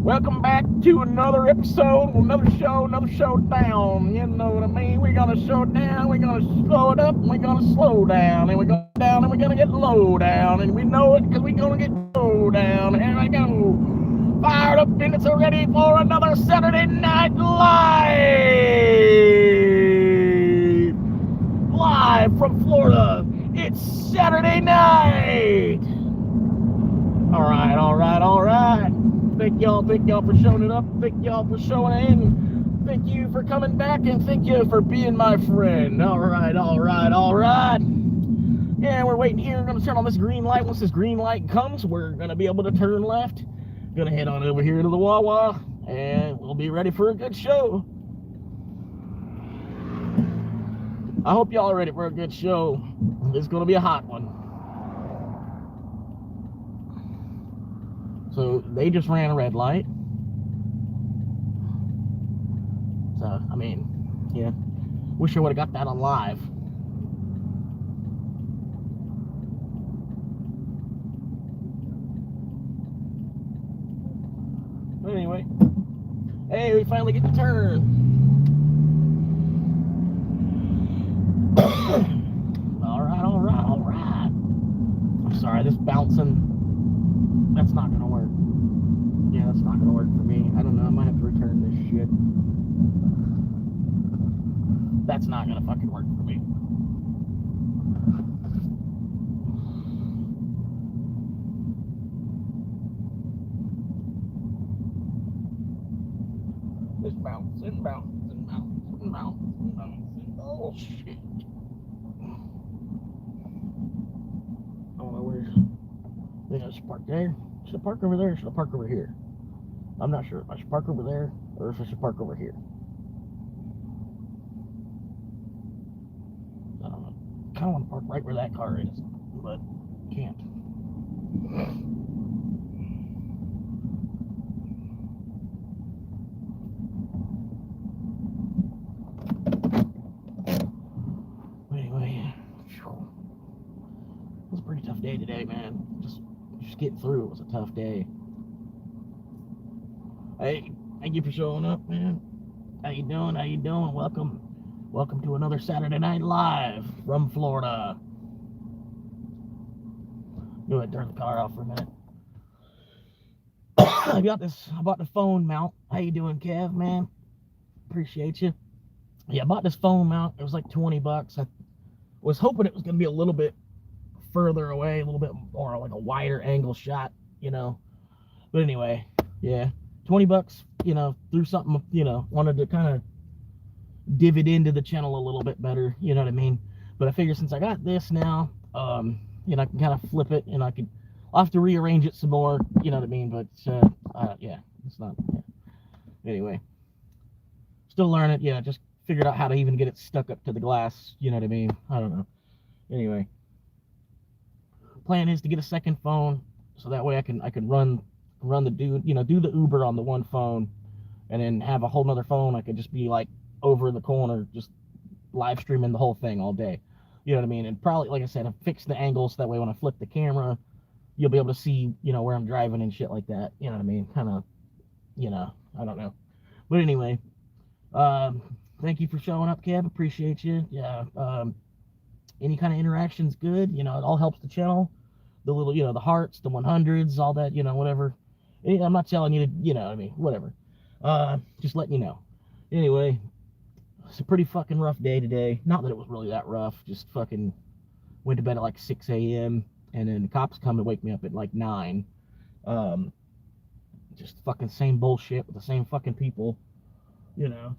Welcome back to another episode, another showdown. You know what I mean? We're gonna show down, we're gonna slow it up, and we're gonna slow down, and we're gonna down, and we're gonna get low down, and we know it because we're gonna get low down. And here I go, fired up, and it's ready for another Saturday Night Live from Florida. It's Saturday night. All right. Thank y'all for showing it up. Thank y'all for showing in. Thank you for coming back, and thank you for being my friend. All right. Yeah, we're waiting here. We're gonna turn on this green light. Once this green light comes, we're gonna be able to turn left. Gonna head on over here to the Wawa, and we'll be ready for a good show. I hope y'all are ready for a good show. It's gonna be a hot one. So they just ran a red light. So, I mean, yeah. Wish I would have got that on live. But anyway. Hey, we finally get to turn. All right. I'm sorry, this bouncing. That's not gonna work. Yeah, that's not gonna work for me. I don't know, I might have to return this shit. That's not gonna fucking work for me. This bouncing. Oh shit. I don't know where's. I think I should park there. Should I park over there or should I park over here? I'm not sure if I should park over there or if I should park over here. I don't know. I kind of want to park right where that car is, but can't. Anyway, it was a pretty tough day today, man. Just get through. It was a tough day. Hey, thank you for showing up, man. How you doing? Welcome to another Saturday Night Live from Florida. Go ahead, turn the car off for a minute. I bought the phone mount. How you doing, Kev, man? Appreciate you. Yeah, I bought this phone mount. It was like $20. I was hoping it was going to be a little bit further away, a little bit more like a wider angle shot, you know. But anyway, yeah, $20, you know, threw something, you know, wanted to kind of div it into the channel a little bit better, you know what I mean. But I figure since I got this now, you know, I can kind of flip it, and I'll have to rearrange it some more, you know what I mean. But yeah, it's not. Yeah. Anyway, still learning. Yeah, just figured out how to even get it stuck up to the glass, you know what I mean. I don't know. Anyway. Plan is to get a second phone so that way I can run the do the Uber on the one phone, and then have a whole nother phone. I could just be like over in the corner just live streaming the whole thing all day, you know what I mean. And probably, like I said, I fix the angles so that way when I flip the camera you'll be able to see, you know, where I'm driving and shit like that, you know what I mean. Kind of, you know, I don't know. But anyway, thank you for showing up, Kev. Appreciate you. Yeah, any kind of interaction's good, you know. It all helps the channel. The little, you know, the hearts, the 100s, all that, you know, whatever. I'm not telling you to, you know, I mean, whatever. Just letting you know. Anyway, it's a pretty fucking rough day today. Not that it was really that rough. Just fucking went to bed at like 6 a.m. and then the cops come to wake me up at like 9. Just fucking same bullshit with the same fucking people, you know.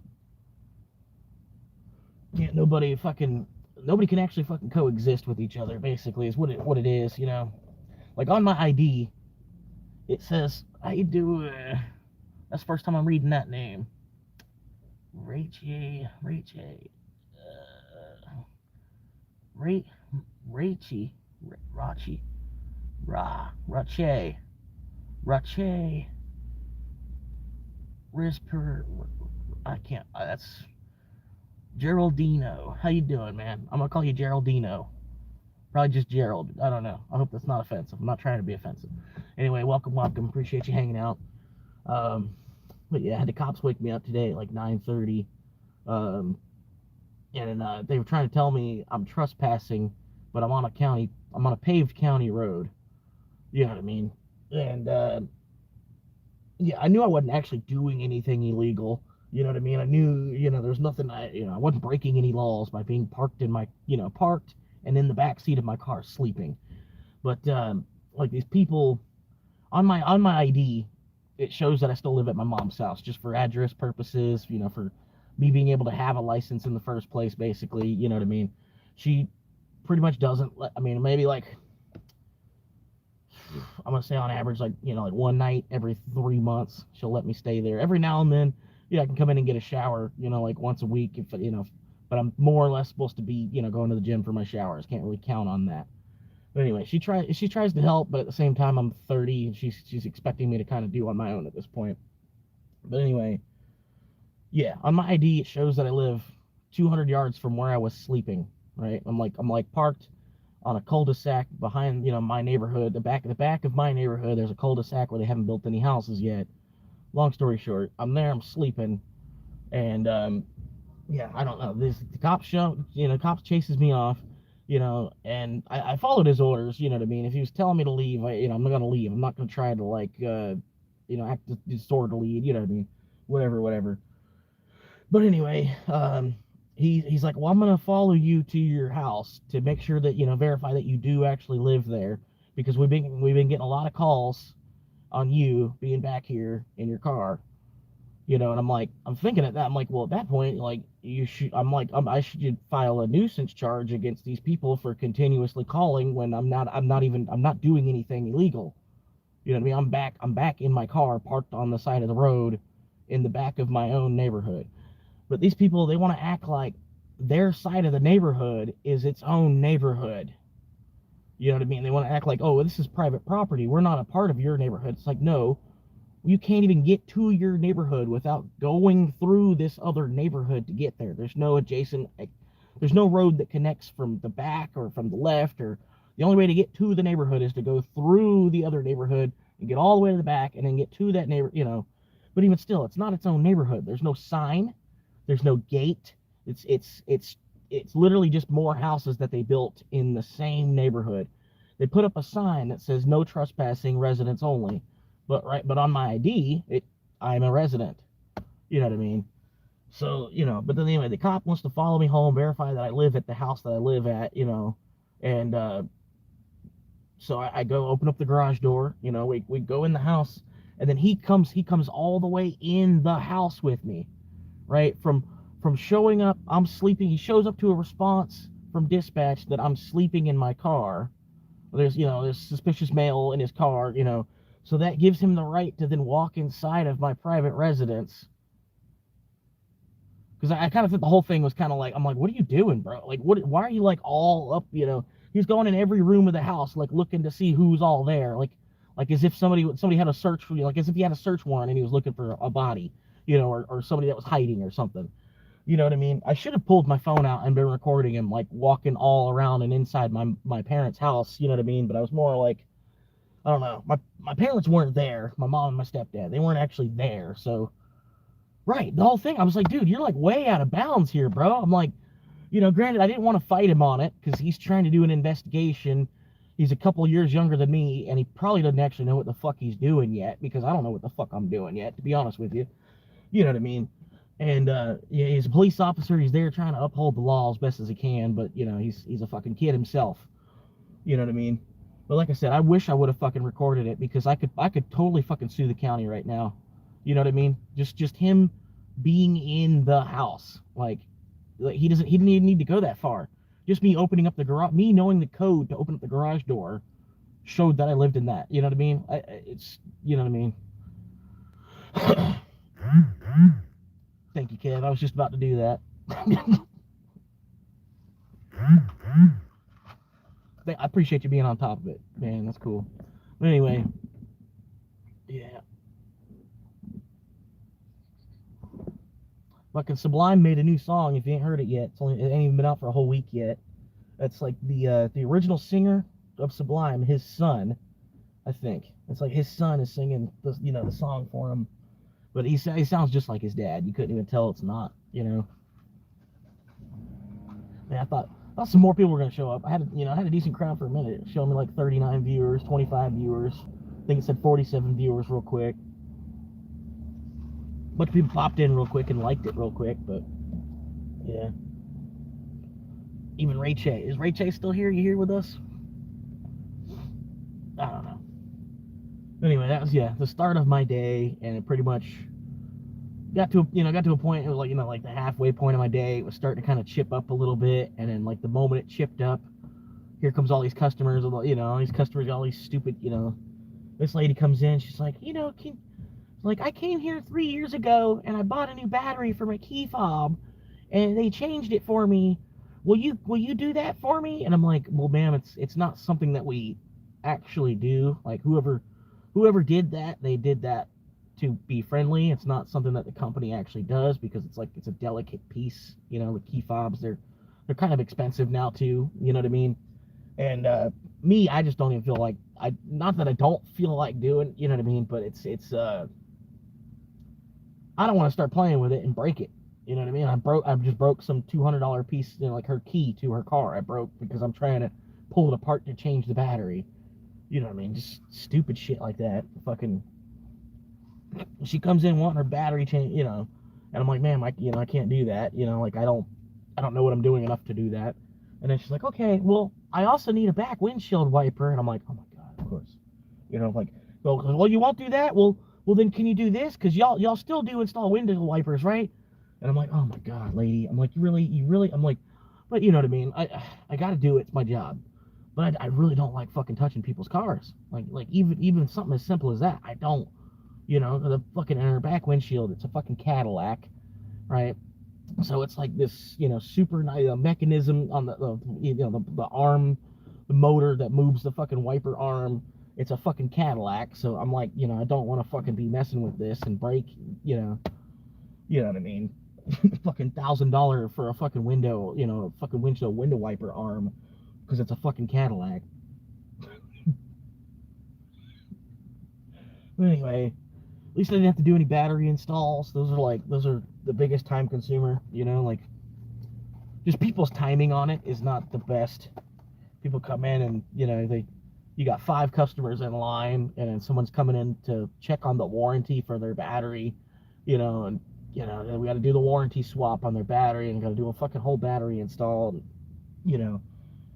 Nobody can actually fucking coexist with each other, basically, is what it is, you know. Like on my ID, it says, how you doing? That's the first time I'm reading that name. Rache. I can't, that's Geraldino. How you doing, man? I'm gonna call you Geraldino. Probably just Gerald. I don't know. I hope that's not offensive. I'm not trying to be offensive. Anyway, welcome. Appreciate you hanging out. But yeah, I had the cops wake me up today at like 9:30. Um, and they were trying to tell me I'm trespassing, but I'm on a paved county road. You know what I mean? And yeah, I knew I wasn't actually doing anything illegal. You know what I mean? I knew, there's nothing. I wasn't breaking any laws by being parked in my, parked and in the back seat of my car sleeping. But like these people on my ID, it shows that I still live at my mom's house, just for address purposes. For me being able to have a license in the first place, basically. You know what I mean? She pretty much doesn't let. I mean, maybe like I'm gonna say on average, like like one night every 3 months, she'll let me stay there. Every now and then, I can come in and get a shower, like once a week, if But I'm more or less supposed to be, going to the gym for my showers. Can't really count on that. But anyway, she tries to help, but at the same time, I'm 30, and she's expecting me to kind of do on my own at this point. But anyway, yeah, on my ID it shows that I live 200 yards from where I was sleeping. Right, I'm like parked on a cul-de-sac behind my neighborhood. The back of my neighborhood, there's a cul-de-sac where they haven't built any houses yet. Long story short, I'm there, I'm sleeping, and yeah, I don't know. Cops chases me off, and I followed his orders. You know what I mean? If he was telling me to leave, I'm not gonna leave. I'm not gonna try to act disorderly. You know what I mean? Whatever. But anyway, he's like, well, I'm gonna follow you to your house to make sure that verify that you do actually live there, because we've been getting a lot of calls on you being back here in your car. And I'm thinking at that, I'm like, well, at that point, like, I should file a nuisance charge against these people for continuously calling when I'm not doing anything illegal. You know what I mean? I'm back in my car, parked on the side of the road, in the back of my own neighborhood. But these people, they want to act like their side of the neighborhood is its own neighborhood. You know what I mean? They want to act like, oh, this is private property. We're not a part of your neighborhood. It's like, no, you can't even get to your neighborhood without going through this other neighborhood to get there. There's no road that connects from the back or from the left, or the only way to get to the neighborhood is to go through the other neighborhood and get all the way to the back and then get to that neighbor. But even still, it's not its own neighborhood. There's no sign. There's no gate. It's literally just more houses that they built in the same neighborhood. They put up a sign that says no trespassing, residents only. But on my ID, I'm a resident. You know what I mean? So, but then anyway, the cop wants to follow me home, verify that I live at the house that I live at, and so I go open up the garage door, we go in the house, and then he comes all the way in the house with me, right? From showing up, I'm sleeping. He shows up to a response from dispatch that I'm sleeping in my car. There's suspicious mail in his car, so that gives him the right to then walk inside of my private residence. Because I kind of think the whole thing was kind of like, I'm like, what are you doing, bro? Like, why are you like all up, He's going in every room of the house, like looking to see who's all there. Like as if somebody had a search for you, like as if he had a search warrant and he was looking for a body, or somebody that was hiding or something. You know what I mean? I should have pulled my phone out and been recording him, like walking all around and inside my parents' house, you know what I mean? But I was more like, I don't know. My parents weren't there. My mom and my stepdad, they weren't actually there. So, right, the whole thing, I was like, dude, you're like way out of bounds here, bro. I'm like, granted, I didn't want to fight him on it because he's trying to do an investigation. He's a couple years younger than me, and he probably doesn't actually know what the fuck he's doing yet, because I don't know what the fuck I'm doing yet, to be honest with you. You know what I mean? And yeah, he's a police officer. He's there trying to uphold the law as best as he can, but he's a fucking kid himself. You know what I mean? But like I said, I wish I would have fucking recorded it, because I could totally fucking sue the county right now. You know what I mean? Just him being in the house, like he didn't even need to go that far. Just me opening up the garage, me knowing the code to open up the garage door, showed that I lived in that. You know what I mean? You know what I mean? Thank you, Kev. I was just about to do that. I appreciate you being on top of it, man. That's cool. But anyway, yeah. Fucking Sublime made a new song. If you ain't heard it yet, it ain't even been out for a whole week yet. That's like the original singer of Sublime, his son, I think. It's like his son is singing the song for him. But he sounds just like his dad. You couldn't even tell it's not, Man, I thought some more people were gonna show up. I had a decent crowd for a minute. It showed me like 39 viewers, 25 viewers. I think it said 47 viewers real quick. A bunch of people popped in real quick and liked it real quick, but yeah. Even Ray Che. Is Ray Che still here? You here with us? I don't know. Anyway, that was the start of my day, and it pretty much got to a point. It was like the halfway point of my day. It was starting to kind of chip up a little bit, and then like the moment it chipped up, here comes all these customers. All these stupid. This lady comes in. She's like, I came here 3 years ago, and I bought a new battery for my key fob, and they changed it for me. Will you do that for me? And I'm like, well, ma'am, it's not something that we actually do. Like whoever did that, they did that to be friendly. It's not something that the company actually does, because it's a delicate piece. The key fobs, they're kind of expensive now too. You know what I mean? And me, I just don't even feel like not that I don't feel like doing. You know what I mean? But it's I don't want to start playing with it and break it. You know what I mean? I just broke some $200 piece, like her key to her car. I broke because I'm trying to pull it apart to change the battery. You know what I mean? Just stupid shit like that. Fucking. She comes in wanting her battery change, and I'm like, ma'am, I can't do that. Like I don't know what I'm doing enough to do that. And then she's like, okay, well, I also need a back windshield wiper. And I'm like, oh my god, of course. Like, well, you won't do that. Well, then can you do this? Because y'all still do install window wipers, right? And I'm like, oh my god, lady. I'm like, you really. I'm like, but you know what I mean. I got to do it. It's my job. But I really don't like fucking touching people's cars. Like even something as simple as that. I don't. The fucking inner back windshield. It's a fucking Cadillac, right? So it's like this, super nice mechanism on the arm, the motor that moves the fucking wiper arm. It's a fucking Cadillac. So I'm like, I don't want to fucking be messing with this and break, you know what I mean? Fucking $1,000 for a fucking window, fucking window wiper arm, because it's a fucking Cadillac. Anyway, at least I didn't have to do any battery installs. Those are the biggest time consumer. Like just people's timing on it is not the best. People come in and you got 5 customers in line, and then someone's coming in to check on the warranty for their battery, and we got to do the warranty swap on their battery, and got to do a fucking whole battery install, and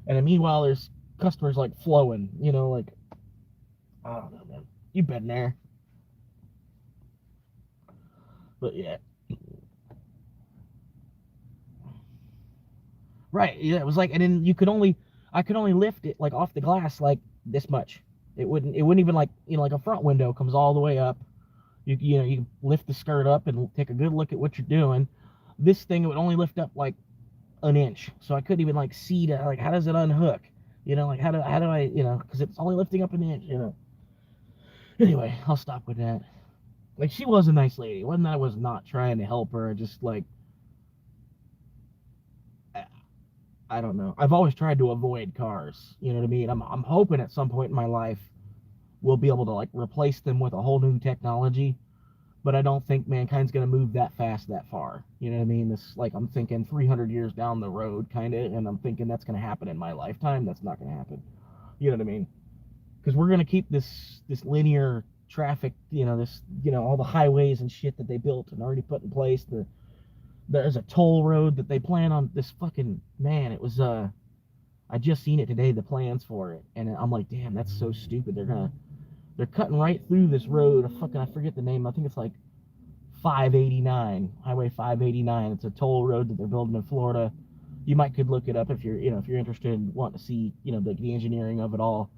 then meanwhile there's customers like flowing, like I don't know, man. You've been there, but yeah, right? Yeah, it was like, and then I could only lift it like off the glass like this much. It wouldn't even like like a front window comes all the way up. You lift the skirt up and take a good look at what you're doing. This thing, it would only lift up like an inch, so I couldn't even like see like how does it unhook? Like how do I because it's only lifting up an inch. Anyway, I'll stop with that. Like she was a nice lady. It wasn't that I was not trying to help her. Just like I don't know. I've always tried to avoid cars. You know what I mean? I'm hoping at some point in my life we'll be able to like replace them with a whole new technology. But I don't think mankind's gonna move that fast, that far. You know what I mean? This, like, I'm thinking 300 years down the road, kind of, and I'm thinking that's gonna happen in my lifetime. That's not gonna happen. You know what I mean? Because we're gonna keep this linear traffic. All the highways and shit that they built and already put in place. There's a toll road that they plan on. This fucking man. It was I just seen it today. The plans for it, and I'm like, damn, that's so stupid. They're cutting right through this road. I forget the name. I think it's like 589, Highway 589. It's a toll road that they're building in Florida. You could look it up if you're interested in wanting to see, the engineering of it all.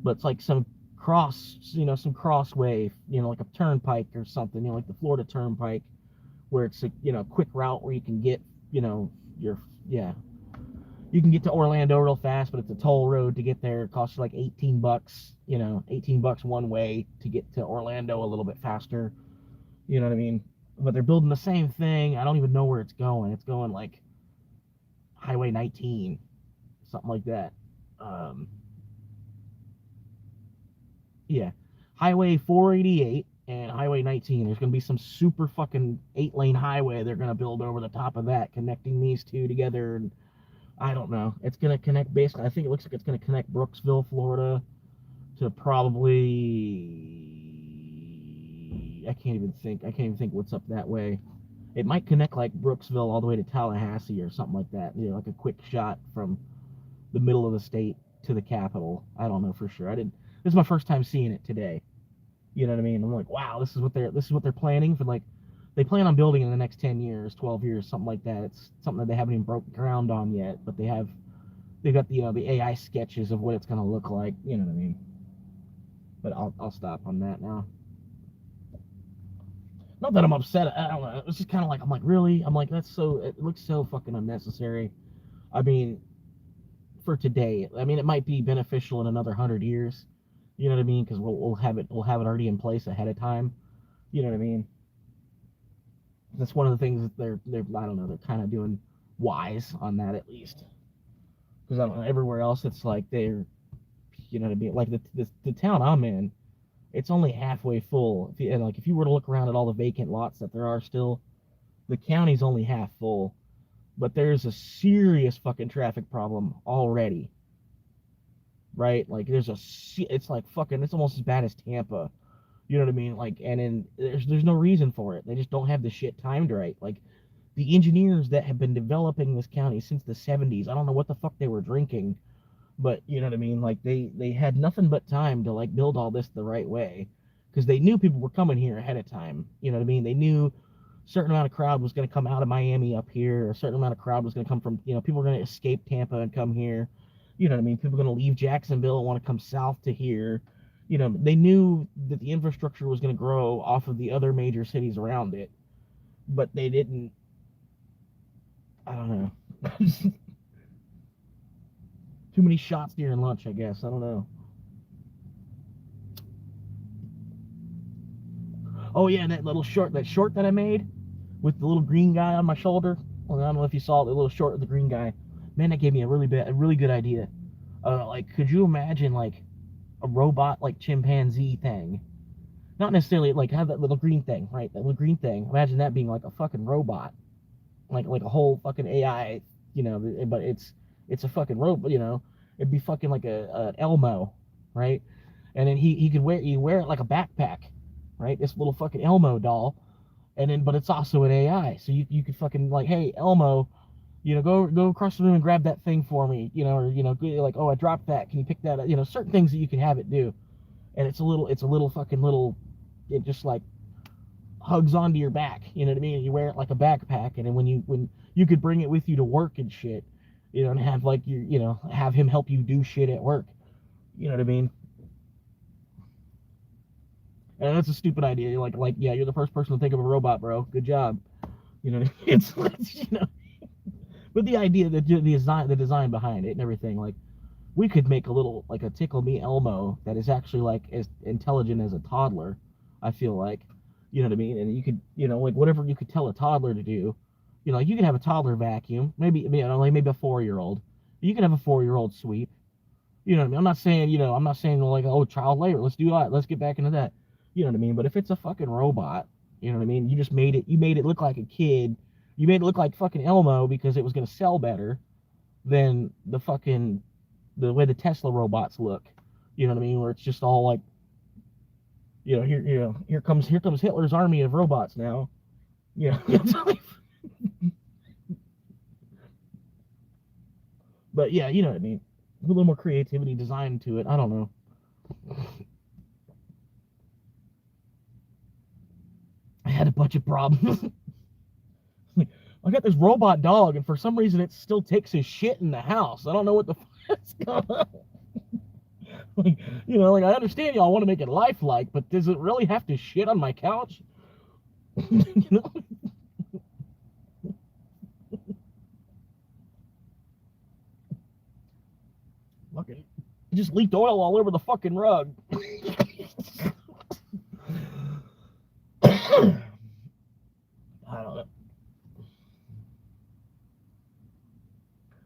But it's like some crossway, like a turnpike or something, like the Florida Turnpike, where it's a quick route where you can get, you can get to Orlando real fast, but it's a toll road to get there. It costs you like $18, $18 one way to get to Orlando a little bit faster. You know what I mean? But they're building the same thing. I don't even know where it's going. It's going like Highway 19, something like that. Yeah. Highway 488 and Highway 19. There's going to be some super fucking 8-lane highway they're going to build over the top of that, connecting these two together. And I don't know. It's going to connect basically, I think it looks like it's going to connect Brooksville, Florida to probably, I can't even think what's up that way. It might connect like Brooksville all the way to Tallahassee or something like that. You know, like a quick shot from the middle of the state to the capital. I don't know for sure. This is my first time seeing it today. You know what I mean? I'm like, wow, this is what they're planning for. Like, they plan on building in the next 10 years, 12 years, something like that. It's something that they haven't even broke ground on yet, but they've got the the AI sketches of what it's going to look like. You know what I mean? But I'll stop on that now. Not that I'm upset. I don't know. It's just kind of like, I'm like, really? I'm like, it looks so fucking unnecessary. I mean, for today, I mean, it might be beneficial in another 100 years. You know what I mean? Because we'll have it already in place ahead of time. You know what I mean? That's one of the things that they're I don't know, they're kind of doing wise on that at least. Because I don't know, everywhere else it's like they're, you know what I mean? Like the town I'm in, it's only halfway full. If you were to look around at all the vacant lots that there are still, the county's only half full. But there's a serious fucking traffic problem already. Right? Like it's like fucking, it's almost as bad as Tampa. You know what I mean? Like, and then there's no reason for it. They just don't have the shit timed right. Like, the engineers that have been developing this county since the 70s, I don't know what the fuck they were drinking, but you know what I mean? Like, they had nothing but time to like build all this the right way, because they knew people were coming here ahead of time. You know what I mean? They knew a certain amount of crowd was going to come out of Miami up here, a certain amount of crowd was going to come from, you know, people were going to escape Tampa and come here. You know what I mean? People are going to leave Jacksonville and want to come south to here. You know, they knew that the infrastructure was going to grow off of the other major cities around it, but they didn't. I don't know. Too many shots during lunch, I guess. I don't know. Oh yeah, that short that I made with the little green guy on my shoulder. Well, I don't know if you saw the little short of the green guy. Man, that gave me a really good idea. Like, could you imagine like a robot like chimpanzee thing? Not necessarily like have that little green thing, right? That little green thing. Imagine that being like a fucking robot, like a whole fucking AI, you know. But it's a fucking robot, you know. It'd be fucking like a Elmo, right? And then he could wear it like a backpack, right? This little fucking Elmo doll, and then but it's also an AI, so you could fucking like, hey Elmo, you know, go across the room and grab that thing for me, you know, or you know, like, oh, I dropped that, can you pick that up? You know, certain things that you can have it do, and it's a little fucking little, it just like hugs onto your back, you know what I mean? You wear it like a backpack, and then when you could bring it with you to work and shit, you know, and have like you know, have him help you do shit at work, you know what I mean? And that's a stupid idea. You're like, yeah, you're the first person to think of a robot, bro. Good job. You know, it's you know, but the idea, the design behind it and everything, like, we could make a little like a Tickle Me Elmo that is actually like as intelligent as a toddler. I feel like, you know what I mean, and you could, you know, like whatever you could tell a toddler to do, you know, like you could have a toddler vacuum, maybe, you know, like maybe a 4-year-old. You can have a 4-year-old sweep. You know what I mean? I'm not saying, you know, I'm not saying like, oh, child labor. Let's do that. Let's get back into that. You know what I mean? But if it's a fucking robot, you know what I mean? You made it look like a kid. You made it look like fucking Elmo because it was going to sell better than the way the Tesla robots look. You know what I mean? Where it's just all like, here comes Hitler's army of robots now. You know, but yeah, you know what I mean? A little more creativity design to it. I don't know. I had a bunch of problems. I got this robot dog, and for some reason it still takes his shit in the house. I don't know what the fuck's going on. Like, you know, like, I understand y'all want to make it lifelike, but does it really have to shit on my couch? You know? Look at it. It just leaked oil all over the fucking rug. I don't know.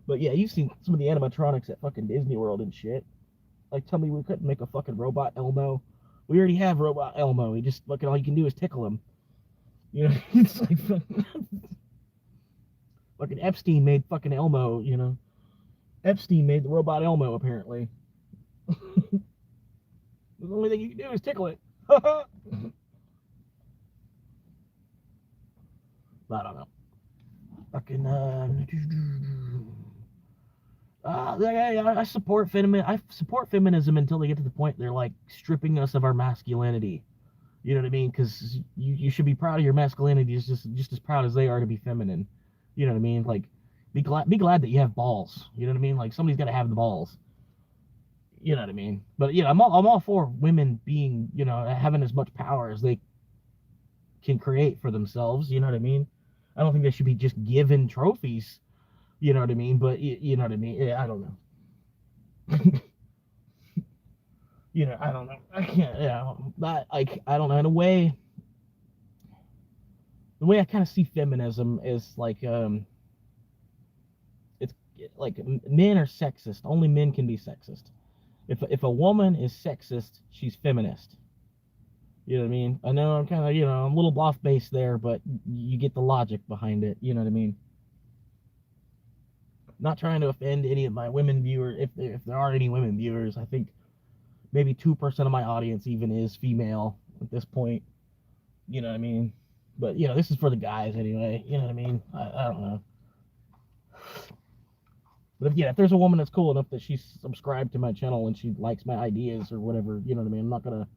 But yeah, you've seen some of the animatronics at fucking Disney World and shit. Like, tell me we couldn't make a fucking robot Elmo We already have Robot Elmo. He just fucking all you can do is tickle him. You know, it's like fucking Epstein made fucking Elmo. You know, Epstein made the Robot Elmo apparently. The only thing you can do is tickle it. I don't know. Fucking I support feminism until they get to the point they're like stripping us of our masculinity. You know what I mean? Because you should be proud of your masculinity just as proud as they are to be feminine. You know what I mean? Like be glad that you have balls. You know what I mean? Like somebody's got to have the balls. You know what I mean? But yeah, I'm all for women being, you know, having as much power as they can create for themselves. You know what I mean? I don't think they should be just given trophies. You know what I mean? But you know what I mean? Yeah, I don't know. You know, I don't know. I can't. Yeah, I don't know. In a way, the way I kind of see feminism is like it's like men are sexist. Only men can be sexist. If a woman is sexist, she's feminist. You know what I mean? I know I'm kind of, you know, I'm a little off base there, but you get the logic behind it. You know what I mean? Not trying to offend any of my women viewers. If there are any women viewers, I think maybe 2% of my audience even is female at this point. You know what I mean? But, you know, this is for the guys anyway. You know what I mean? I don't know. But if there's a woman that's cool enough that she's subscribed to my channel and she likes my ideas or whatever, you know what I mean? I'm not going to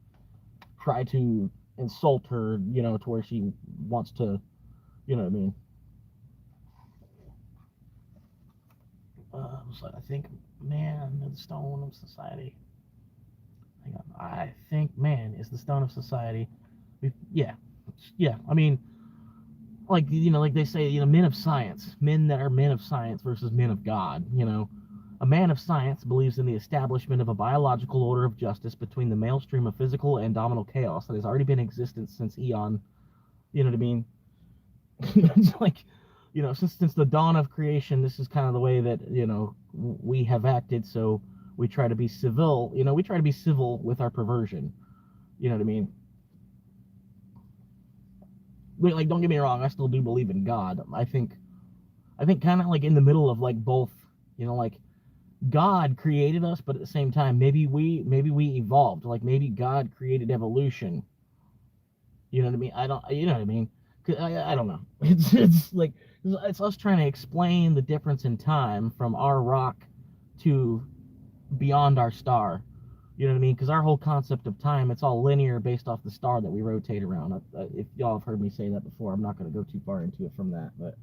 try to insult her, you know, to where she wants to, you know what I mean? So I think man is the stone of society. Hang on. I think man is the stone of society. Yeah. I mean, like, you know, like they say, you know, men of science, men that are men of science versus men of God. You know, a man of science believes in the establishment of a biological order of justice between the male stream of physical and dominal chaos that has already been in existence since eon. You know what I mean? It's like, you know, since the dawn of creation, this is kind of the way that, you know, we have acted. So we try to be civil. You know, we try to be civil with our perversion. You know what I mean? Like, don't get me wrong, I still do believe in God. I think kind of like in the middle of like both, you know, like God created us, but at the same time, maybe we evolved. Like maybe God created evolution. You know what I mean? You know what I mean? I don't know. It's like it's us trying to explain the difference in time from our rock to beyond our star. You know what I mean? Because our whole concept of time, it's all linear based off the star that we rotate around. If y'all have heard me say that before, I'm not going to go too far into it from that. But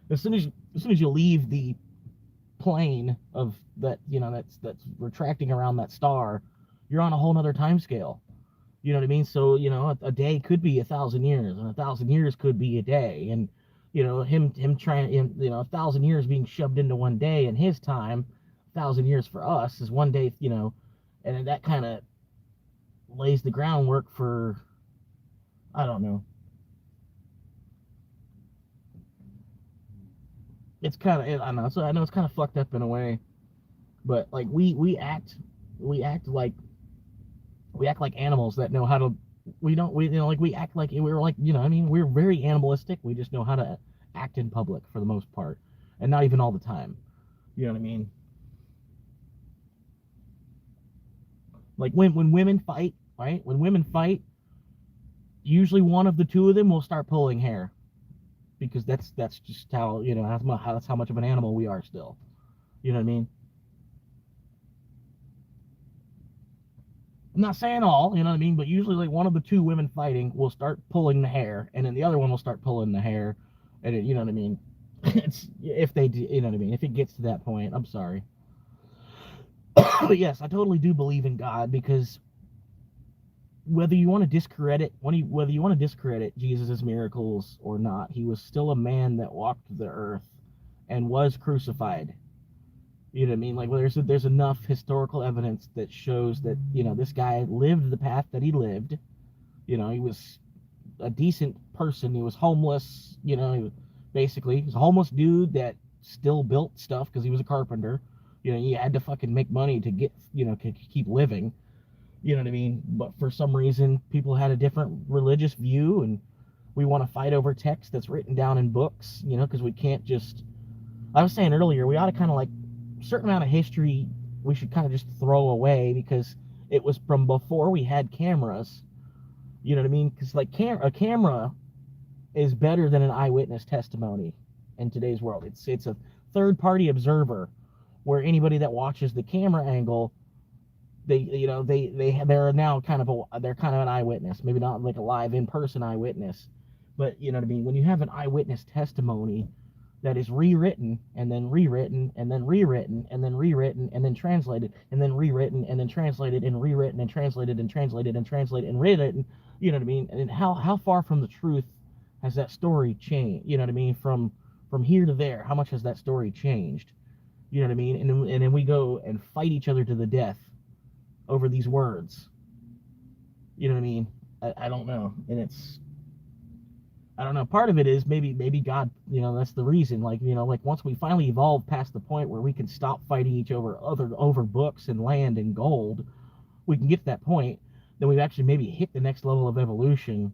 as soon as you leave the plane of that, you know, that's retracting around that star, you're on a whole nother time scale. You know what I mean? So, you know, a day could be 1,000 years, and 1,000 years could be a day. And, you know, him trying, you know, 1,000 years being shoved into one day in his time, 1,000 years for us is one day, you know. And that kind of lays the groundwork for, I don't know. It's kind of, I don't know. So I know it's kind of fucked up in a way, but like we act like animals that know how to. We act like we're like, you know, I mean, we're very animalistic. We just know how to act in public for the most part, and not even all the time. You know what I mean? Like when women fight, right? When women fight, usually one of the two of them will start pulling hair, because that's just how, you know, that's how much of an animal we are still. You know what I mean? I'm not saying all, you know what I mean, but usually like one of the two women fighting will start pulling the hair, and then the other one will start pulling the hair, and you know what I mean? It's if they do, you know what I mean? If it gets to that point, I'm sorry. But yes, I totally do believe in God, because whether you want to discredit Jesus' miracles or not, he was still a man that walked the earth and was crucified. You know what I mean? Like, well, there's enough historical evidence that shows that, you know, this guy lived the path that he lived. You know, he was a decent person. He was homeless. You know, he was a homeless dude that still built stuff because he was a carpenter. You know, he had to fucking make money to get, you know, to keep living. You know what I mean? But for some reason, people had a different religious view, and we want to fight over text that's written down in books, you know, because we can't just. I was saying earlier, we ought to kind of like a certain amount of history we should kind of just throw away because it was from before we had cameras. You know what I mean? Because like a camera is better than an eyewitness testimony in today's world. It's a third party observer where anybody that watches the camera angle, they're now kind of an eyewitness, maybe not like a live in person eyewitness, but you know what I mean. When you have an eyewitness testimony that is rewritten and then rewritten and then rewritten and then rewritten and then translated and then rewritten and then translated and rewritten and translated and translated and translated and rewritten, you know what I mean? And how far from the truth has that story changed? You know what I mean? From here to there, how much has that story changed? You know what I mean? And then we go and fight each other to the death over these words. You know what I mean? I don't know. And I don't know. Part of it is maybe God, you know, that's the reason. Like, you know, like once we finally evolve past the point where we can stop fighting each other over books and land and gold, we can get to that point. Then we've actually maybe hit the next level of evolution.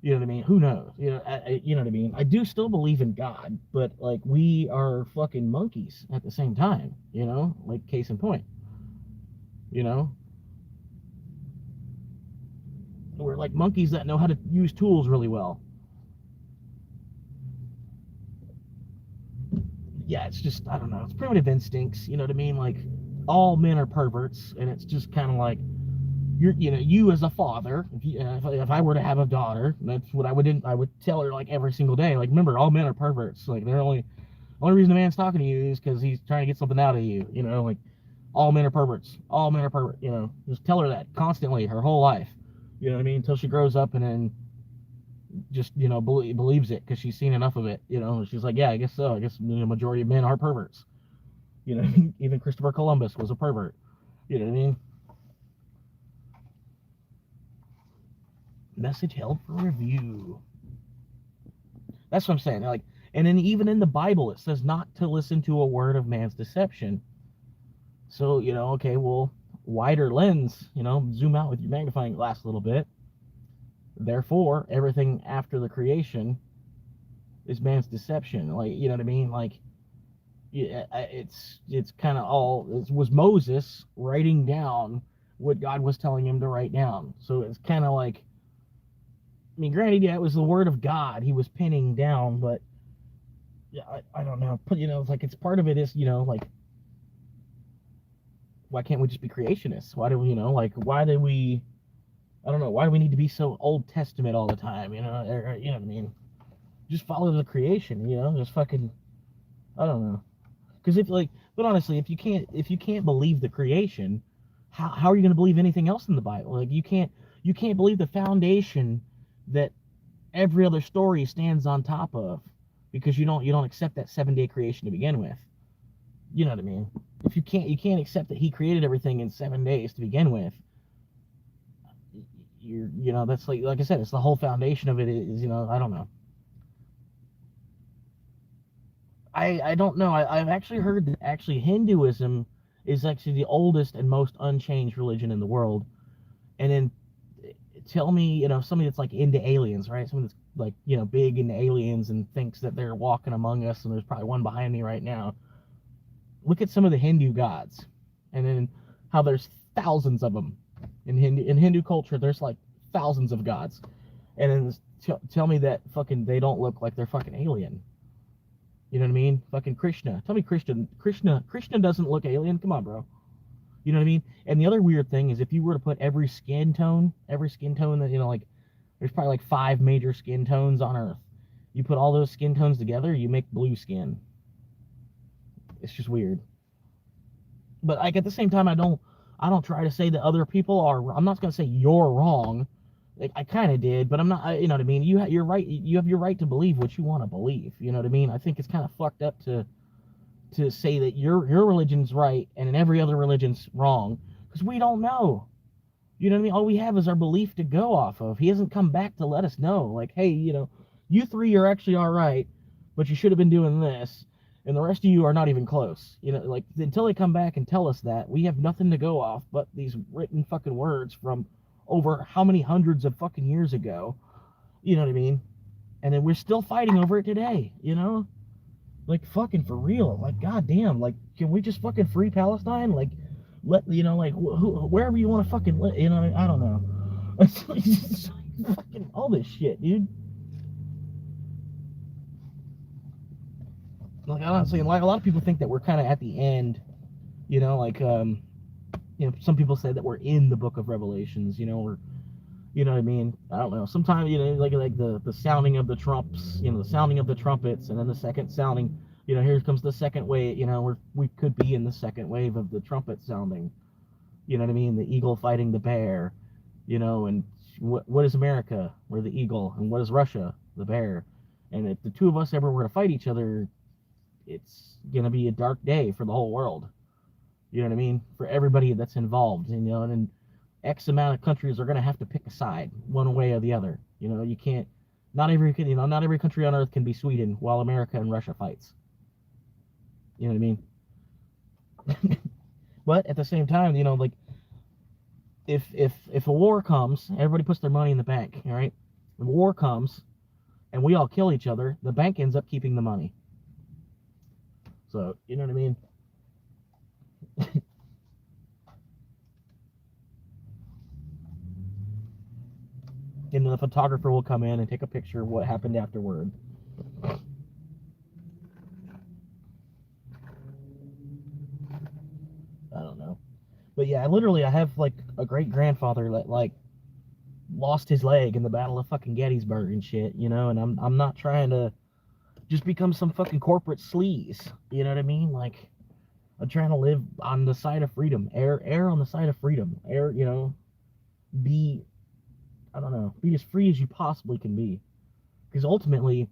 You know what I mean? Who knows? You know, you know what I mean? I do still believe in God, but like we are fucking monkeys at the same time. You know, like case in point. You know, we're like monkeys that know how to use tools really well. Yeah, it's just, I don't know, it's primitive instincts, you know what I mean? Like, all men are perverts, and it's just kind of like, you as a father, if I were to have a daughter, that's what I would tell her, like, every single day, like, remember, all men are perverts, like, they're only reason the man's talking to you is because he's trying to get something out of you, you know, like, all men are perverts, you know, just tell her that constantly, her whole life, you know what I mean, until she grows up and then just, you know, believes it because she's seen enough of it, you know. She's like, yeah, I guess so. I guess the majority of men are perverts. You know, even Christopher Columbus was a pervert. You know what I mean? Message held for review. That's what I'm saying. Like, and then even in the Bible, it says not to listen to a word of man's deception. So, you know, okay, well, wider lens, you know, zoom out with your magnifying glass a little bit. Therefore, everything after the creation is man's deception. Like, you know what I mean? Like, it's kind of all, it was Moses writing down what God was telling him to write down. So it's kind of like, I mean, granted, yeah, it was the word of God he was pinning down, but yeah, I don't know. But, you know, it's like, it's part of it is, you know, like, why can't we just be creationists? Why do we, you know, like, why do we, I don't know, why do we need to be so Old Testament all the time, you know, you know what I mean? Just follow the creation, you know, just fucking, I don't know. Because if, like, but honestly, if you can't believe the creation, how are you going to believe anything else in the Bible? Like, you can't believe the foundation that every other story stands on top of, because you don't accept that 7-day creation to begin with. You know what I mean? If you can't accept that he created everything in 7 days to begin with, you know, that's like I said, it's the whole foundation of it is, you know, I don't know. I don't know. I've actually heard that actually Hinduism is actually the oldest and most unchanged religion in the world. And then tell me, you know, somebody that's like into aliens, right? Somebody that's like, you know, big into aliens and thinks that they're walking among us, and there's probably one behind me right now. Look at some of the Hindu gods, and then how there's thousands of them. In Hindu culture, there's like thousands of gods, and then tell me that fucking they don't look like they're fucking alien. You know what I mean? Fucking Krishna. Tell me Krishna doesn't look alien. Come on, bro. You know what I mean? And the other weird thing is, if you were to put every skin tone that, you know, like, there's probably like 5 major skin tones on Earth. You put all those skin tones together, you make blue skin. It's just weird. But like at the same time, I don't try to say that other people are. I'm not going to say you're wrong. Like, I kind of did, but I'm not. You know what I mean? You're right. You have your right to believe what you want to believe. You know what I mean? I think it's kind of fucked up to say that your religion's right and every other religion's wrong, because we don't know. You know what I mean? All we have is our belief to go off of. He hasn't come back to let us know, like, hey, you know, you 3 are actually all right, but you should have been doing this. and the rest of you are not even close. You know, like, until they come back and tell us that, we have nothing to go off but these written fucking words from over how many hundreds of fucking years ago. You know what I mean? And then we're still fighting over it today, you know? Like, fucking for real. Like, goddamn. Like, can we just fucking free Palestine? Like, let, you know, like, wherever you want to fucking, you know, I don't know. It's like, fucking all this shit, dude. Like, honestly, like, a lot of people think that we're kind of at the end, you know, like, you know, some people say that we're in the book of Revelations, you know, or, you know what I mean? I don't know. Sometimes, you know, like the sounding of the trumps, you know, the sounding of the trumpets, and then the second sounding, you know, here comes the second wave, you know, we could be in the second wave of the trumpet sounding, you know what I mean? The eagle fighting the bear, you know, and what is America? We're the eagle, and what is Russia? The bear. And if the two of us ever were to fight each other, it's gonna be a dark day for the whole world. You know what I mean? For everybody that's involved, you know, and X amount of countries are gonna have to pick a side, one way or the other. You know, you can't. Not every, you know, not every country on earth can be Sweden while America and Russia fights. You know what I mean? But at the same time, you know, like, if a war comes, everybody puts their money in the bank. All right, the war comes, and we all kill each other. The bank ends up keeping the money. So, you know what I mean? And then the photographer will come in and take a picture of what happened afterward. I don't know. But yeah, I have like a great grandfather that like lost his leg in the Battle of fucking Gettysburg and shit, you know, and I'm not trying to just become some fucking corporate sleaze. You know what I mean? Like, I'm trying to live on the side of freedom. Err on the side of freedom. You know, be, I don't know, be as free as you possibly can be. Because ultimately,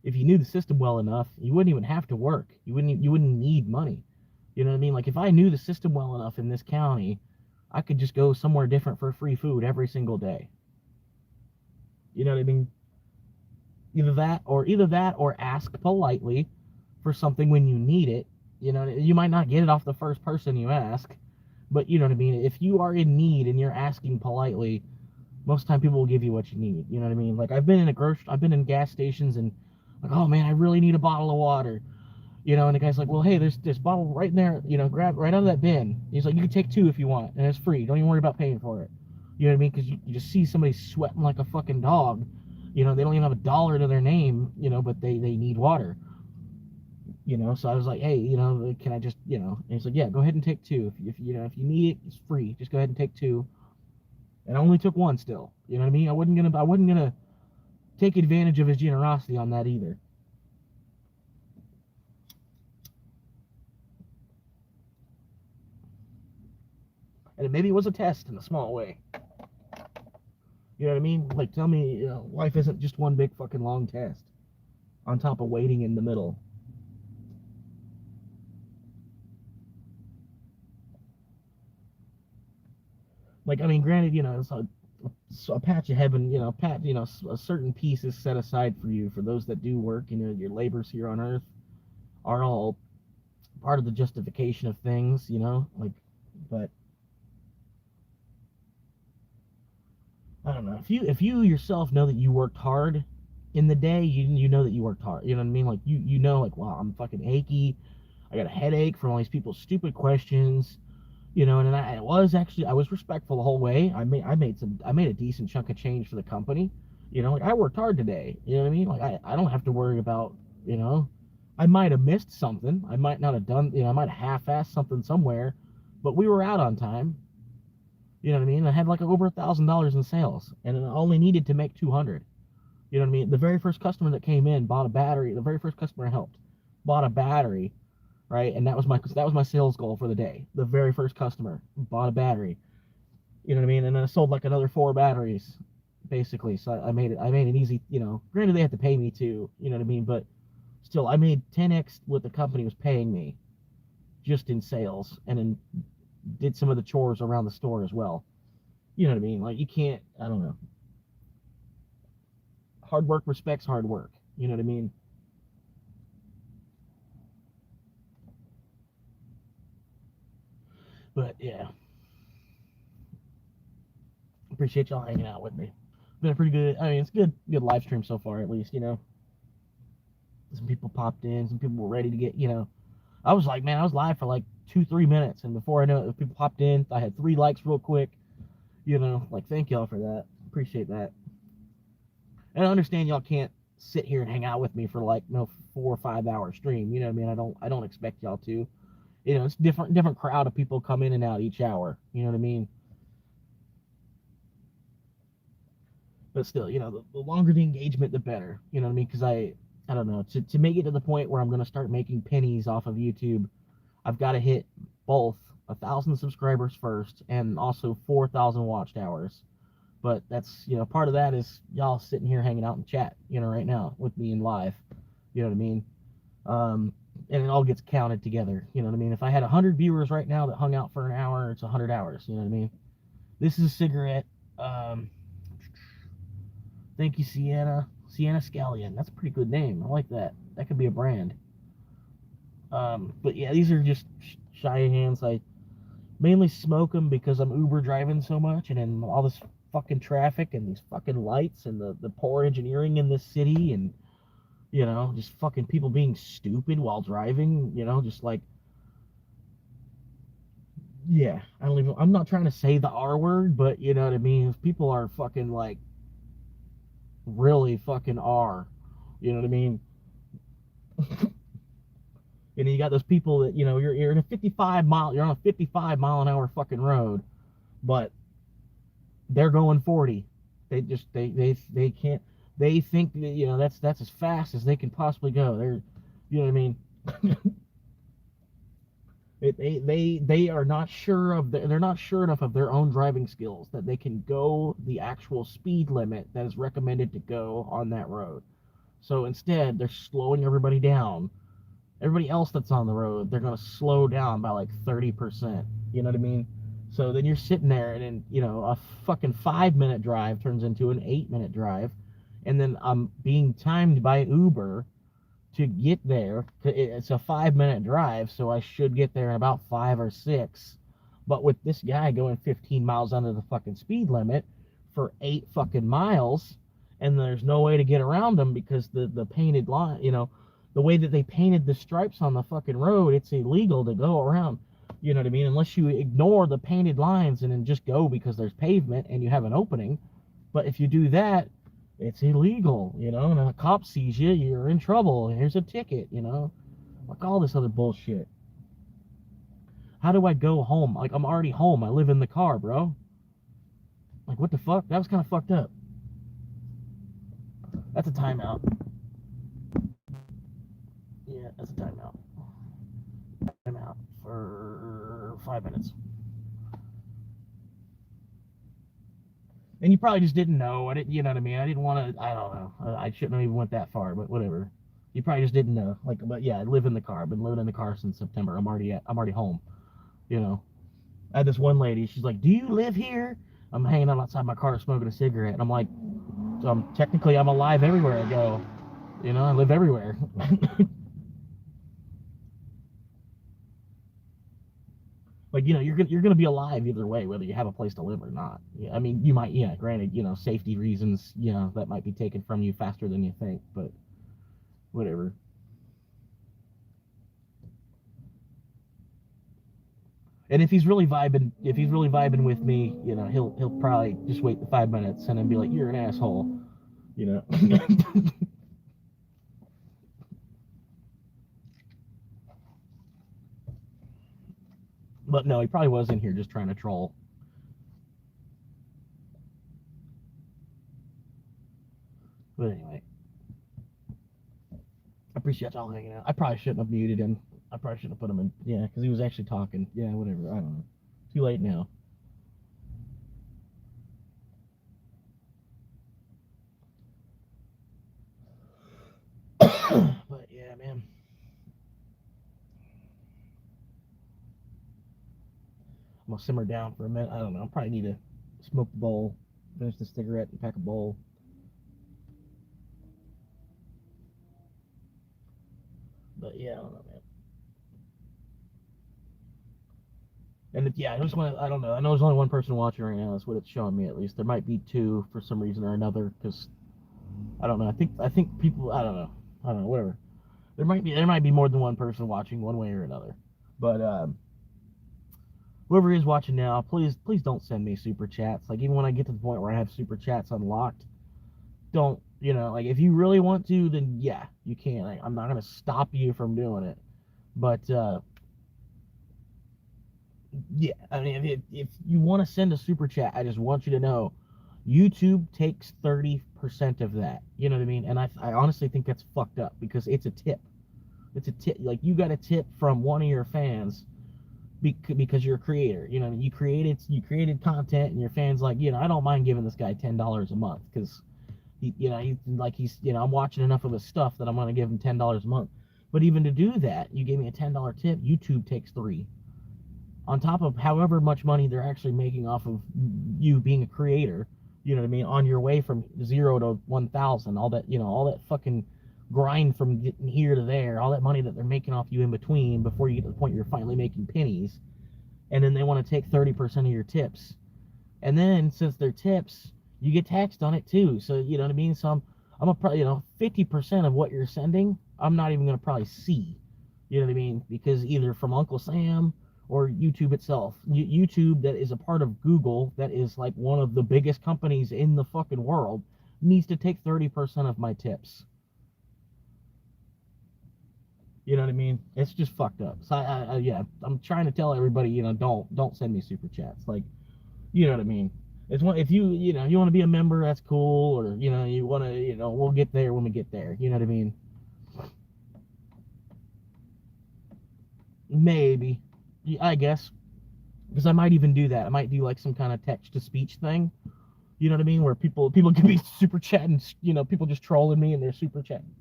if you knew the system well enough, you wouldn't even have to work. You wouldn't need money. You know what I mean? Like, if I knew the system well enough in this county, I could just go somewhere different for free food every single day. You know what I mean? Either that or ask politely for something when you need it. You know, you might not get it off the first person you ask, but you know what I mean? If you are in need and you're asking politely, most of the time people will give you what you need. You know what I mean? Like, I've been in gas stations and like, oh man, I really need a bottle of water. You know, and the guy's like, well, hey, there's this bottle right in there, you know, grab right out of that bin. He's like, you can take 2 if you want, and it's free. Don't even worry about paying for it. You know what I mean? Because you just see somebody sweating like a fucking dog. You know, they don't even have a dollar to their name, you know, but they need water. You know, so I was like, hey, you know, can I just, you know, and he's like, yeah, go ahead and take 2. If you know, if you need it, it's free. Just go ahead and take 2. And I only took 1 still. You know what I mean? I wasn't gonna take advantage of his generosity on that either. And maybe it was a test in a small way. You know what I mean? Like, tell me, you know, life isn't just one big fucking long test on top of waiting in the middle. Like, I mean, granted, you know, it's a patch of heaven, you know, a certain piece is set aside for you. For those that do work, you know, your labors here on earth are all part of the justification of things, you know, like, but I don't know. If you yourself know that you worked hard in the day, you know that you worked hard. You know what I mean? Like, you know, like, wow, I'm fucking achy. I got a headache from all these people's stupid questions. You know, and I was respectful the whole way. I made a decent chunk of change for the company. You know, like, I worked hard today. You know what I mean? Like, I don't have to worry about, you know, I might have missed something. I might not have done, you know, I might have half-assed something somewhere, but we were out on time. You know what I mean? I had like over $1,000 in sales, and I only needed to make 200. You know what I mean? The very first customer that came in bought a battery. The very first customer I helped bought a battery, right? And that was my sales goal for the day. The very first customer bought a battery. You know what I mean? And then I sold like another 4 batteries, basically. So I made it easy. You know, granted they had to pay me too. You know what I mean? But still, I made 10x what the company was paying me, just in sales, and then did some of the chores around the store as well. You know what I mean? Like, you can't, I don't know. Hard work respects hard work. You know what I mean? yeah, appreciate y'all hanging out with me. Been a pretty good. I mean, it's good live stream so far, at least. Some people popped in, some people were ready to get. I was like, man, I was live for like 2-3 minutes, and before I know it, people popped in. I had 3 likes real quick. Like, thank y'all for that. Appreciate that. And I understand y'all can't sit here and hang out with me for like 4 or 5 hour stream. You know what I mean? I don't expect y'all to. It's different crowd of people come in and out each hour. You know what I mean? But still, the longer the engagement, the better. You know what I mean? Because I don't know, to make it to the point where I'm going to start making pennies off of YouTube, I've got to hit both 1,000 subscribers first and also 4,000 watched hours. But that's, part of that is y'all sitting here hanging out in chat, right now with me in live. You know what I mean? And it all gets counted together. You know what I mean? If I had 100 viewers right now that hung out for an hour, it's 100 hours. You know what I mean? This is a cigarette. Thank you, Sienna. Sienna Scallion. That's a pretty good name. I like that. That could be a brand. But yeah, these are just Cheyennes. I mainly smoke them because I'm Uber driving so much, and then all this fucking traffic and these fucking lights and the poor engineering in this city, and just fucking people being stupid while driving. Just like, yeah, I'm not trying to say the R word, but you know what I mean. If people are fucking like really fucking are, you know what I mean. And you got those people that you're in a 55 mile, you're on a 55 mile an hour fucking road, but they're going 40. They can't. They think that, that's as fast as they can possibly go. You know what I mean. They are not sure they're not sure enough of their own driving skills that they can go the actual speed limit that is recommended to go on that road. So instead, they're slowing everybody down. Everybody else that's on the road, they're going to slow down by like 30%. You know what I mean? So then you're sitting there, and then, a fucking 5-minute drive turns into an 8-minute drive. And then I'm being timed by Uber to get there. It's a 5-minute drive, so I should get there in about 5 or 6. But with this guy going 15 miles under the fucking speed limit for 8 fucking miles, and there's no way to get around him because the painted line, the way that they painted the stripes on the fucking road, it's illegal to go around. You know what I mean? Unless you ignore the painted lines and then just go because there's pavement and you have an opening. But if you do that, it's illegal, and a cop sees you, you're in trouble. Here's a ticket, like all this other bullshit. How do I go home? Like, I'm already home. I live in the car, bro. Like, what the fuck? That was kind of fucked up. That's a timeout. Yeah, that's a timeout. Timeout for 5 minutes. And you probably just didn't know. You know what I mean? I didn't want to. I don't know. I shouldn't have even went that far, but whatever. You probably just didn't know. Like, but yeah, I live in the car. I've been living in the car since September. I'm already home. I had this one lady. She's like, "Do you live here?" I'm hanging out outside my car smoking a cigarette, and I'm like, "So I'm alive everywhere I go. I live everywhere." Like, you're gonna be alive either way, whether you have a place to live or not. Yeah, I mean, you might, yeah, granted, safety reasons, that might be taken from you faster than you think, but whatever. And if he's really vibing with me, he'll probably just wait the 5 minutes and then be like, "You're an asshole," you know. But no, he probably was in here just trying to troll. But anyway, I appreciate y'all hanging out. I probably shouldn't have muted him. I probably shouldn't have put him in. Yeah, because he was actually talking. Yeah, whatever. I don't know. Too late now. But yeah, man. I'm gonna simmer down for a minute. I don't know. I probably need to smoke the bowl, finish the cigarette, and pack a bowl. But yeah, I don't know, man. And yeah, I just want to, I don't know. I know there's only one person watching right now. That's what it's showing me, at least. There might be two for some reason or another, because I don't know. I think people, I don't know, whatever. There might be more than one person watching one way or another. But whoever is watching now, please don't send me super chats. Like, even when I get to the point where I have super chats unlocked, don't, like, if you really want to, then yeah, you can. Like, I'm not gonna stop you from doing it. But yeah, I mean, if you want to send a super chat, I just want you to know YouTube takes 30% of that. You know what I mean? And I honestly think that's fucked up, because it's a tip. It's a tip. Like, you got a tip from one of your fans because you're a creator. You know, you created content, and your fans like, I don't mind giving this guy $10 a month, because I'm watching enough of his stuff that I'm gonna give him $10 a month. But even to do that, you gave me a $10 tip. YouTube takes 3 on top of however much money they're actually making off of you being a creator. You know what I mean? On your way from 0 to 1,000, all that fucking grind from getting here to there, all that money that they're making off you in between before you get to the point you're finally making pennies, and then they want to take 30% of your tips, and then since they're tips, you get taxed on it too. So you know what I mean? So I'm a probably 50% of what you're sending, I'm not even gonna probably see. You know what I mean? Because either from Uncle Sam or YouTube itself. YouTube, that is a part of Google, that is like one of the biggest companies in the fucking world, needs to take 30% of my tips. You know what I mean? It's just fucked up. So yeah, I'm trying to tell everybody, don't send me super chats. Like, you know what I mean? It's one, if you want to be a member, that's cool, or you want to, we'll get there when we get there. You know what I mean? Maybe, I guess, because I might even do that. I might do like some kind of text to speech thing. You know what I mean? Where people can be super chatting. People just trolling me and they're super chatting.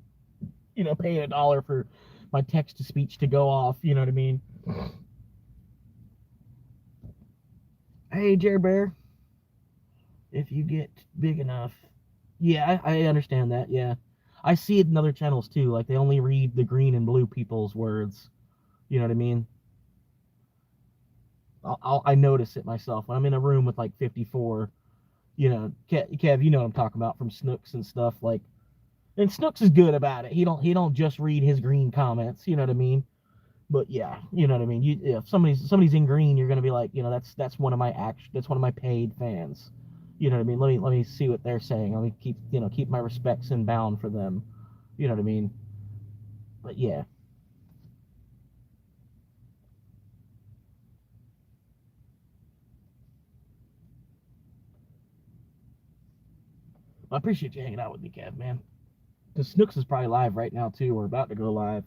Paying $1 for my text to speech to go off. You know what I mean? Hey, Jer Bear, if you get big enough. Yeah, I understand that. Yeah, I see it in other channels too. Like, they only read the green and blue people's words. You know what I mean? I notice it myself when I'm in a room with like 54. Kev, you know what I'm talking about from Snooks and stuff. Like, and Snooks is good about it. He don't just read his green comments. You know what I mean? But yeah, you know what I mean. If somebody's in green, you're gonna be like, that's one of my that's one of my paid fans. You know what I mean? Let me see what they're saying. Let me keep my respects in bound for them. You know what I mean? But yeah. I appreciate you hanging out with me, Kev, man. Because Snooks is probably live right now too. We're about to go live.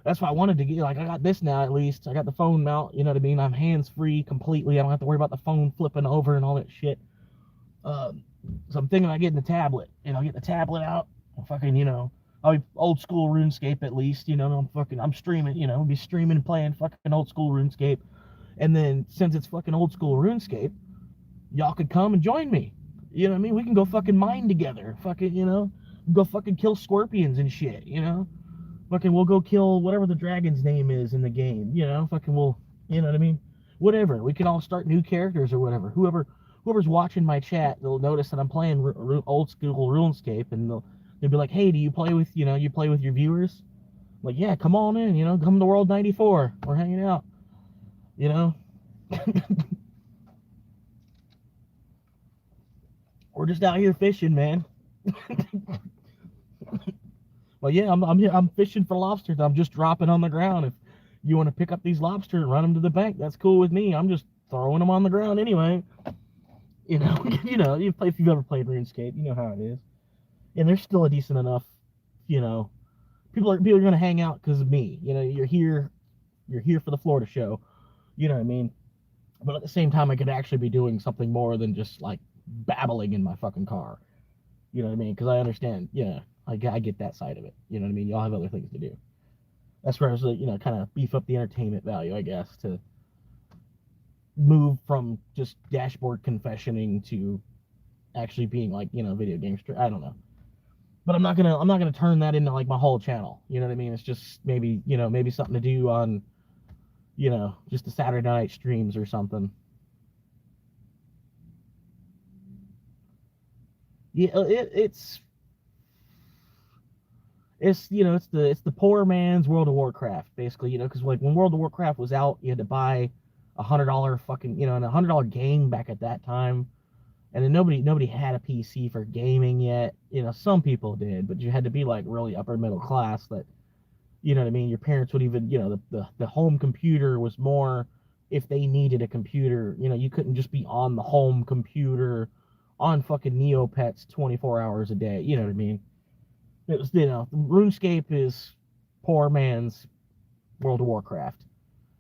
That's why I wanted to get, like, I got this now at least. I got the phone mount, you know what I mean? I'm hands free completely. I don't have to worry about the phone flipping over and all that shit. So I'm thinking about getting the tablet. I'll get the tablet out. I'll be old school RuneScape at least. I'm streaming. I'll be streaming and playing fucking old school RuneScape. And then since it's fucking old school RuneScape, y'all could come and join me. You know what I mean? We can go fucking mine together. Go fucking kill scorpions and shit. Fucking, we'll go kill whatever the dragon's name is in the game. Fucking, you know what I mean? Whatever. We can all start new characters or whatever. Whoever's watching my chat, they'll notice that I'm playing old school RuneScape, and they'll be like, "Hey, do you play with your viewers?" I'm like, yeah, come on in. Come to World 94. We're hanging out. We're just out here fishing, man. Well, yeah, I'm fishing for lobsters. I'm just dropping on the ground. If you want to pick up these lobsters and run them to the bank, that's cool with me. I'm just throwing them on the ground anyway. If you've ever played RuneScape, you know how it is. And there's still a decent enough, people are gonna hang out because of me. You're here for the Florida show. You know what I mean? But at the same time, I could actually be doing something more than just like babbling in my fucking car. You know what I mean? Because I understand. Yeah, I get that side of it. You know what I mean? Y'all have other things to do. That's where I was, kind of beef up the entertainment value, I guess, to move from just dashboard confessioning to actually being like, video game I don't know. But I'm not gonna turn that into like my whole channel. You know what I mean? It's just maybe something to do on, you know, just the Saturday night streams or something. Yeah, it's you know it's the poor man's World of Warcraft basically, you know, because like when World of Warcraft was out, you had to buy $100 fucking, you know, and $100 game back at that time, and then nobody had a PC for gaming yet. You know, some people did, but you had to be like really upper middle class that, you know what I mean. Your parents would even, you know, the home computer was more if they needed a computer. You know, you couldn't just be on the home computer on fucking Neopets 24 hours a day. You know what I mean? It was, you know, RuneScape is poor man's World of Warcraft,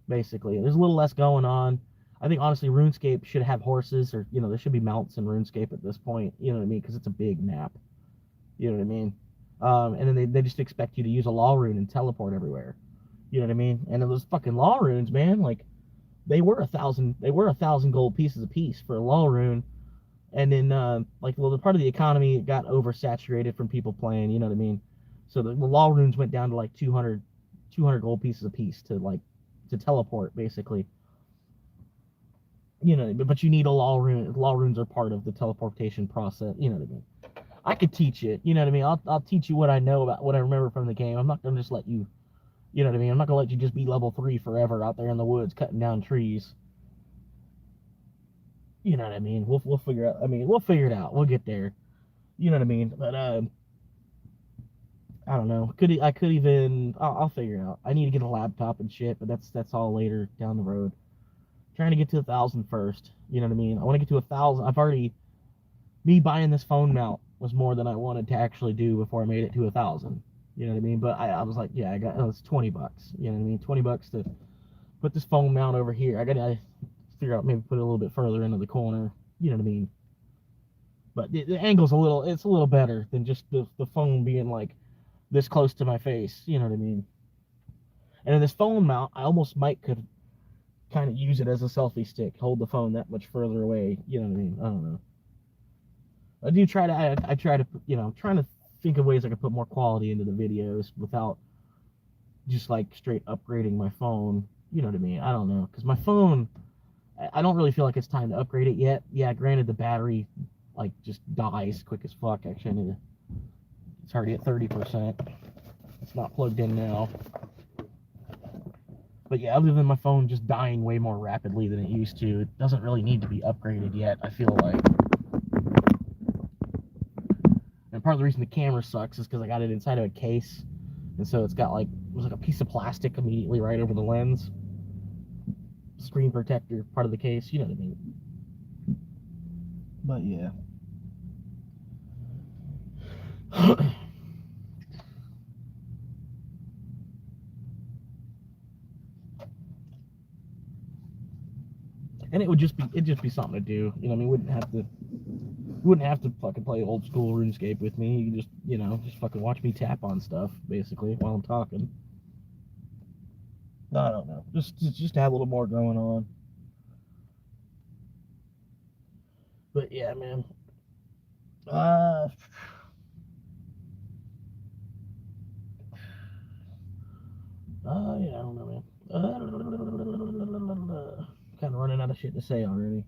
basically. There's a little less going on. I think honestly, RuneScape should have horses, or you know, there should be mounts in RuneScape at this point. You know what I mean? Because it's a big map. You know what I mean? And then they just expect you to use a law rune and teleport everywhere. You know what I mean? And those fucking law runes, man, like they were 1,000 gold pieces a piece for a law rune. And then like, well, the part of the economy got oversaturated from people playing. You know what I mean? So the law runes went down to like 200 gold pieces a piece to like to teleport basically. You know, but you need a law rune. Law runes are part of the teleportation process. You know what I mean? I could teach it. You know what I mean? I'll teach you what I know about what I remember from the game. I'm not gonna just let you. You know what I mean? I'm not gonna let you just be level 3 forever out there in the woods cutting down trees. You know what I mean? We'll figure out. I mean, we'll figure it out. We'll get there. You know what I mean? But I don't know. I could even. I'll figure it out. I need to get a laptop and shit, but that's all later down the road. Trying to get to 1,000 first. You know what I mean? I want to get to 1,000. I've already me buying this phone mount was more than I wanted to actually do before I made it to 1,000. You know what I mean? But I was like, yeah, I got it's $20. You know what I mean? $20 to put this phone mount over here. I got to figure out maybe put it a little bit further into the corner. You know what I mean? But the angle's it's a little better than just the phone being like this close to my face. You know what I mean? And in this phone mount, I almost might could kind of use it as a selfie stick, hold the phone that much further away. You know what I mean? I don't know. I do try to, I try to, you know, trying to think of ways I could put more quality into the videos without just like straight upgrading my phone. You know what I mean? I don't know. Because my phone, I don't really feel like it's time to upgrade it yet. Yeah, granted, the battery like just dies quick as fuck. Actually, I need to, it's already at 30%. It's not plugged in now. But yeah, other than my phone just dying way more rapidly than it used to, it doesn't really need to be upgraded yet, I feel like. And part of the reason the camera sucks is because I got it inside of a case. And so it's got like, it was like a piece of plastic immediately right over the lens. Screen protector, part of the case, you know what I mean. But yeah. And it'd just be something to do. You know what I mean? Wouldn't have to fucking play old school RuneScape with me. You can just, you know, just fucking watch me tap on stuff, basically, while I'm talking. I don't know. Just to have a little more going on. But yeah, man. Yeah, I don't know, man. Kind of running out of shit to say already.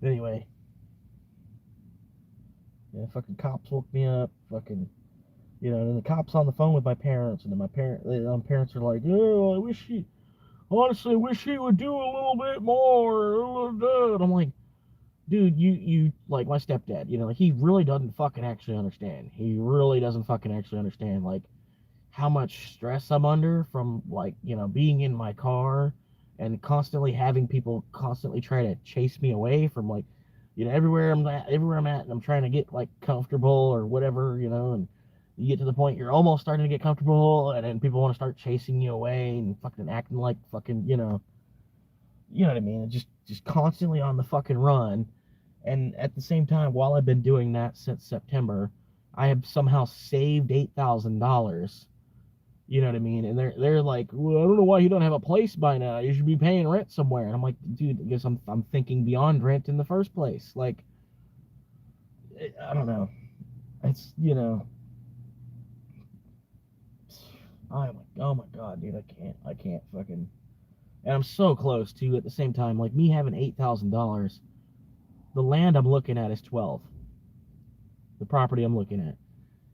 Anyway. Yeah, fucking cops woke me up. Fucking, you know, and the cops on the phone with my parents, and then my parents are like, oh, honestly wish he would do a little bit more. And I'm like, dude, you like my stepdad, you know, he really doesn't fucking actually understand. He really doesn't fucking actually understand, like, how much stress I'm under from, like, you know, being in my car and constantly having people constantly try to chase me away from, like, you know, everywhere I'm at, and I'm trying to get like comfortable or whatever, you know, and you get to the point you're almost starting to get comfortable, and then people want to start chasing you away and fucking acting like fucking, you know what I mean? Just constantly on the fucking run. And at the same time, while I've been doing that since September, I have somehow saved $8,000. You know what I mean? And they're like, well, I don't know why you don't have a place by now. You should be paying rent somewhere. And I'm like, dude, I guess I'm thinking beyond rent in the first place. Like, I don't know. It's, you know, Oh my God, dude, I can't fucking, and I'm so close to, at the same time, like me having $8,000, the land I'm looking at is 12, the property I'm looking at.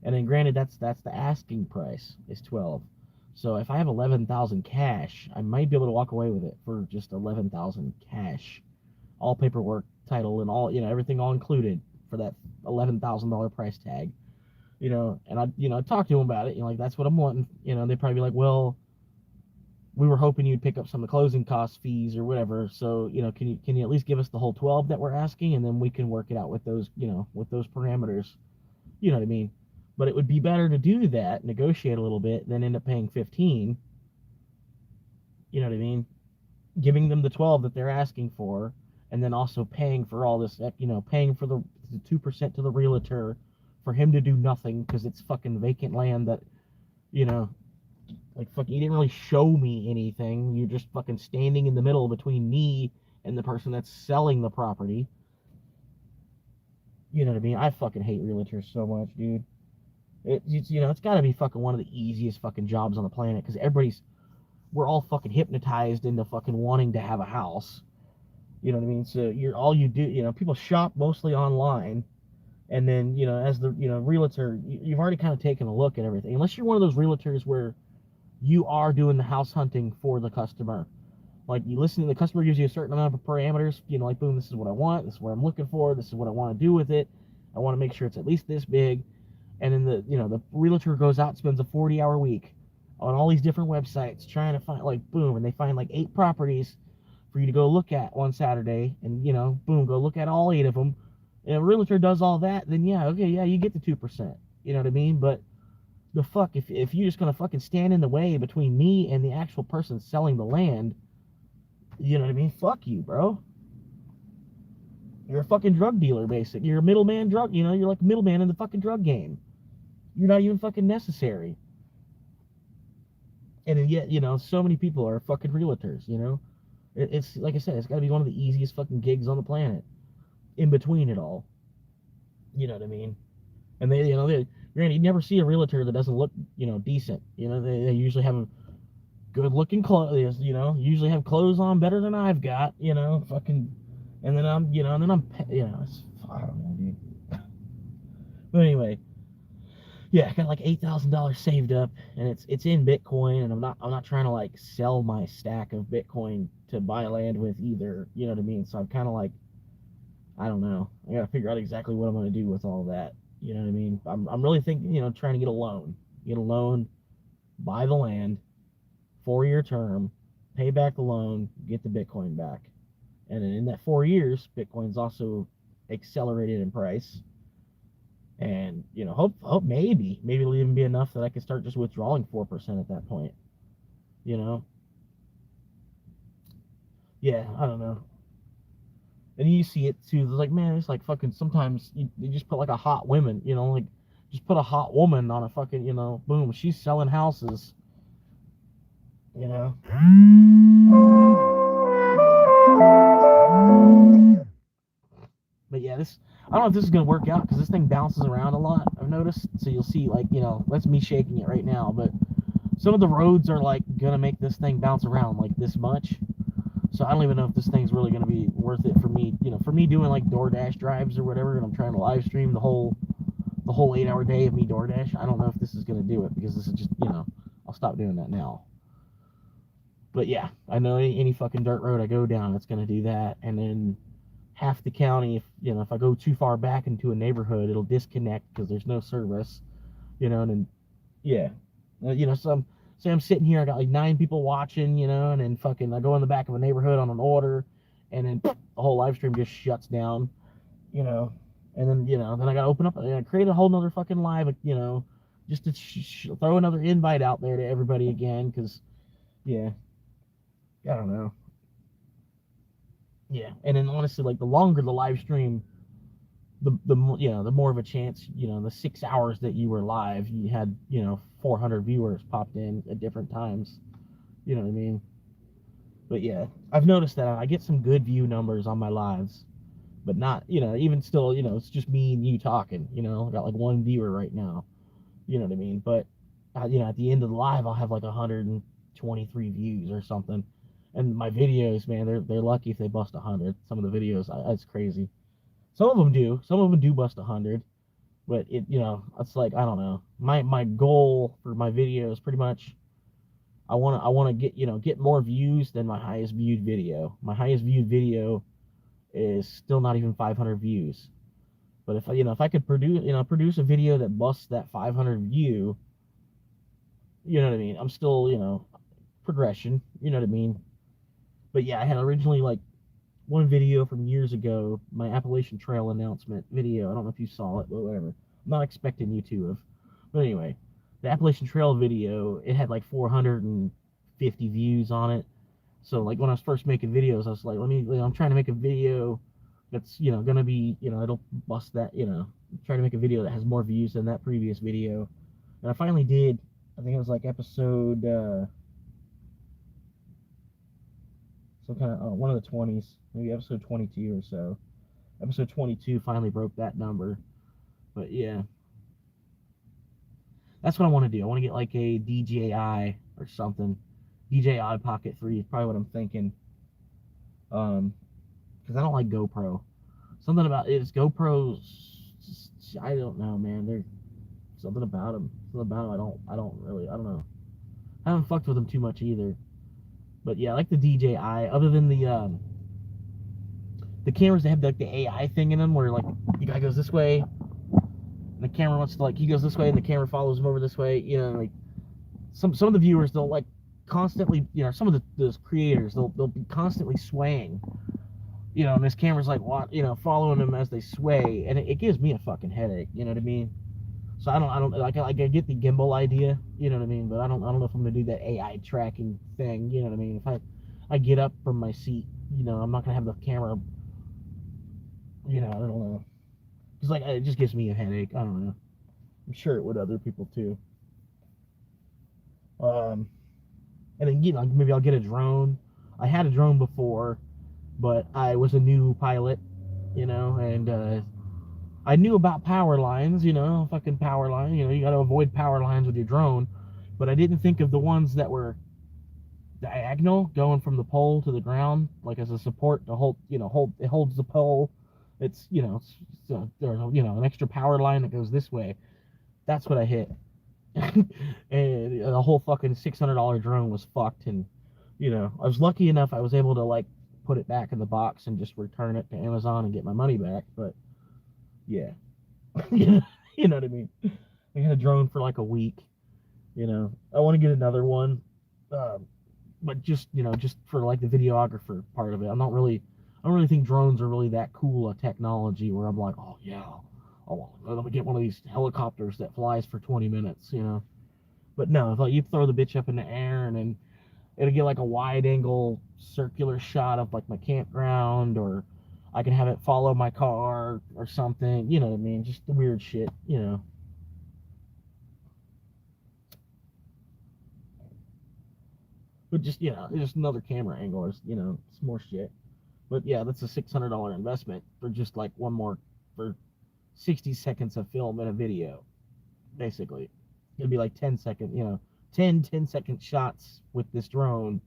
And then granted, that's the asking price is 12. So if I have 11,000 cash, I might be able to walk away with it for just 11,000 cash. All paperwork, title, and all, everything all included for that $11,000 price tag. And I talked to them about it, like that's what I'm wanting. They'd probably be like, well, we were hoping you'd pick up some of the closing cost fees or whatever. So, can you at least give us the whole 12 that we're asking, and then we can work it out with those, with those parameters. You know what I mean? But it would be better to do that, negotiate a little bit, than end up paying 15. You know what I mean? Giving them the 12 that they're asking for, and then also paying for all this, paying for the 2% to the realtor for him to do nothing because it's fucking vacant land that, like fucking, you didn't really show me anything. You're just fucking standing in the middle between me and the person that's selling the property. You know what I mean? I fucking hate realtors so much, dude. It's got to be fucking one of the easiest fucking jobs on the planet because we're all fucking hypnotized into fucking wanting to have a house. You know what I mean? So all you do, people shop mostly online, and then, as the, realtor, you've already kind of taken a look at everything. Unless you're one of those realtors where you are doing the house hunting for the customer. Like, you listen to the customer, gives you a certain amount of parameters, like, boom, this is what I want, this is what I'm looking for, this is what I want to do with it. I want to make sure it's at least this big. And then the realtor goes out and spends a 40-hour week on all these different websites trying to find, like, boom, and they find like 8 properties for you to go look at one Saturday, and boom, go look at all 8 of them. And if a realtor does all that, then yeah, okay, yeah, you get the 2%. You know what I mean? But the fuck, if you're just gonna fucking stand in the way between me and the actual person selling the land, you know what I mean? Fuck you, bro. You're a fucking drug dealer, basic. You're a middleman drug, you're like a middleman in the fucking drug game. You're not even fucking necessary. And yet, so many people are fucking realtors, It's, like I said, it's gotta be one of the easiest fucking gigs on the planet. In between it all. You know what I mean? And granted, you never see a realtor that doesn't look, decent. They usually have good looking clothes, usually have clothes on better than I've got, fucking, and then I'm, it's, I don't know, dude. But anyway, yeah, I got like $8,000 saved up, and it's in Bitcoin, and I'm not trying to like sell my stack of Bitcoin to buy land with either, you know what I mean? So I'm kind of like, I don't know. I gotta figure out exactly what I'm gonna do with all that. You know what I mean? I'm really thinking, trying to get a loan, buy the land, 4-year term, pay back the loan, get the Bitcoin back. And then in that 4 years, Bitcoin's also accelerated in price. And, hope maybe it'll even be enough that I can start just withdrawing 4% at that point. Yeah, I don't know. And you see it too, like, man, it's like fucking, sometimes you just put like a hot woman, like, just put a hot woman on a fucking, boom, she's selling houses. But yeah, I don't know if this is gonna work out because this thing bounces around a lot, I've noticed. So you'll see, like, that's me shaking it right now, but some of the roads are like gonna make this thing bounce around like this much. So I don't even know if this thing's really gonna be worth it for me, for me doing like DoorDash drives or whatever, and I'm trying to live stream the whole 8-hour day of me DoorDash. I don't know if this is gonna do it, because this is just, I'll stop doing that now. But yeah, I know any fucking dirt road I go down, it's gonna do that. And then half the county, if I go too far back into a neighborhood, it'll disconnect because there's no service, and then, yeah, so I'm sitting here, I got like 9 people watching, and then fucking I go in the back of a neighborhood on an order, and then the whole live stream just shuts down, and then, then I gotta open up, I create a whole nother fucking live, just to throw another invite out there to everybody again, because, yeah, I don't know. Yeah, and then honestly, like, the longer the live stream, the more of a chance, the 6 hours that you were live, you had, 400 viewers popped in at different times. You know what I mean? But yeah, I've noticed that I get some good view numbers on my lives, but not, even still, it's just me and you talking. I got like 1 viewer right now. You know what I mean? But you know, at the end of the live, I'll have like 123 views or something. And my videos, man, they're lucky if they bust 100. Some of the videos, it's crazy. Some of them do. Some of them do bust 100. But it, you know, it's like, I don't know. My goal for my video is pretty much I want to get, you know, get more views than my highest viewed video. My highest viewed video is still not even 500 views. But if I, you know, if I could produce a video that busts that 500 view, you know what I mean? I'm still, you know, progression, you know what I mean? But yeah, I had originally like one video from years ago, my Appalachian Trail announcement video. I don't know if you saw it, but whatever. I'm not expecting you to have. But anyway, the Appalachian Trail video, it had like 450 views on it. So like when I was first making videos, I was like, I'm trying to make a video that's, you know, gonna be, you know, it'll bust that, you know, try to make a video that has more views than that previous video. And I finally did. I think it was like episode some kind of one of the 20s, maybe episode 22 or so. Episode 22 finally broke that number. But yeah, that's what I want to do. I want to get like a DJI or something. DJI Pocket 3 is probably what I'm thinking. Because I don't like GoPro. Something about it is GoPros. I don't know, man. There's something about them. Something about them. I don't know. I haven't fucked with them too much either. But yeah, I like the DJI. Other than the cameras that have like the AI thing in them, where like the guy goes this way, and the camera wants to like he goes this way, and the camera follows him over this way. You know, like some of the viewers, they'll like constantly, you know, some of those creators, they'll be constantly swaying. You know, and this camera's like, you know, following them as they sway, and it gives me a fucking headache. You know what I mean? So I don't like I get the gimbal idea, you know what I mean, but I don't know if I'm gonna do that AI tracking thing, you know what I mean. If I get up from my seat, you know, I'm not gonna have the camera, you know, I don't know. It's like it just gives me a headache. I don't know. I'm sure it would other people too. And then, you know, maybe I'll get a drone. I had a drone before, but I was a new pilot, you know, and I knew about power lines, you know, fucking power line. You know, you got to avoid power lines with your drone. But I didn't think of the ones that were diagonal, going from the pole to the ground, like as a support to hold, you know, it holds the pole. It's, you know, there's, you know, an extra power line that goes this way. That's what I hit. And the whole fucking $600 drone was fucked. And, you know, I was lucky enough I was able to, like, put it back in the box and just return it to Amazon and get my money back. But yeah, you know what I mean. I had a drone for like a week. You know, I want to get another one, but just, you know, just for like the videographer part of it. I don't really think drones are really that cool a technology where I'm like, oh yeah, let me get one of these helicopters that flies for 20 minutes. You know, but no, if like you throw the bitch up in the air and then it'll get like a wide angle circular shot of like my campground, or I can have it follow my car or something, you know what I mean? Just the weird shit, you know. But just, you know, just another camera angle, or, you know, it's more shit. But yeah, that's a $600 investment for just like for 60 seconds of film in a video, basically. It'd be like 10-second, you know, 10-second shots with this drone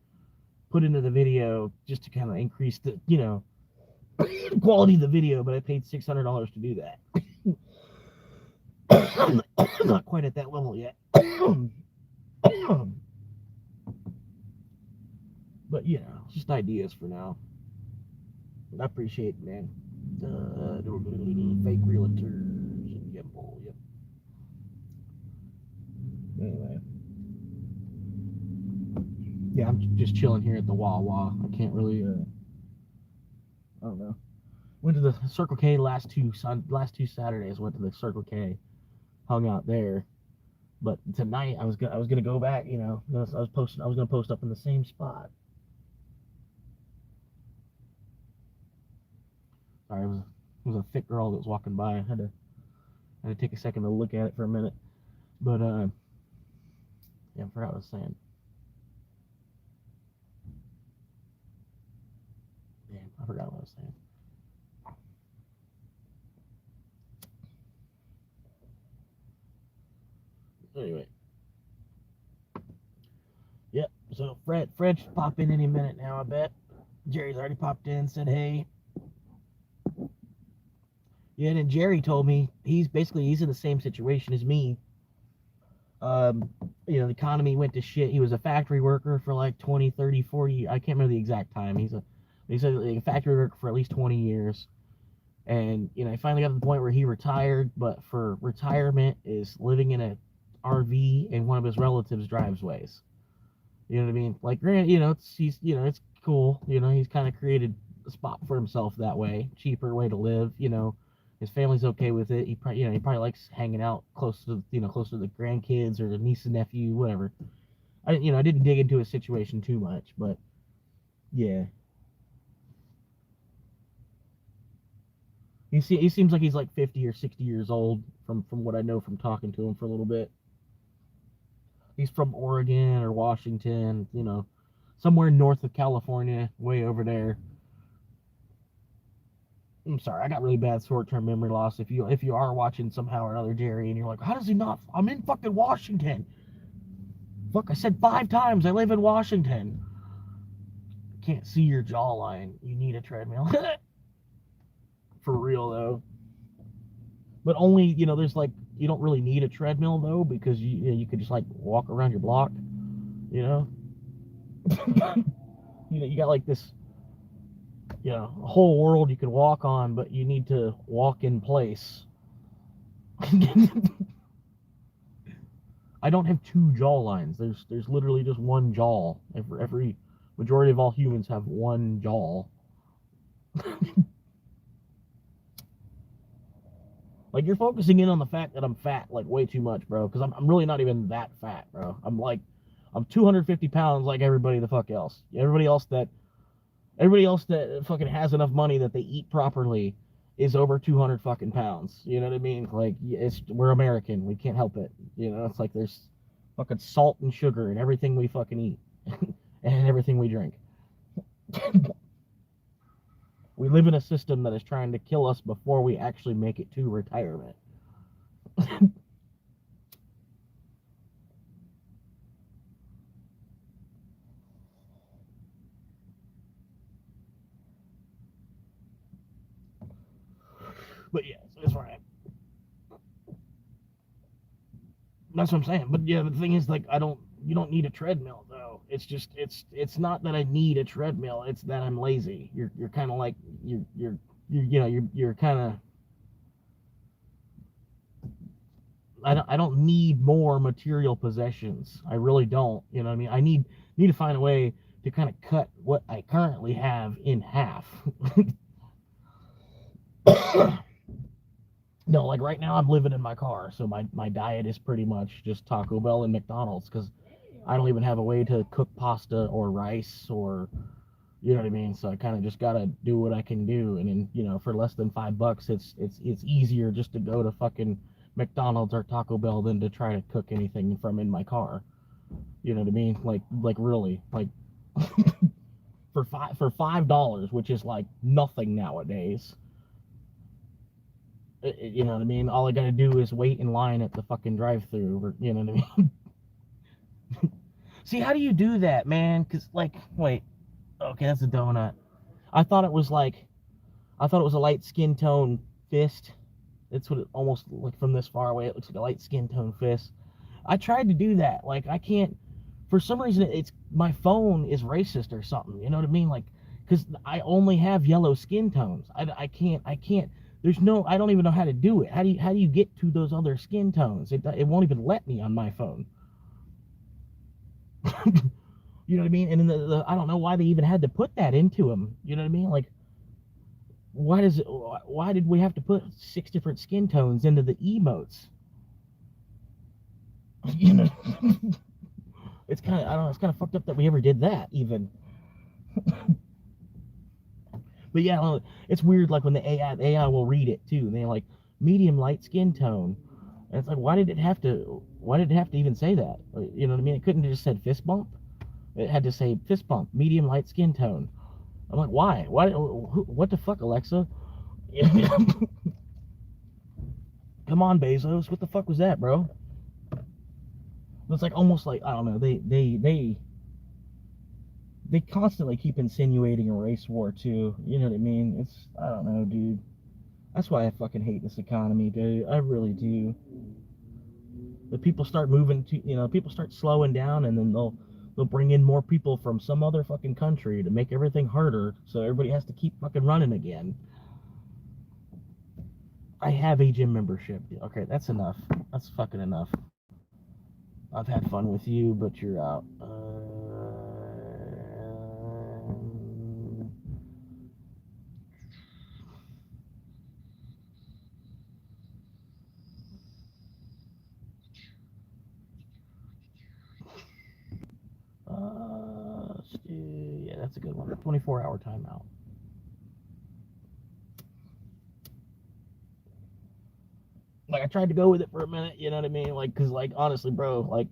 put into the video just to kind of increase the, you know, quality of the video, but I paid $600 to do that. I'm not quite at that level yet. But, you know, just ideas for now. But I appreciate it, man. Fake realtors and gimbal, yep. Anyway. Yeah, I'm just chilling here at the Wawa. I can't really, I don't know. Went to the Circle K last two Saturdays. Went to the Circle K, hung out there. But tonight I was gonna go back. You know, I was gonna post up in the same spot. Sorry, it was a thick girl that was walking by. I had to take a second to look at it for a minute. But yeah, I forgot what I was saying. Damn, I forgot what I was saying. Anyway, So Fred should pop in any minute now, I bet. Jerry's already popped in, said hey. Yeah, and Jerry told me he's in the same situation as me. The economy went to shit. He was a factory worker for like 20, 30, 40, I can't remember the exact time. He's a factory worker for at least 20 years. And, he finally got to the point where he retired, but for retirement is living in a RV in one of his relatives' driveways. You know what I mean? Like, it's cool. He's kind of created a spot for himself that way. Cheaper way to live, His family's okay with it. He probably likes hanging out close to the grandkids or the niece and nephew, whatever. I didn't dig into his situation too much, but yeah. He seems like he's like 50 or 60 years old from what I know from talking to him for a little bit. He's from Oregon or Washington, somewhere north of California, way over there. I'm sorry, I got really bad short-term memory loss. If you are watching somehow or another, Jerry, and you're like, how does he not? I'm in fucking Washington. Fuck, I said 5 times I live in Washington. Can't see your jawline. You need a treadmill. For real though. But only, there's like, you don't really need a treadmill though, because you could just like walk around your block, you got like this, a whole world you could walk on, but you need to walk in place. I don't have 2 jaw lines. There's literally just one jaw. Every majority of all humans have one jaw. Like, you're focusing in on the fact that I'm fat, like, way too much, bro. Because I'm really not even that fat, bro. I'm 250 pounds like everybody the fuck else. Everybody else that fucking has enough money that they eat properly is over 200 fucking pounds. You know what I mean? Like, we're American. We can't help it. It's like there's fucking salt and sugar in everything we fucking eat. And everything we drink. We live in a system that is trying to kill us before we actually make it to retirement. But yeah, so that's where I am. That's what I'm saying. But yeah, the thing is, like, you don't need a treadmill though. It's just it's not that I need a treadmill. It's that I'm lazy. You're kind of like you're kind of. I don't need more material possessions. I really don't. You know what I mean? I need to find a way to kind of cut what I currently have in half. No, like right now I'm living in my car, so my diet is pretty much just Taco Bell and McDonald's, because I don't even have a way to cook pasta or rice or, you know what I mean? So I kind of just gotta do what I can do, and then, for less than $5, it's easier just to go to fucking McDonald's or Taco Bell than to try to cook anything from in my car. You know what I mean? Like really, like for $5, which is like nothing nowadays. You know what I mean? All I gotta do is wait in line at the fucking drive-thru, or, you know what I mean? See, how do you do that, man? Because, like, wait. Okay, that's a donut. I thought it was a light skin tone fist. That's what it almost, like, from this far away, it looks like a light skin tone fist. I tried to do that. Like, I can't, for some reason, it's, my phone is racist or something. You know what I mean? Like, because I only have yellow skin tones. I can't, I don't even know how to do it. How do you get to those other skin tones? It won't even let me on my phone. You know what I mean? And then I don't know why they even had to put that into them. You know what I mean? Like, why did we have to put 6 different skin tones into the emotes? You know, it's kind of, I don't know, it's kind of fucked up that we ever did that even. But yeah, it's weird, like when the AI will read it too, and they're like, medium light skin tone. And it's like, why did it have to even say that? You know what I mean? It couldn't have just said fist bump. It had to say fist bump, medium light skin tone. I'm like, why? What the fuck, Alexa? Come on, Bezos. What the fuck was that, bro? It's like almost like, I don't know, they they constantly keep insinuating a race war too. You know what I mean? It's, I don't know, dude. That's why I fucking hate this economy, dude. I really do. The people start moving to, people start slowing down, and then they'll bring in more people from some other fucking country to make everything harder, so everybody has to keep fucking running again. I have a gym membership. Okay, that's enough. That's fucking enough. I've had fun with you, but you're out. Let's do, yeah, that's a good one. 24-hour timeout. Like, I tried to go with it for a minute, you know what I mean? Like, cause like, honestly, bro, like,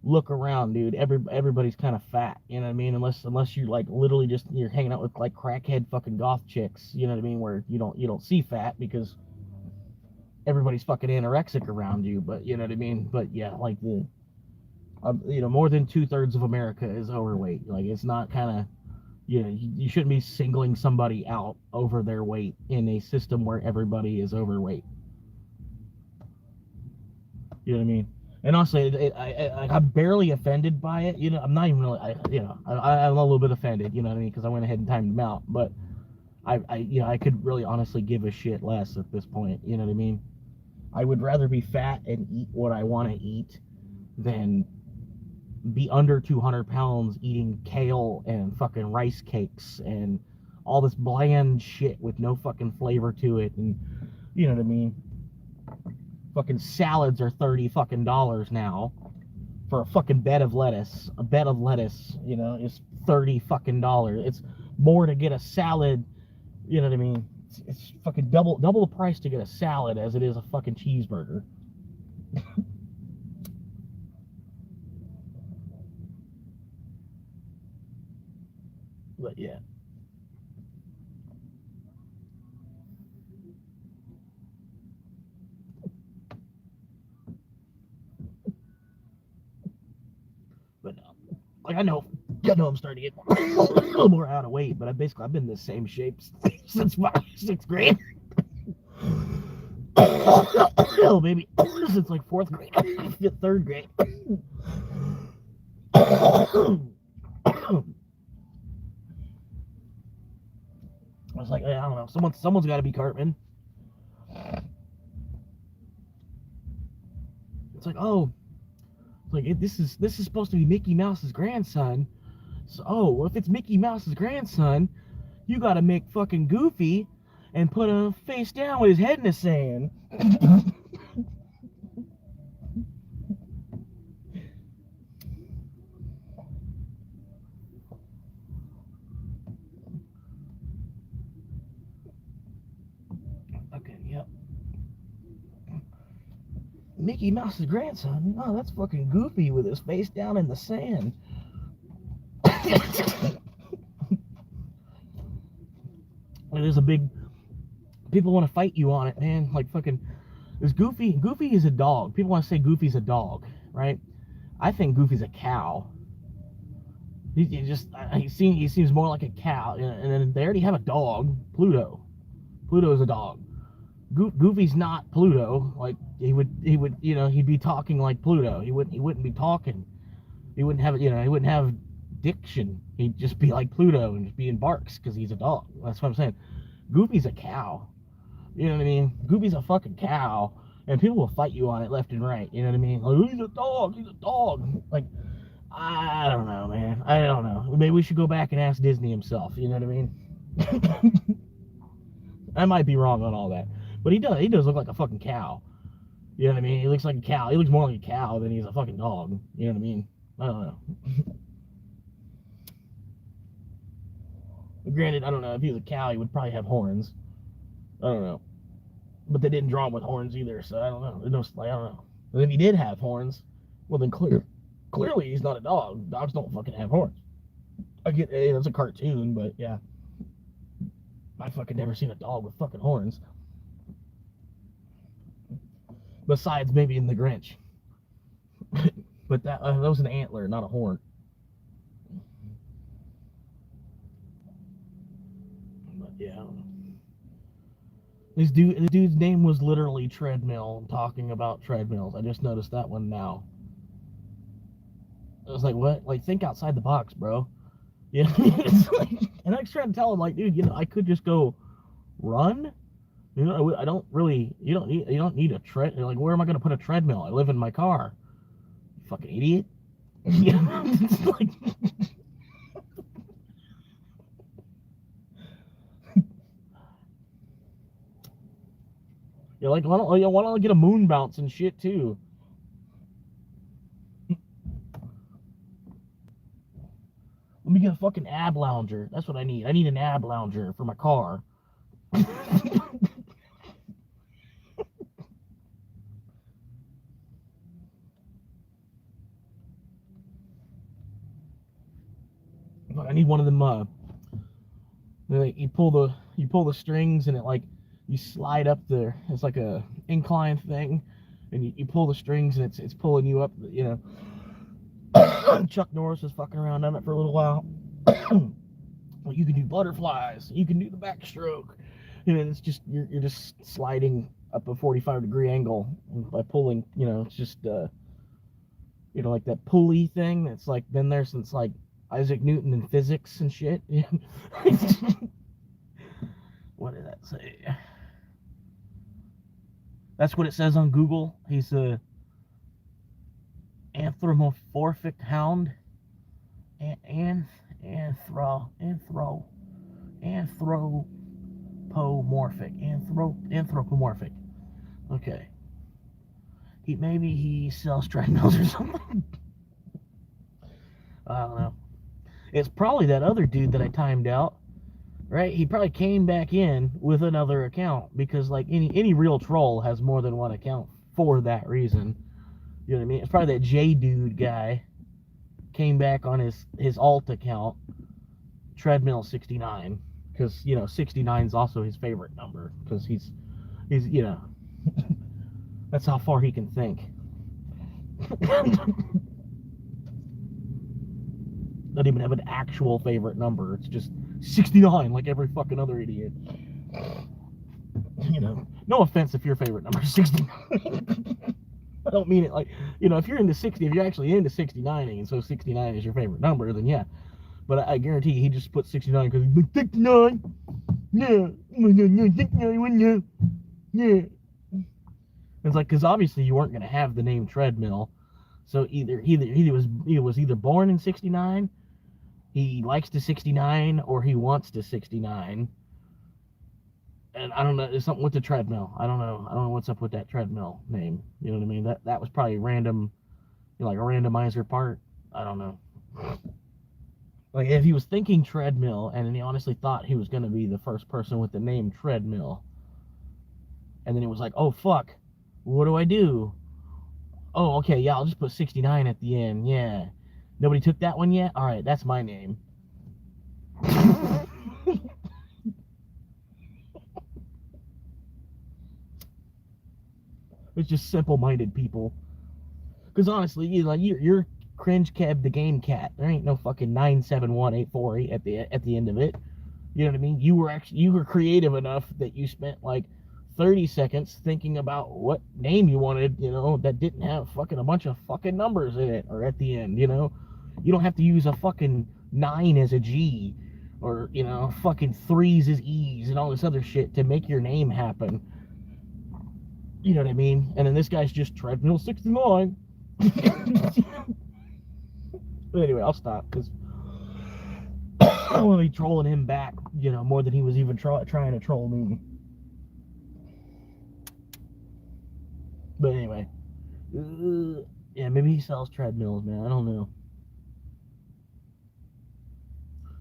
look around, dude. Everybody's kind of fat, you know what I mean? Unless you like literally just, you're hanging out with like crackhead fucking goth chicks, you know what I mean? Where you don't see fat because everybody's fucking anorexic around you. But you know what I mean? But yeah, like more than 2/3 of America is overweight. Like, it's not kind of, you shouldn't be singling somebody out over their weight in a system where everybody is overweight. You know what I mean? And also, I'm barely offended by it. I'm not even really, I'm a little bit offended, you know what I mean? Because I went ahead and timed them out. But I could really honestly give a shit less at this point. You know what I mean? I would rather be fat and eat what I want to eat than be under 200 pounds eating kale and fucking rice cakes and all this bland shit with no fucking flavor to it. And you know what I mean? Fucking salads are $30 fucking now for a fucking bed of lettuce. A bed of lettuce, is $30 fucking. It's more to get a salad. You know what I mean? It's fucking double the price to get a salad as it is a fucking cheeseburger. But yeah. But like, I know I'm starting to get a little more out of weight, but I've been in the same shape since my 6th grade. Hell, maybe since like 4th grade, 3rd grade. I was like, I don't know, someone's got to be Cartman. It's like, oh, like this is supposed to be Mickey Mouse's grandson. So, well, if it's Mickey Mouse's grandson, you got to make fucking Goofy and put him face down with his head in the sand. Okay, yep. Mickey Mouse's grandson? Oh, that's fucking Goofy with his face down in the sand. There's a big, people want to fight you on it, man. Like, fucking, there's Goofy is a dog. People want to say Goofy's a dog, right? I think Goofy's a cow. He seems more like a cow. And then they already have a dog, Pluto. Pluto is a dog. Goofy's not Pluto. Like, he would he'd be talking like Pluto. He wouldn't be talking. He wouldn't have diction. He'd just be like Pluto and just be in barks because he's a dog. That's what I'm saying. Goofy's a cow. You know what I mean? Goofy's a fucking cow, and people will fight you on it left and right. You know what I mean? Like, he's a dog. He's a dog. Like, I don't know, man. I don't know. Maybe we should go back and ask Disney himself. You know what I mean? I might be wrong on all that, but he does look like a fucking cow. You know what I mean? He looks like a cow. He looks more like a cow than he's a fucking dog. You know what I mean? I don't know. Granted, I don't know. If he was a cow, he would probably have horns. I don't know. But they didn't draw him with horns either, so I don't know. I don't know. But if he did have horns, well then clearly he's not a dog. Dogs don't fucking have horns. I get it, it's a cartoon, but yeah. I've fucking never seen a dog with fucking horns. Besides maybe in The Grinch. But that was an antler, not a horn. This dude's name was literally Treadmill, talking about treadmills. I just noticed that one now. I was like, what? Like, think outside the box, bro. Yeah. It's like, and I was trying to tell him, like, dude, I could just go run. I don't really. You don't need a tread. Like, where am I gonna put a treadmill? I live in my car. You fucking idiot. Yeah. It's like, you're like, why don't I get a moon bounce and shit too? Let me get a fucking ab lounger. That's what I need. I need an ab lounger for my car. I need one of them. You pull the strings and it like you slide up the. It's like a incline thing, and you pull the strings and it's pulling you up. Chuck Norris was fucking around on it for a little while. Well, you can do butterflies. You can do the backstroke, and it's just you're just sliding up a 45-degree angle by pulling. It's just like that pulley thing that's like been there since like Isaac Newton in physics and shit. What did that say? That's what it says on Google. He's a anthropomorphic hound. Anthropomorphic. Okay. Maybe he sells treadmills or something. I don't know. It's probably that other dude that I timed out, right? He probably came back in with another account because, like, any real troll has more than one account for that reason. You know what I mean? It's probably that J dude guy came back on his alt account, Treadmill 69, because 69 is also his favorite number because he's that's how far he can think. Not even have an actual favorite number. It's just 69, like every fucking other idiot. No offense if your favorite number is 69. I don't mean it like, if you're into 60, if you're actually into 69ing, and so 69 is your favorite number, then yeah. But I guarantee he just put 69 because he's like, 69! Yeah! 69, yeah! It's like, because obviously you weren't going to have the name Treadmill. So he was either born in 69, he likes to 69, or he wants to 69. And I don't know, there's something with the treadmill. I don't know what's up with that treadmill name. You know what I mean? That was probably random, like a randomizer part. I don't know. Like, if he was thinking treadmill and then he honestly thought he was going to be the first person with the name Treadmill, and then it was like, oh fuck, what do I do? Oh, okay, yeah, I'll just put 69 at the end. Yeah. Nobody took that one yet? Alright, that's my name. It's just simple-minded people. Because honestly, you're Cringe Kev the Game Cat. There ain't no fucking 971848 at the end of it. You know what I mean? You were creative enough that you spent like 30 seconds thinking about what name you wanted, that didn't have fucking a bunch of fucking numbers in it or at the end, You don't have to use a fucking 9 as a G or, fucking 3s as E's and all this other shit to make your name happen. You know what I mean? And then this guy's just Treadmill 69. But anyway, I'll stop because I want to be trolling him back, more than he was even trying to troll me. But anyway, yeah, maybe he sells treadmills, man. I don't know.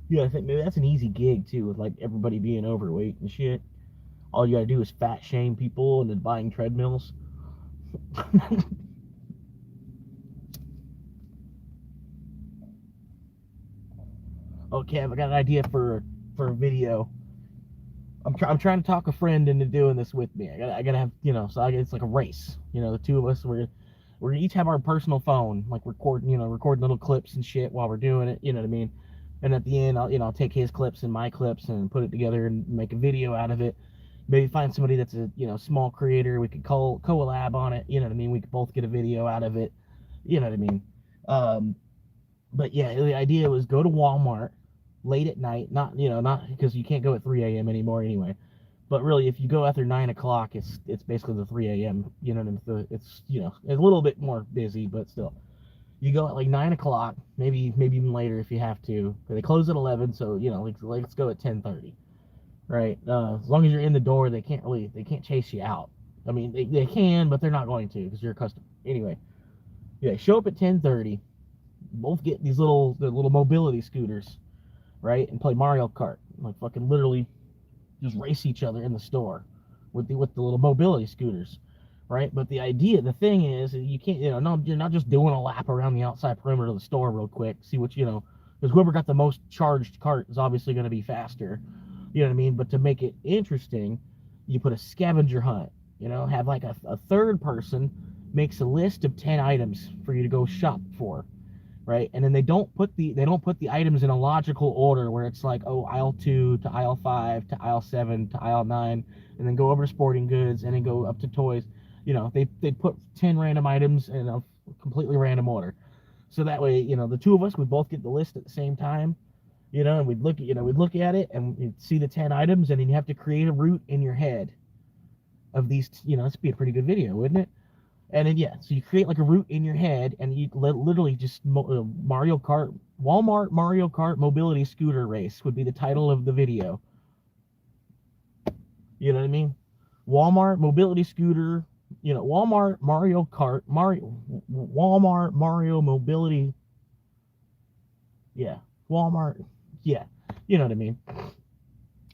Yeah, I think maybe that's an easy gig too, with like everybody being overweight and shit. All you gotta do is fat shame people and then buying treadmills. Okay, I've got an idea for a video. I'm trying to talk a friend into doing this with me. I gotta have, so it's like a race. The two of us, we're gonna each have our personal phone, like recording little clips and shit while we're doing it. You know what I mean? And at the end, I'll take his clips and my clips and put it together and make a video out of it. maybe find somebody that's a, you know, small creator. We could collab on it. You know what I mean? We could both get a video out of it. You know what I mean? Um, but yeah, the idea was go to Walmart late at night. Not, you know, not because you can't go at 3 a.m. anymore anyway. But really, if you go after 9 o'clock, it's basically the 3 a.m. You know, it's, you know, a little bit more busy, but still. You go at like 9 o'clock, maybe even later if you have to. They close at 11, so you know, let's go at 10:30, right? As long as you're in the door, they can't chase you out. I mean, they can, but they're not going to because you're a customer. Anyway, yeah, show up at 10:30. Both get these the little mobility scooters, right, and play Mario Kart, like fucking literally just race each other in the store with the little mobility scooters, right? But the thing is, you can't, you know, no, you're not just doing a lap around the outside perimeter of the store real quick, see what, you know, because whoever got the most charged cart is obviously going to be faster, you know what I mean? But to make it interesting, you put a scavenger hunt, you know, have like a third person makes a list of 10 items for you to go shop for, right? And then they don't put the items in a logical order where it's like, oh, aisle 2 to aisle 5 to aisle 7 to aisle 9, and then go over to sporting goods and then go up to toys. You know, they put 10 random items in a completely random order. So that way, you know, the two of us would both get the list at the same time, you know, and we'd look at it and we'd see the 10 items, and then you have to create a route in your head of these, you know, this would be a pretty good video, wouldn't it? And then, yeah, so you create like a route in your head, and you literally just Mario Kart, Walmart Mario Kart Mobility Scooter Race would be the title of the video. You know what I mean? Walmart Mobility Scooter, you know, Walmart Mario Kart, Walmart Mario Mobility, yeah, Walmart, yeah, you know what I mean?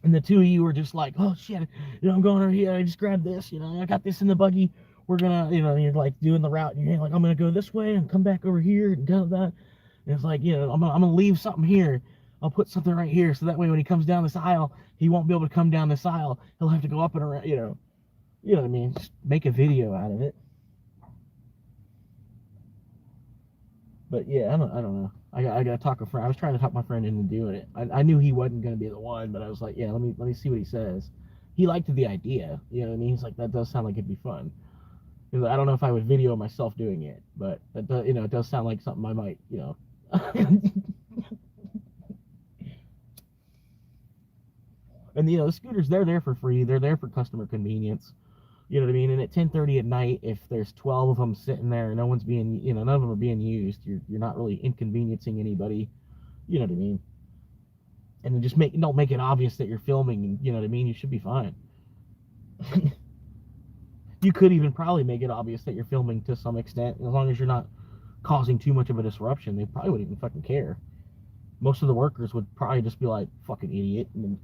And the two of you were just like, oh shit, you know, I'm going over here, I just grabbed this, you know, I got this in the buggy. We're gonna, you know, you're like doing the route, and you're like, I'm gonna go this way and come back over here and go that. And it's like, you know, I'm gonna leave something here. I'll put something right here, so that way when he comes down this aisle, he won't be able to come down this aisle. He'll have to go up and around, you know what I mean. Just make a video out of it. But yeah, I don't know. I gotta talk a friend. I was trying to talk my friend into doing it. I knew he wasn't gonna be the one, but I was like, yeah, let me see what he says. He liked the idea, you know what I mean. He's like, that does sound like it'd be fun. I don't know if I would video myself doing it, but that does, you know, it does sound like something I might, you know. And you know, the scooters, they're there for free. They're there for customer convenience. You know what I mean? And at 10:30 at night, if there's 12 of them sitting there, no one's being, you know, none of them are being used. You're not really inconveniencing anybody. You know what I mean? And then just don't make it obvious that you're filming. You know what I mean? You should be fine. You could even probably make it obvious that you're filming to some extent, as long as you're not causing too much of a disruption. They probably wouldn't even fucking care. Most of the workers would probably just be like, fucking idiot, and then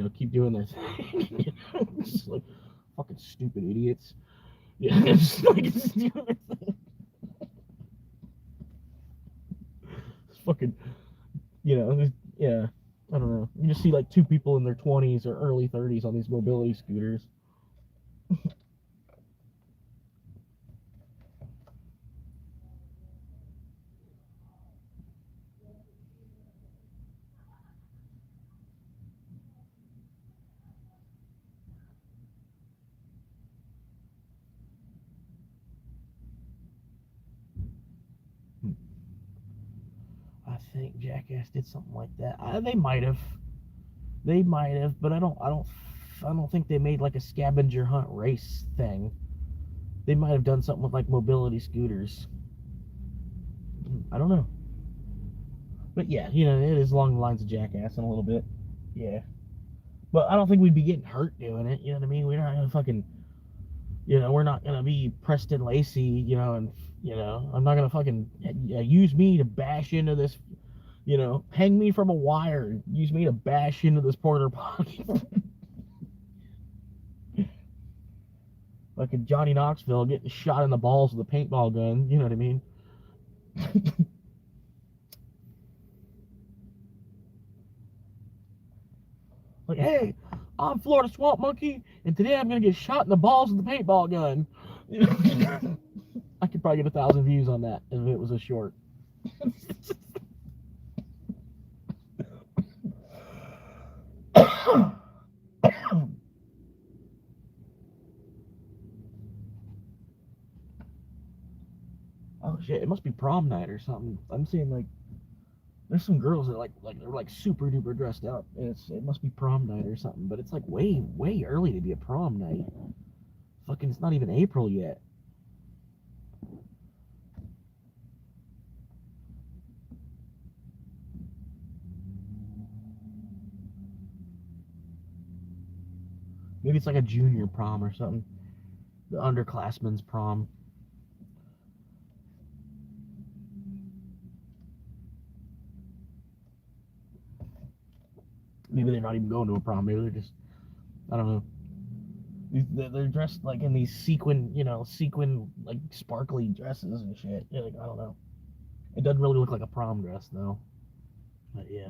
keep doing this. Just like, fucking stupid idiots. Yeah, just like, it's fucking, yeah, I don't know. You just see like two people in their 20s or early 30s on these mobility scooters. I think Jackass did something like that. They might have, but I don't think they made like a scavenger hunt race thing. They might have done something with like mobility scooters. I don't know. But yeah, you know, it is along the lines of Jackass in a little bit. Yeah. But I don't think we'd be getting hurt doing it. You know what I mean? We're not gonna fucking, you know, we're not gonna be Preston Lacey, you know, and, you know, I'm not gonna fucking use me to bash into this, you know, hang me from a wire, use me to bash into this porter potty. Like a Johnny Knoxville getting shot in the balls with a paintball gun, you know what I mean? Like, hey, I'm Florida Swamp Monkey, and today I'm gonna get shot in the balls with a paintball gun. I could probably get 1,000 views on that if it was a short. Oh shit, it must be prom night or something. I'm seeing like there's some girls that they're like super duper dressed up. And it must be prom night or something, but it's like way early to be a prom night. Fucking, it's not even April yet. Maybe it's like a junior prom or something. The underclassmen's prom. Maybe they're not even going to a prom. Maybe they're just, I don't know. They're dressed like in these sequin like sparkly dresses and shit. Yeah, like, I don't know. It doesn't really look like a prom dress though. But yeah,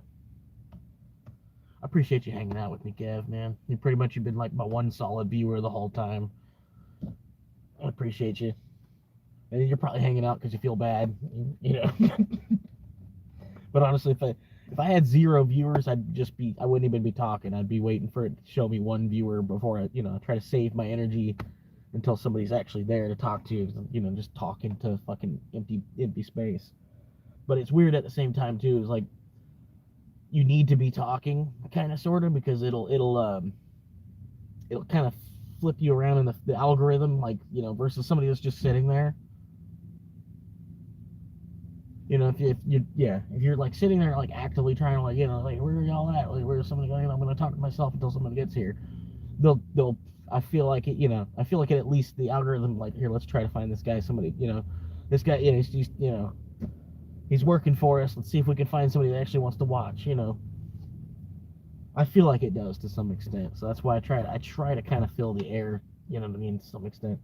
I appreciate you hanging out with me, Kev. Man, you've been like my one solid viewer the whole time. I appreciate you. And you're probably hanging out because you feel bad, you know. But honestly, if I had 0 viewers, I wouldn't even be talking. I'd be waiting for it to show me 1 viewer before I try to save my energy until somebody's actually there to talk to. Just talking to fucking empty space. But it's weird at the same time too. It's like you need to be talking, kind of, sort of, because it'll kind of flip you around in the algorithm, like versus somebody that's just sitting there. If you're like sitting there like actively trying to like where are y'all at? Like where's somebody going? I'm gonna talk to myself until somebody gets here. They'll I feel like it at least the algorithm like here, let's try to find this guy somebody, this guy, he's working for us. Let's see if we can find somebody that actually wants to watch, I feel like it does to some extent. So that's why I try to kind of fill the air, you know what I mean, to some extent.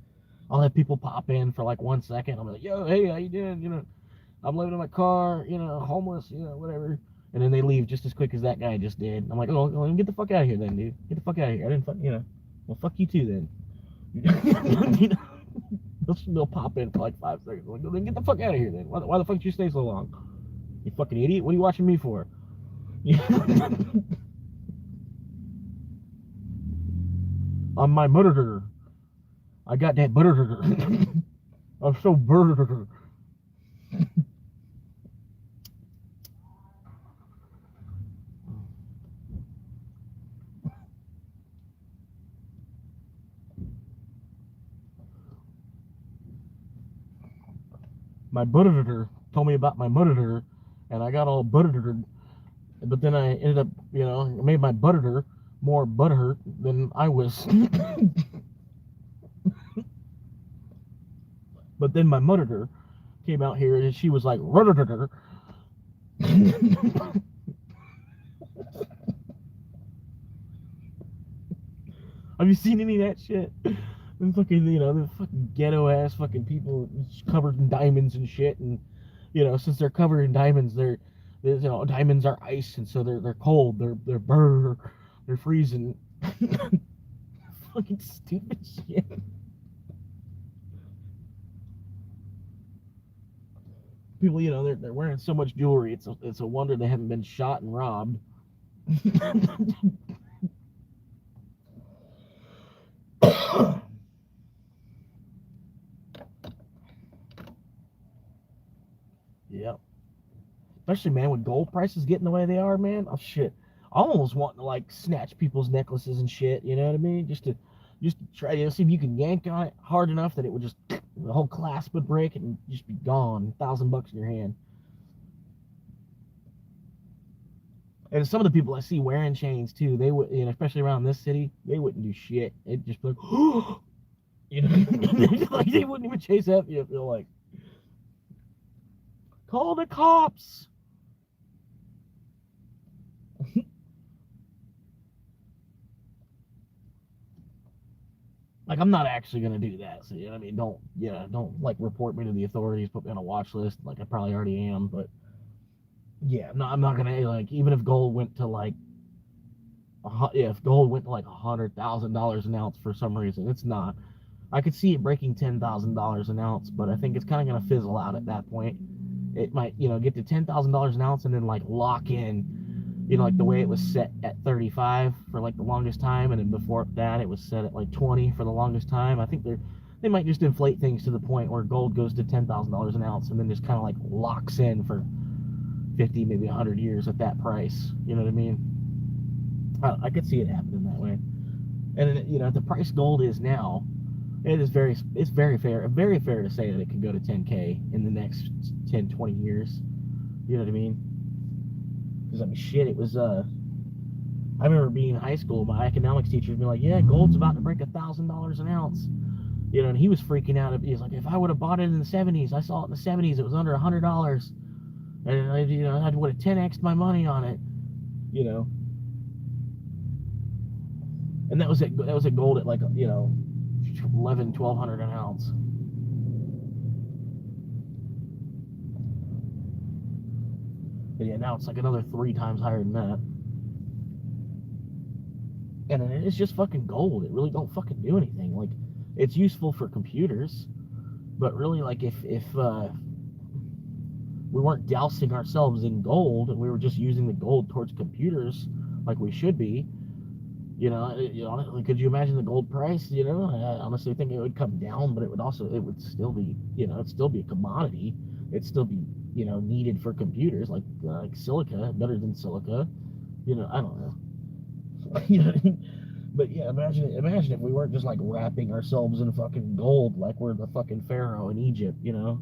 I'll have people pop in for like 1 second. I'm like, yo, hey, how you doing? I'm living in my car, homeless, whatever. And then they leave just as quick as that guy just did. I'm like, oh, get the fuck out of here then, dude. Get the fuck out of here. I didn't well, fuck you too then. They'll pop in for like 5 seconds. I'm like, then get the fuck out of here then. Why the fuck did you stay so long? You fucking idiot. What are you watching me for? On my murderer. I got that murderer. I'm so murderer. My murderer told me about my murderer, and I got all murdered. But then I ended up, made my murderer more butthurt than I was. But then my murderer came out here and she was like, rudder. Have you seen any of that shit? The fucking, the fucking ghetto ass fucking people covered in diamonds and shit, and since they're covered in diamonds, diamonds are ice, and so they're cold, they're burr, they're freezing. Fucking stupid shit. People, they're wearing so much jewelry. It's a wonder they haven't been shot and robbed. Yeah. Especially, man, with gold prices getting the way they are, man. Oh shit. I almost want to like snatch people's necklaces and shit, you know what I mean? Just to try to see if you can yank on it hard enough that it would just the whole clasp would break and just be gone. $1,000 in your hand. And some of the people I see wearing chains too, they would, especially around this city, they wouldn't do shit. It'd just be like, like they wouldn't even chase after you. I feel like, call the cops. Like, I'm not actually gonna do that. So, I mean, don't like report me to the authorities, put me on a watch list, like I probably already am. But yeah, no, I'm not gonna like even if gold went to like, if gold went to like $100,000 an ounce for some reason, it's not. I could see it breaking $10,000 an ounce, but I think it's kind of gonna fizzle out at that point. It might, get to $10,000 an ounce and then like lock in. Like the way it was set at 35 for like the longest time, and then before that it was set at like 20 for the longest time. I think they might just inflate things to the point where gold goes to $10,000 an ounce and then just kind of like locks in for 50, maybe 100 years at that price. You know what I mean? I could see it happening that way. And you know, the price gold is now, it's very fair to say that it could go to 10K in the next 10, 20 years. You know what I mean? Because I mean, shit, it was I remember being in high school, my economics teacher would be like, yeah, gold's about to break $1,000 an ounce. You know, and he was freaking out. He's like, if I would have bought it in the 70s, I saw it in the 70s, it was under $100. And I, you know, I would have 10x'd my money on it, you know. And that was at gold at like, you know, 1,200 an ounce. But yeah, now it's like another 3 times higher than that. And it's just fucking gold. It really don't fucking do anything. Like, it's useful for computers, but really, like, if we weren't dousing ourselves in gold and we were just using the gold towards computers like we should be, you know, could you imagine the gold price? You know, I honestly think it would come down, but it would still be, you know, it'd still be a commodity. It'd still be, you know, needed for computers, like silica, better than silica. You know, I don't know. You know what I mean? But yeah, imagine if we weren't just like wrapping ourselves in fucking gold like we're the fucking pharaoh in Egypt, you know?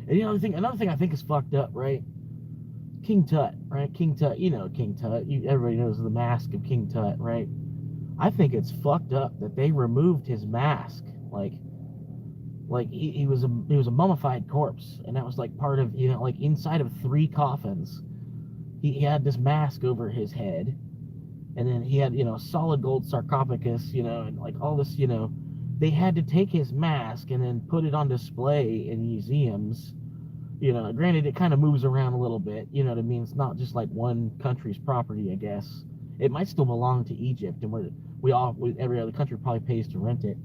And another thing I think is fucked up, right? King Tut, right? King Tut, you know King Tut. Everybody knows the mask of King Tut, right? I think it's fucked up that they removed his mask. Like he was a mummified corpse, and that was like part of, you know, like inside of 3 coffins. He had this mask over his head, and then he had, you know, solid gold sarcophagus, you know, and like all this, you know. They had to take his mask and then put it on display in museums. You know, granted, it kind of moves around a little bit. You know what I mean? It's not just like one country's property, I guess. It might still belong to Egypt, and every other country probably pays to rent it.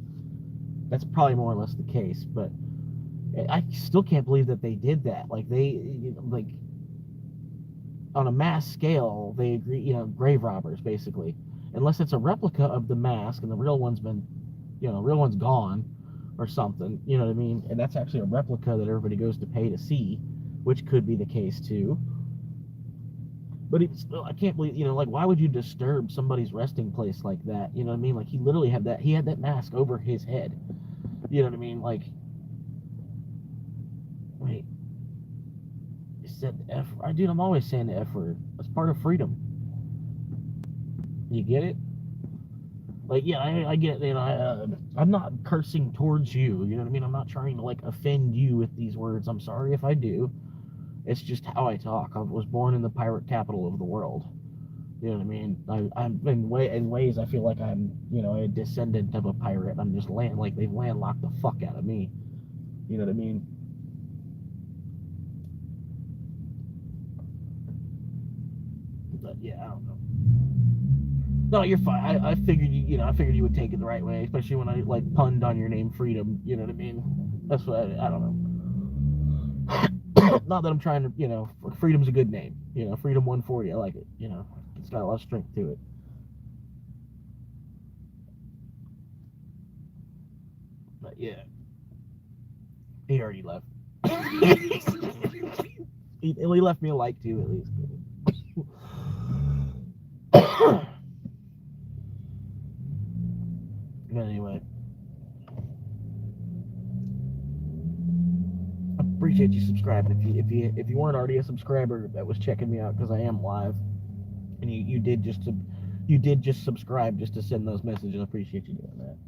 That's probably more or less the case, but I still can't believe that they did that. Like, like, on a mass scale, they agree, you know, grave robbers, basically. Unless it's a replica of the mask and the real one's gone or something, you know what I mean? And that's actually a replica that everybody goes to pay to see, which could be the case too. But it's still, I can't believe, you know, like, why would you disturb somebody's resting place like that? You know what I mean? Like, he literally had that mask over his head. You know what I mean? Like, wait, you said the F word. Dude, I'm always saying the F word. That's part of freedom. You get it? Like, yeah, I get, you know, I'm not cursing towards you. You know what I mean? I'm not trying to, like, offend you with these words. I'm sorry if I do. It's just how I talk. I was born in the pirate capital of the world. You know what I mean? I'm in ways I feel like I'm, you know, a descendant of a pirate. I'm just they've landlocked the fuck out of me. You know what I mean? But yeah, I don't know. No, you're fine. I figured I figured you would take it the right way, especially when I like punned on your name, Freedom. You know what I mean? That's what I don't know. Not that I'm trying to, you know, Freedom's a good name. You know, Freedom 140, I like it. You know, it's got a lot of strength to it. But yeah, he already left. he left me a like too, at least. But anyway, I appreciate you subscribing. If you weren't already a subscriber that was checking me out, because I am live, and you did just subscribe just to send those messages. I appreciate you doing that.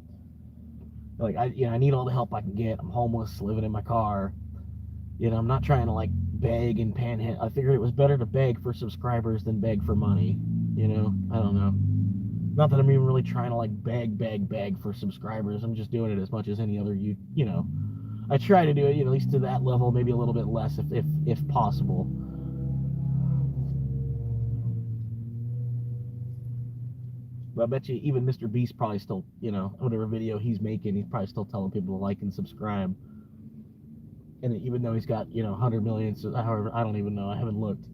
Like, I need all the help I can get. I'm homeless, living in my car. You know, I'm not trying to like beg and panhandle. I figured it was better to beg for subscribers than beg for money. You know, I don't know. Not that I'm even really trying to like beg for subscribers. I'm just doing it as much as any other you know. I try to do it, you know, at least to that level, maybe a little bit less if possible. But I bet you even Mr. Beast probably still, you know, whatever video he's making, he's probably still telling people to like and subscribe. And even though he's got, you know, 100 million, however, I don't even know. I haven't looked.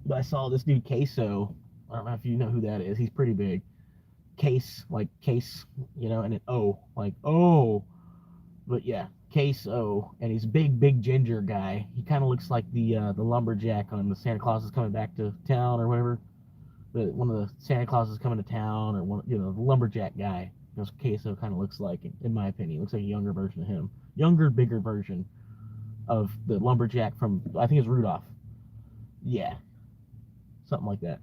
But I saw this dude Queso. I don't know if you know who that is. He's pretty big. Case, like case, and an O, like oh. But yeah, Queso, and he's a big ginger guy. He kind of looks like the lumberjack on the Santa Claus is coming back to town or whatever. One of the Santa Claus is coming to town, or one, the lumberjack guy. That's what Queso kind of looks like, in my opinion. He looks like a younger version of him, younger, bigger version of the lumberjack from, I think it's Rudolph. Yeah, something like that.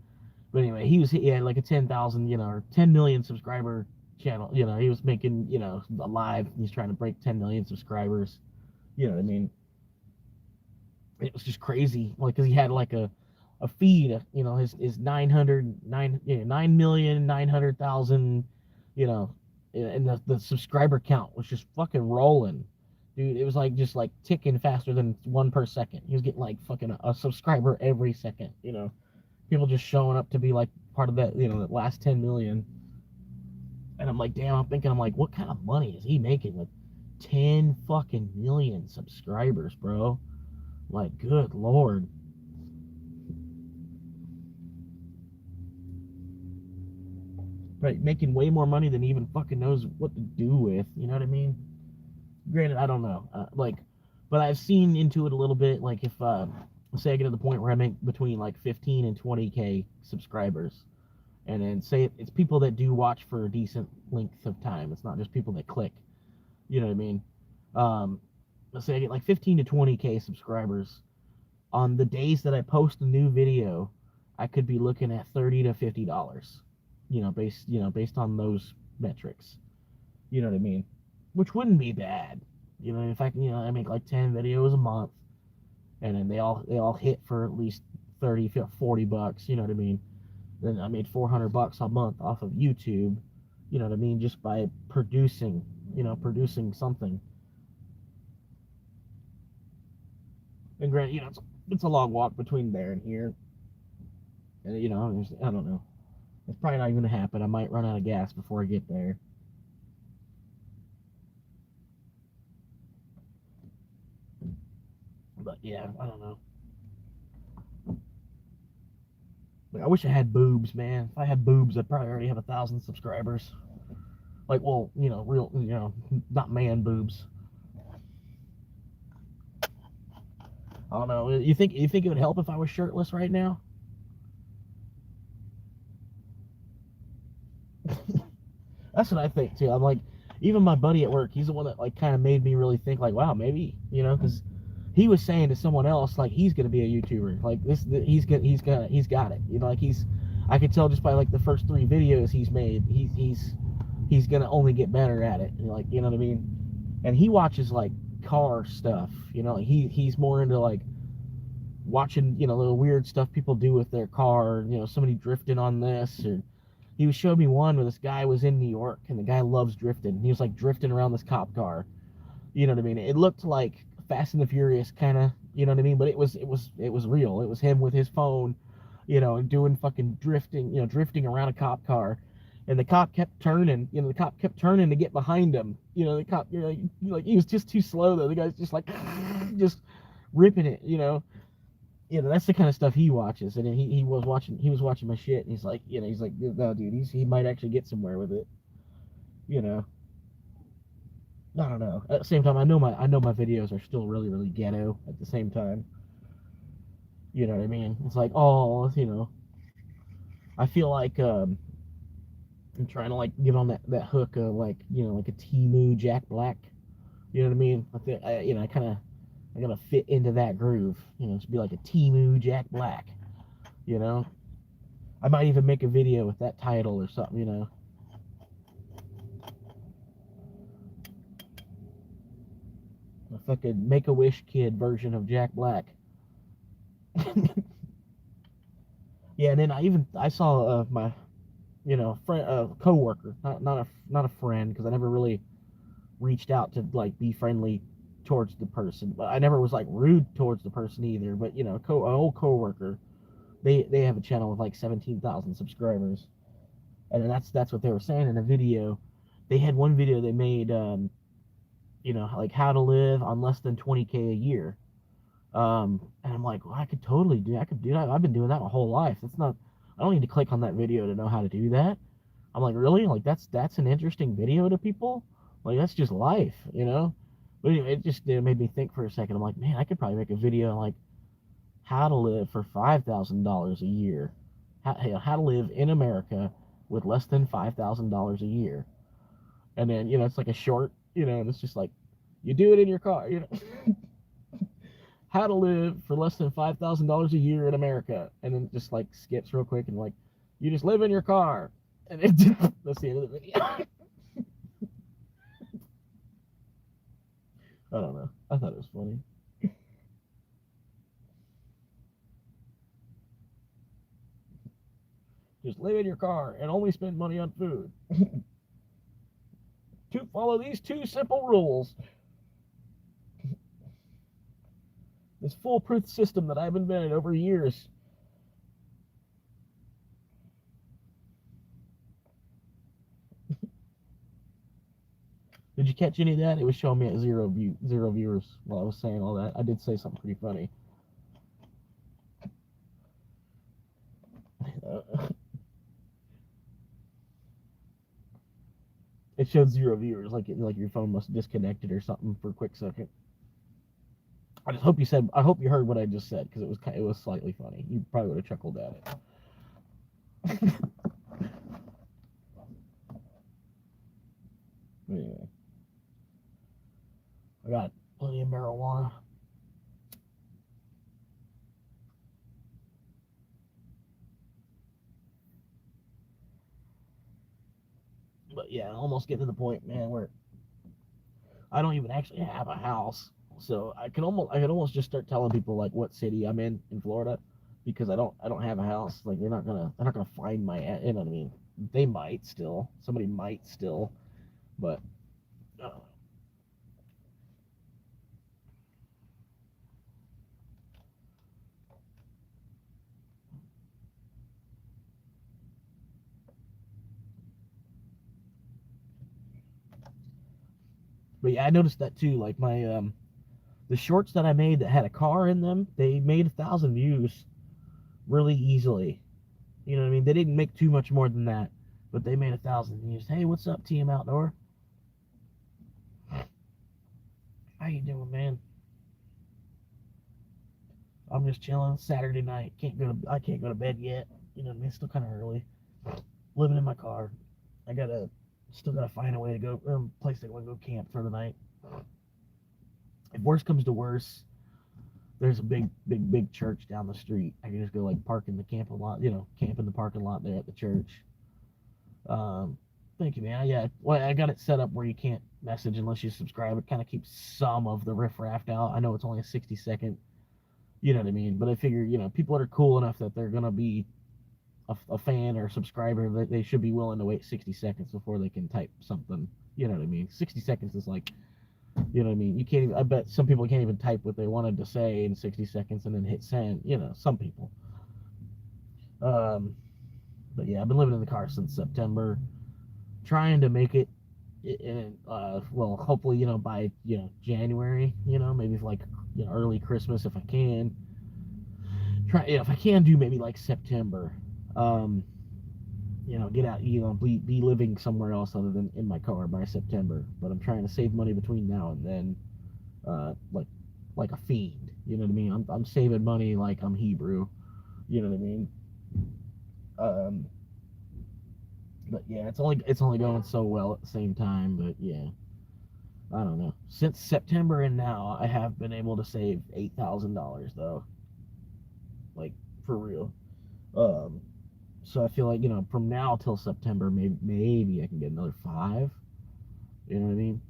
But anyway, he had like a 10,000, or 10 million subscriber channel. He was making, a live. He's trying to break 10 million subscribers. You know what I mean? It was just crazy, like, because he had like a feed, his 9,900,000, and the subscriber count was just fucking rolling, dude. It was like just like ticking faster than one per second. He was getting like fucking a subscriber every second, people just showing up to be like part of that, that last 10 million. And I'm like, damn, I'm like, what kind of money is he making with 10 fucking million subscribers, bro? Like, good lord. Right, making way more money than he even fucking knows what to do with. You know what I mean? Granted, I don't know. But I've seen into it a little bit. Like, if say I get to the point where I make between like 15 and 20K subscribers, and then say it's people that do watch for a decent length of time. It's not just people that click. You know what I mean? Let's say I get like 15 to 20K subscribers. On the days that I post a new video, I could be looking at $30 to $50. Based on those metrics. You know what I mean? Which wouldn't be bad. In fact, I make like 10 videos a month, and then they all hit for at least 30, 40 bucks. You know what I mean? Then I made $400 a month off of YouTube. You know what I mean? Just by producing something. And granted, it's a long walk between there and here. And I don't know. It's probably not even gonna happen. I might run out of gas before I get there. But yeah, I don't know. Like, I wish I had boobs, man. If I had boobs, I'd probably already have 1,000 subscribers. Like, well, real, not man boobs. I don't know. You think it would help if I was shirtless right now? That's what I think too. I'm like, even my buddy at work, he's the one that like kind of made me really think like, wow, maybe, because he was saying to someone else like he's gonna be a YouTuber, like he's got it, like I could tell just by like the first 3 videos he's made, he's gonna only get better at it, like, you know what I mean? And he watches like car stuff, like he's more into like watching, little weird stuff people do with their car, somebody drifting on this, or he was showing me one where this guy was in New York, and the guy loves drifting. He was like drifting around this cop car. You know what I mean? It looked like Fast and the Furious kind of, you know what I mean? But it was real. It was him with his phone, doing fucking drifting, drifting around a cop car. And the cop kept turning, to get behind him. The cop, like he was just too slow though. The guy's just like, just ripping it, that's the kind of stuff he watches. And he was watching my shit, and he's like, no, dude, he might actually get somewhere with it. I don't know. At the same time, I know my videos are still really, really ghetto at the same time. You know what I mean? It's like, oh, I feel like I'm trying to like get on that hook of like, like a Temu Jack Black. You know what I mean? I think I gotta fit into that groove, to be like a Temu Jack Black, I might even make a video with that title or something, A fucking Make-A-Wish kid version of Jack Black. Yeah, and then I saw my, friend, coworker, not a friend, because I never really reached out to like be friendly towards the person, but I never was like rude towards the person either. But an old coworker, they have a channel with like 17,000 subscribers, and that's what they were saying in a video. They had one video they made, like how to live on less than 20K a year, And I'm like, well, I could totally do. I could do that. I've been doing that my whole life. That's not. I don't need to click on that video to know how to do that. I'm like, really? Like that's an interesting video to people? Like that's just life, you know? But anyway, it just made me think for a second. I'm like, man, I could probably make a video like how to live for $5,000 a year. How to live in America with less than $5,000 a year. And then, it's like a short, and it's just like, you do it in your car, how to live for less than $5,000 a year in America. And then just like skips real quick and like, you just live in your car. And that's the end of the video. I don't know. I thought it was funny. Just live in your car and only spend money on food. To follow these 2 simple rules. This foolproof system that I've invented over years. Did you catch any of that? It was showing me at zero viewers while I was saying all that. I did say something pretty funny. It showed 0 viewers, like your phone must have disconnected or something for a quick second. I hope you heard what I just said, because it was slightly funny. You probably would have chuckled at it. Anyway, I got plenty of marijuana. But yeah, almost getting to the point, man, where I don't even actually have a house. So I could almost just start telling people like what city I'm in Florida, because I don't have a house. Like they're not gonna find my, you know what I mean? They might still, somebody might still, but but yeah, I noticed that too. Like my the shorts that I made that had a car in them, they made 1,000 views really easily. You know what I mean? They didn't make too much more than that, but they made 1,000 views. Hey, what's up, TM Outdoor? How you doing, man? I'm just chilling. Saturday night. I can't go to bed yet. You know what I mean? It's still kind of early. Living in my car. Still gotta find a way to go, place to go camp for the night. If worse comes to worse, there's a big church down the street. I can just go like park in the camping lot, camp in the parking lot there at the church. Thank you, man. Yeah, well, I got it set up where you can't message unless you subscribe. It kind of keeps some of the riffraff out. I know it's only a 60-second, you know what I mean? But I figure, people that are cool enough that they're gonna be a fan or a subscriber, that they should be willing to wait 60 seconds before they can type something. You know what I mean? 60 seconds is like, you know what I mean? You can't even, I bet some people can't even type what they wanted to say in 60 seconds and then hit send. Some people. But yeah, I've been living in the car since September, trying to make it. Well, hopefully, by January, maybe like early Christmas if I can. If I can do maybe like September. Get out, be living somewhere else other than in my car by September. But I'm trying to save money between now and then, like a fiend. You know what I mean? I'm saving money like I'm Hebrew. You know what I mean? But yeah, it's only going so well at the same time. But yeah, I don't know. Since September and now, I have been able to save $8,000 though. Like for real. So I feel like from now till September, maybe I can get another 5. You know what I mean?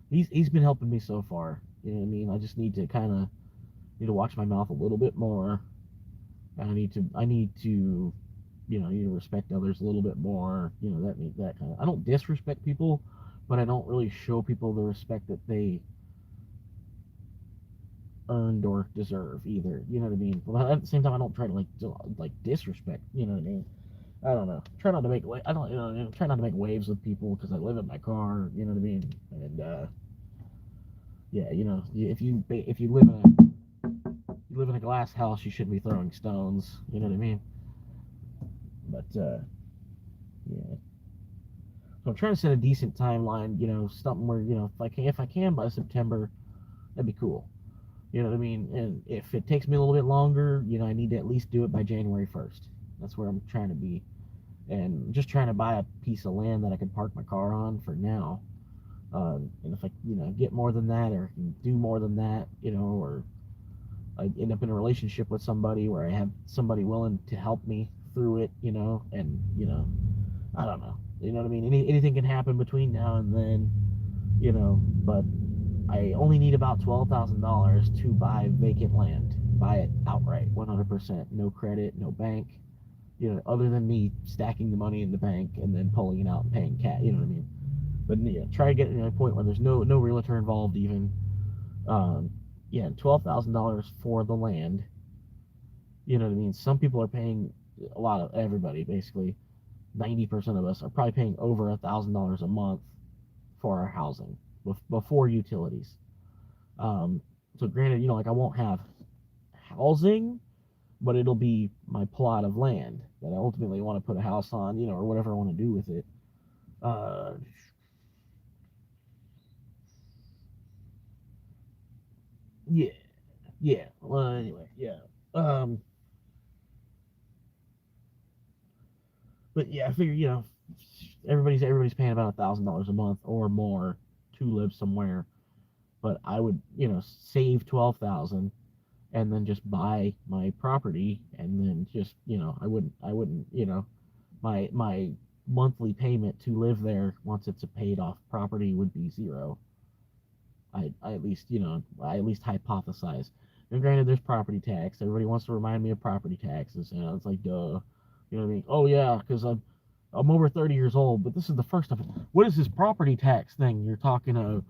He's been helping me so far. You know what I mean? I just need to watch my mouth a little bit more. I need to need to respect others a little bit more. That kind of. I don't disrespect people, but I don't really show people the respect that they earned or deserve either. You know what I mean? But at the same time, I don't try to like disrespect. You know what I mean? I don't know. Try not to make try not to make waves with people because I live in my car. You know what I mean? And Yeah, you know, if you live in a glass house, you shouldn't be throwing stones. You know what I mean? But yeah. So I'm trying to set a decent timeline. You know, something where if I can by September, that'd be cool. You know what I mean? And if it takes me a little bit longer, I need to at least do it by January 1st. That's where I'm trying to be. And just trying to buy a piece of land that I can park my car on for now. And if I, get more than that or can do more than that, or I end up in a relationship with somebody where I have somebody willing to help me through it, and, I don't know. You know what I mean? Anything can happen between now and then, but I only need about $12,000 to buy vacant land. Buy it outright, 100%. No credit, no bank. Other than me stacking the money in the bank and then pulling it out and paying cash. You know what I mean? But yeah, try to get to a point where there's no realtor involved even. Um, yeah, $12,000 for the land. You know what I mean? Some people are paying a lot of everybody basically. 90% of us are probably paying over $1,000 a month for our housing before utilities. Um, so granted, like I won't have housing, but it'll be my plot of land that I ultimately want to put a house on, or whatever I want to do with it. Uh, yeah, yeah. Well, anyway, yeah. Um, but yeah, I figure everybody's paying about $1,000 a month or more to live somewhere. But I would save 12,000 and then just buy my property and then just I wouldn't my monthly payment to live there once it's a paid off property would be zero. I at least I at least hypothesize. And granted, there's property tax. Everybody wants to remind me of property taxes. It's like duh. You know what I mean? Oh yeah, because I'm over 30 years old, but this is the first of it. What is this property tax thing you're talking of?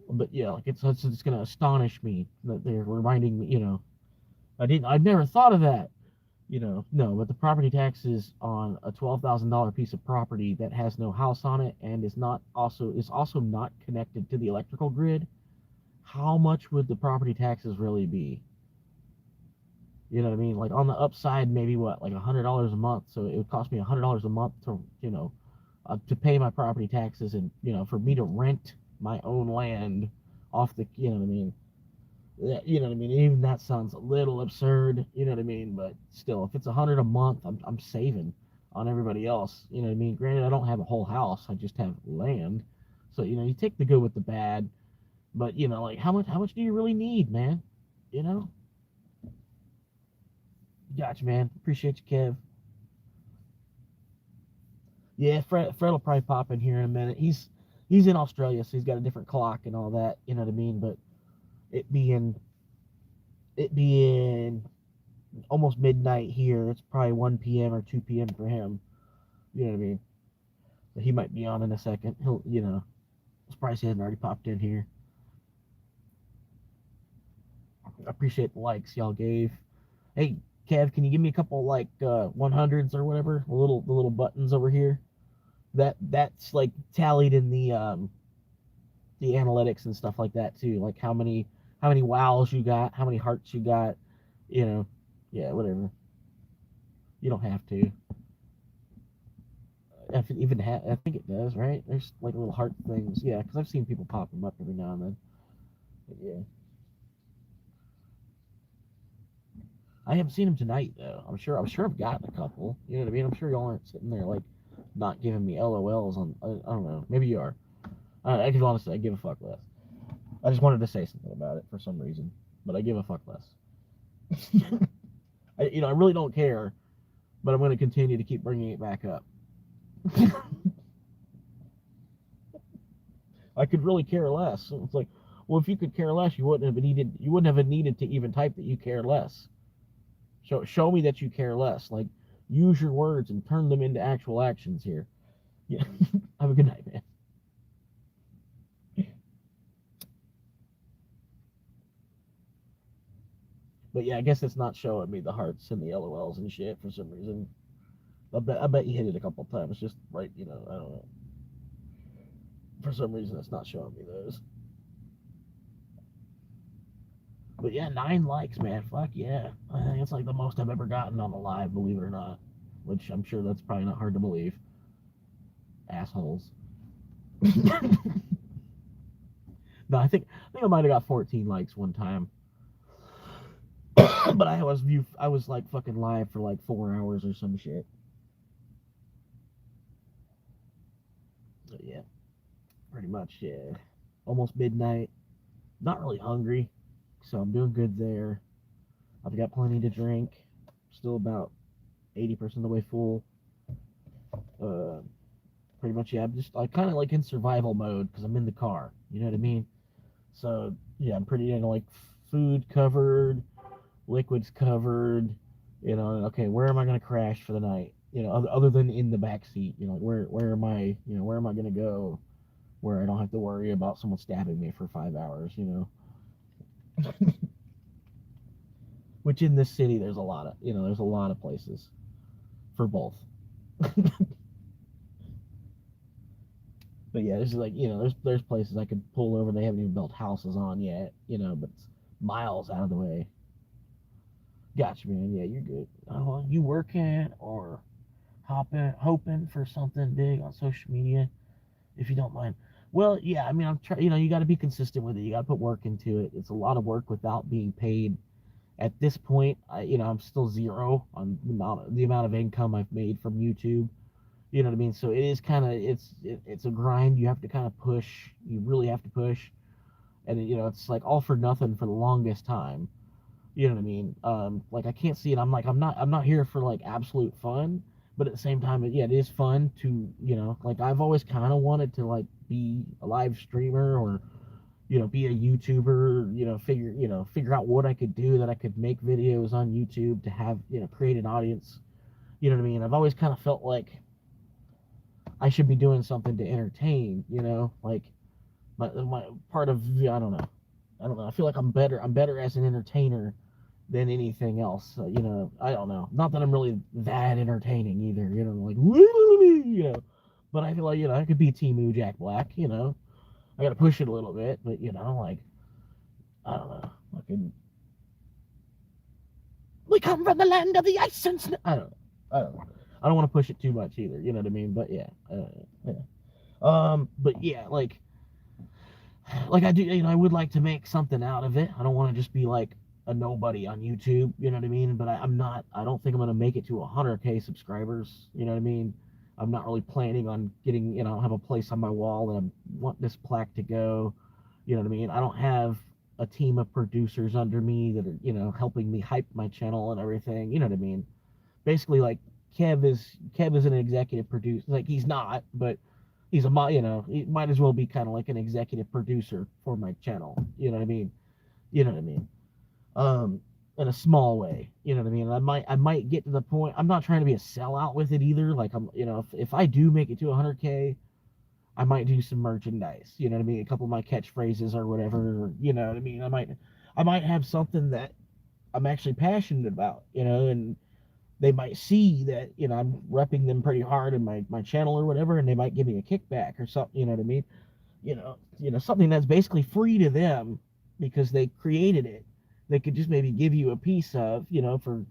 But yeah, like it's gonna astonish me that they're reminding me. I've never thought of that. No, but the property taxes on a $12,000 piece of property that has no house on it and is also not connected to the electrical grid. How much would the property taxes really be? You know what I mean? Like on the upside, maybe what, like $100 a month. So it would cost me $100 a month to pay my property taxes and for me to rent my own land off the you know what I mean. You know what I mean? Even that sounds a little absurd, you know what I mean? But still, if it's 100 a month, I'm saving on everybody else. You know what I mean? Granted, I don't have a whole house; I just have land. So you take the good with the bad. But like how much do you really need, man? You know? Gotcha, man. Appreciate you, Kev. Yeah, Fred will probably pop in here in a minute. He's in Australia, so he's got a different clock and all that. You know what I mean? But it being it being almost midnight here. It's probably 1 p.m. or 2 p.m. for him. You know what I mean? So he might be on in a second. He'll. I'm surprised he hasn't already popped in here. I appreciate the likes y'all gave. Hey, Kev, can you give me a couple like 100s or whatever? The little buttons over here. That's like tallied in the analytics and stuff like that too. Like how many wows you got, how many hearts you got. You know, yeah, whatever. You don't have to. If it even I think it does, right? There's like little heart things. Yeah, because I've seen people pop them up every now and then. But yeah, I haven't seen them tonight though. I'm sure I've gotten a couple. You know what I mean? I'm sure y'all aren't sitting there like not giving me LOLs on. I don't know. Maybe you are. I can honestly, I give a fuck less. I just wanted to say something about it for some reason, but I give a fuck less. I really don't care, but I'm going to continue to keep bringing it back up. I could really care less. It's like, well, if you could care less, you wouldn't have needed to even type that you care less. Show me that you care less. Like, use your words and turn them into actual actions here. Yeah. Have a good night, man. But yeah, I guess it's not showing me the hearts and the LOLs and shit for some reason. I bet you hit it a couple times, just right. I don't know. For some reason, it's not showing me those. But yeah, 9 likes, man. Fuck yeah. I think it's like the most I've ever gotten on a live, believe it or not. Which I'm sure that's probably not hard to believe. Assholes. No, I might have got 14 likes one time. But I was like fucking live for like 4 hours or some shit. But yeah, pretty much, yeah. Almost midnight. Not really hungry, so I'm doing good there. I've got plenty to drink. Still about 80% of the way full. Uh, Pretty much, yeah. I'm just like kind of like in survival mode because I'm in the car. You know what I mean? So yeah, I'm pretty like food covered, liquids covered. You know, okay, where am I gonna crash for the night? You know, other than in the back seat. You know, where am I? You know, where am I gonna go? Where I don't have to worry about someone stabbing me for 5 hours. You know, which in this city there's a lot of there's a lot of places for both. But yeah, there's like there's places I could pull over. They haven't even built houses on yet. You know, but it's miles out of the way. Gotcha, man. Yeah, you're good. You working or hoping for something big on social media, if you don't mind. Well, yeah, I mean, I'm trying. You got to be consistent with it. You got to put work into it. It's a lot of work without being paid. At this point, I'm still zero on the amount of income I've made from YouTube. You know what I mean? So it is kind of it's a grind. You have to kind of push. You really have to push, and it's like all for nothing for the longest time. You know what I mean? Like I can't see it. I'm not here for like absolute fun, but at the same time, yeah, it is fun to like I've always kind of wanted to like be a live streamer or be a YouTuber. Figure out what I could do that I could make videos on YouTube to have create an audience. You know what I mean? I've always kind of felt like I should be doing something to entertain. Like my part of I don't know. I feel like I'm better. I'm better as an entertainer than anything else. I don't know. Not that I'm really that entertaining either. Like but I feel like I could be Timu Jack Black. I got to push it a little bit, but like I don't know. We come from the land of the ice and snow. I don't know. I don't want to push it too much either. You know what I mean? But yeah, yeah. But yeah, like I do, I would like to make something out of it. I don't want to just be like a nobody on YouTube, you know what I mean? But I'm not. I don't think I'm gonna make it to 100K subscribers. You know what I mean? I'm not really planning on getting, have a place on my wall that I want this plaque to go. You know what I mean? I don't have a team of producers under me that are, helping me hype my channel and everything. You know what I mean? Basically, like Kev is an executive producer. Like he's not, but he's he might as well be kind of like an executive producer for my channel. You know what I mean? You know what I mean? In a small way. You know what I mean? I might get to the point. I'm not trying to be a sellout with it either. Like if I do make it to 100K, I might do some merchandise. You know what I mean? A couple of my catchphrases or whatever. You know what I mean? I might have something that I'm actually passionate about. And they might see that I'm repping them pretty hard in my channel or whatever, and they might give me a kickback or something. You know what I mean? Something that's basically free to them because they created it. They could just maybe give you a piece of, for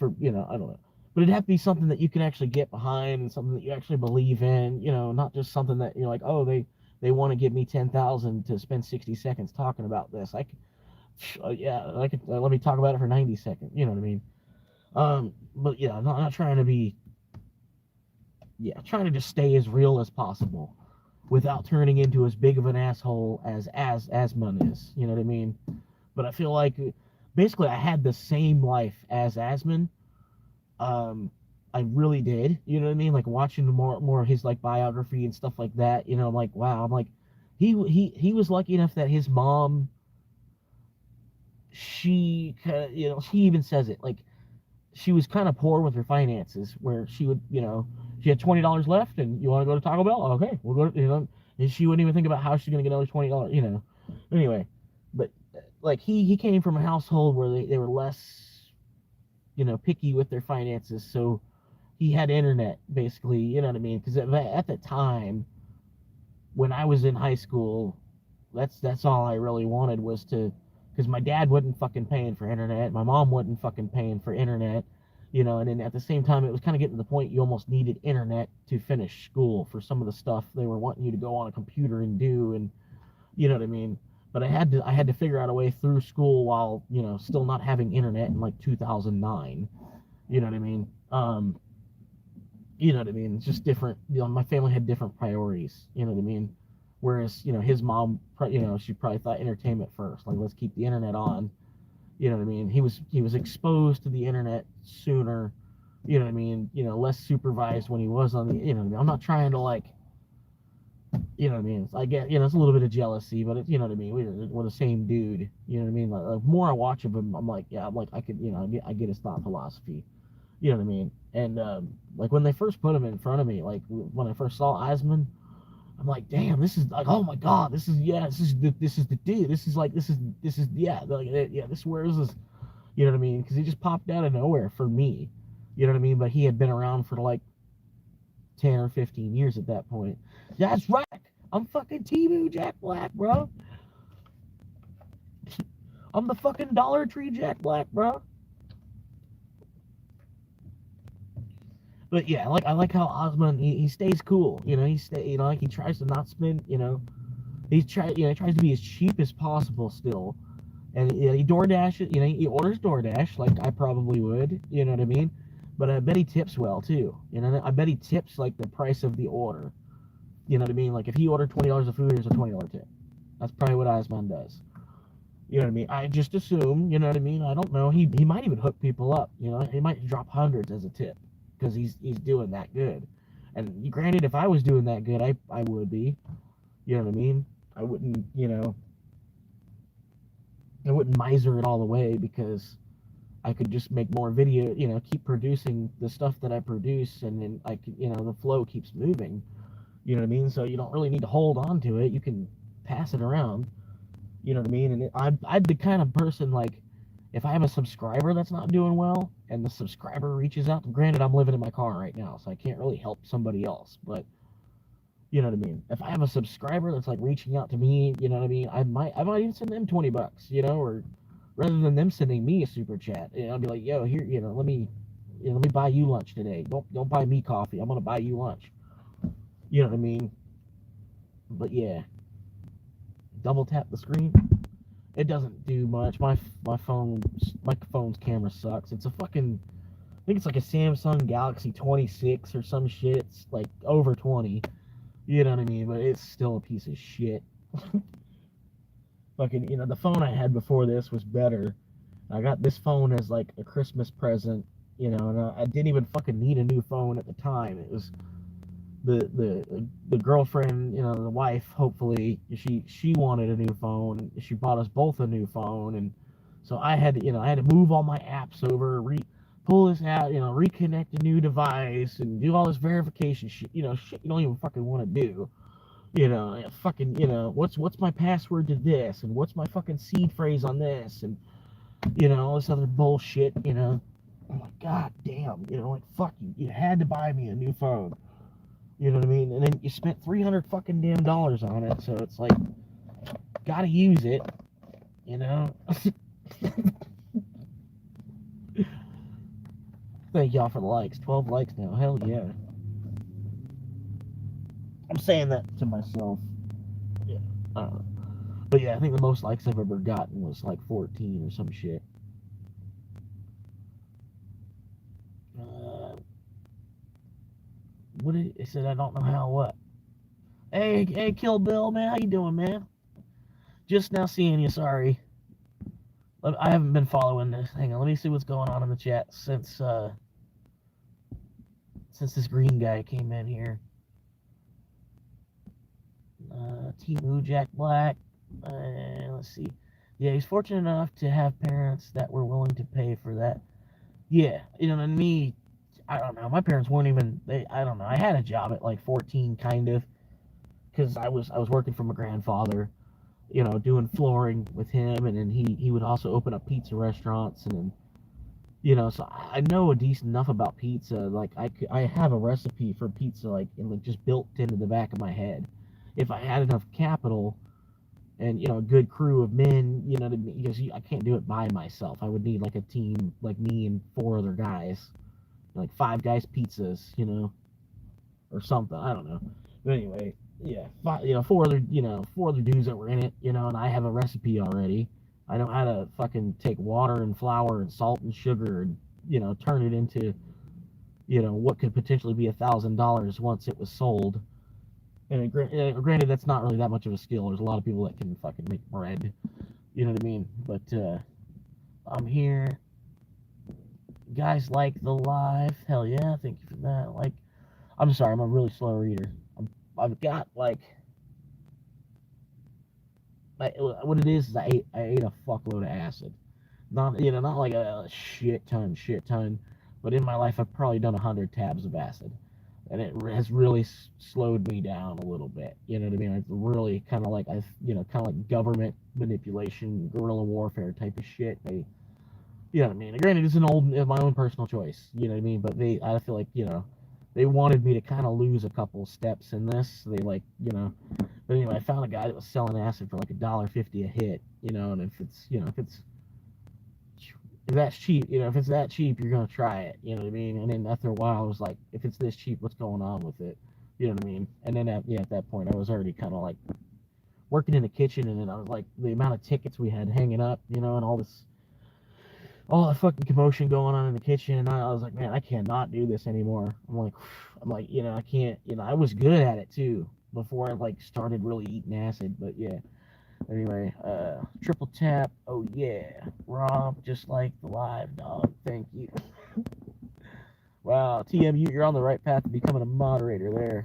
I don't know. But it'd have to be something that you can actually get behind and something that you actually believe in. Not just something that you're like, oh, they want to give me 10,000 to spend 60 seconds talking about this. Yeah, I could let me talk about it for 90 seconds. You know what I mean? But yeah, I'm not trying to be, trying to just stay as real as possible without turning into as big of an asshole as Asmun is. You know what I mean? But I feel like basically I had the same life as Asmun. I really did. You know what I mean? Like watching more of his like biography and stuff like that. I'm like, wow. I'm like, he was lucky enough that his mom, she she even says it like she was kind of poor with her finances, where she would, she had $20 left, and you want to go to Taco Bell? Okay, we'll go to, and she wouldn't even think about how she's gonna get another $20. Anyway, but like he came from a household where they were less, picky with their finances, so he had internet basically. You know what I mean? Because at the time, when I was in high school, that's all I really wanted was to, because my dad wasn't fucking paying for internet, my mom wasn't fucking paying for internet, you know, and then at the same time, it was kind of getting to the point you almost needed internet to finish school for some of the stuff they were wanting you to go on a computer and do, and you know what I mean. But I had to figure out a way through school while, you know, still not having internet in like 2009. You know what I mean? You know what I mean? It's just different. You know, my family had different priorities. You know what I mean? Whereas, you know, his mom, you know, she probably thought entertainment first. Like, let's keep the internet on. You know what I mean? He was exposed to the internet sooner. You know what I mean? You know, less supervised when he was on the. You know what I mean? I'm not trying to like. You know what I mean? I get, you know, it's a little bit of jealousy, but it's, you know what I mean? We're the same dude. You know what I mean? Like, the more I watch of him, I'm like, yeah, I'm like, I could, you know, I get his thought philosophy. You know what I mean? And like when they first put him in front of me, like when I first saw Eisman, I'm like, damn, this is like, oh my god, this is the dude. This is yeah, like, yeah, this where is this? You know what I mean? Because he just popped out of nowhere for me. You know what I mean? But he had been around for like 10 or 15 years at that point. That's right. I'm fucking Temu Jack Black, bro. I'm the fucking Dollar Tree Jack Black, bro. But yeah, I like how Osman he stays cool. You know, like he tries to not spend. You know, he tries to be as cheap as possible still, and you know, he DoorDash it. You know, he orders DoorDash like I probably would. You know what I mean? But I bet he tips well too. You know, I bet he tips like the price of the order. You know what I mean? Like if he ordered $20 of food, there's a $20 tip. That's probably what Eisman does. You know what I mean? I just assume. You know what I mean? I don't know. He might even hook people up. You know, he might drop hundreds as a tip because he's doing that good. And granted, if I was doing that good, I would be. You know what I mean? I wouldn't. You know, I wouldn't miser it all away because I could just make more video, you know, keep producing the stuff that I produce, and then I could, you know, the flow keeps moving. You know what I mean? So you don't really need to hold on to it. You can pass it around. You know what I mean? And I'm the kind of person, like, if I have a subscriber that's not doing well, and the subscriber reaches out, granted, I'm living in my car right now, so I can't really help somebody else, but you know what I mean? If I have a subscriber that's like reaching out to me, you know what I mean? I might even send them $20, you know, or rather than them sending me a super chat, you know, I'll be like, yo, here, you know, let me buy you lunch today. Don't buy me coffee. I'm gonna buy you lunch. You know what I mean? But yeah, double tap the screen. It doesn't do much. My phone's camera sucks. It's a fucking, I think it's like a Samsung Galaxy 26 or some shit. It's like over 20. You know what I mean? But it's still a piece of shit. Fucking, you know, the phone I had before this was better. I got this phone as like a Christmas present, you know, and I didn't even fucking need a new phone at the time. It was the girlfriend, you know, the wife, hopefully, she wanted a new phone. She bought us both a new phone, and so I had to move all my apps over, pull this out, you know, reconnect a new device, and do all this verification shit, you know, shit you don't even fucking want to do. You know, fucking, you know, what's my password to this, and what's my fucking seed phrase on this, and you know, all this other bullshit, you know. I'm like, god damn, you know, like, fuck you had to buy me a new phone. You know what I mean? And then you spent 300 fucking damn dollars on it, so it's like, gotta use it, you know? Thank y'all for the likes. 12 likes now. Hell yeah. I'm saying that to myself. Yeah. I don't know. But yeah, I think the most likes I've ever gotten was like 14 or some shit. What did it said? I don't know how. What? Hey, Kill Bill, man. How you doing, man? Just now seeing you. Sorry, I haven't been following this. Hang on, let me see what's going on in the chat since this green guy came in here. Temu Jack Black. Let's see. Yeah, he's fortunate enough to have parents that were willing to pay for that. Yeah, you know, and me, I don't know. My parents weren't even. I don't know. I had a job at like 14, kind of, because I was working for my grandfather, you know, doing flooring with him, and then he would also open up pizza restaurants, and then, you know, so I know a decent enough about pizza. Like I have a recipe for pizza, like just built into the back of my head. If I had enough capital, and, you know, a good crew of men, you know, because I can't do it by myself. I would need like a team, like me and 4 other guys, like Five Guys pizzas, you know, or something. I don't know. But anyway, yeah, you know, 4 other dudes that were in it, you know, and I have a recipe already. I know how to fucking take water and flour and salt and sugar and, you know, turn it into, you know, what could potentially be $1,000 once it was sold. And granted, that's not really that much of a skill. There's a lot of people that can fucking make bread. You know what I mean? But I'm here. Guys like the live. Hell yeah, thank you for that. Like, I'm sorry, I'm a really slow reader. I've got like, what it is I ate a fuckload of acid. Not, you know, not like a shit ton, but in my life I've probably done 100 tabs of acid, and it has really slowed me down a little bit. You know what I mean? It's really kind of like you know, kind of like government manipulation, guerrilla warfare type of shit. You know what I mean? Granted, it's my own personal choice. You know what I mean? But I feel like, you know, they wanted me to kind of lose a couple steps in this. They like, you know. But anyway, I found a guy that was selling acid for like $1.50 a hit. You know, and if it's, you know, if that's cheap, you know, if it's that cheap, you're gonna try it. You know what I mean? And then after a while, I was like, if it's this cheap, what's going on with it? You know what I mean? And then at that point, I was already kind of like working in the kitchen, and then I was like, the amount of tickets we had hanging up, you know, and all the fucking commotion going on in the kitchen, and I was like, man, I cannot do this anymore. I'm like, you know, I can't, you know, I was good at it too before I like started really eating acid, but yeah. Anyway, triple tap, oh yeah, Rob, just like the live dog, thank you. Wow, TM, you're on the right path to becoming a moderator there.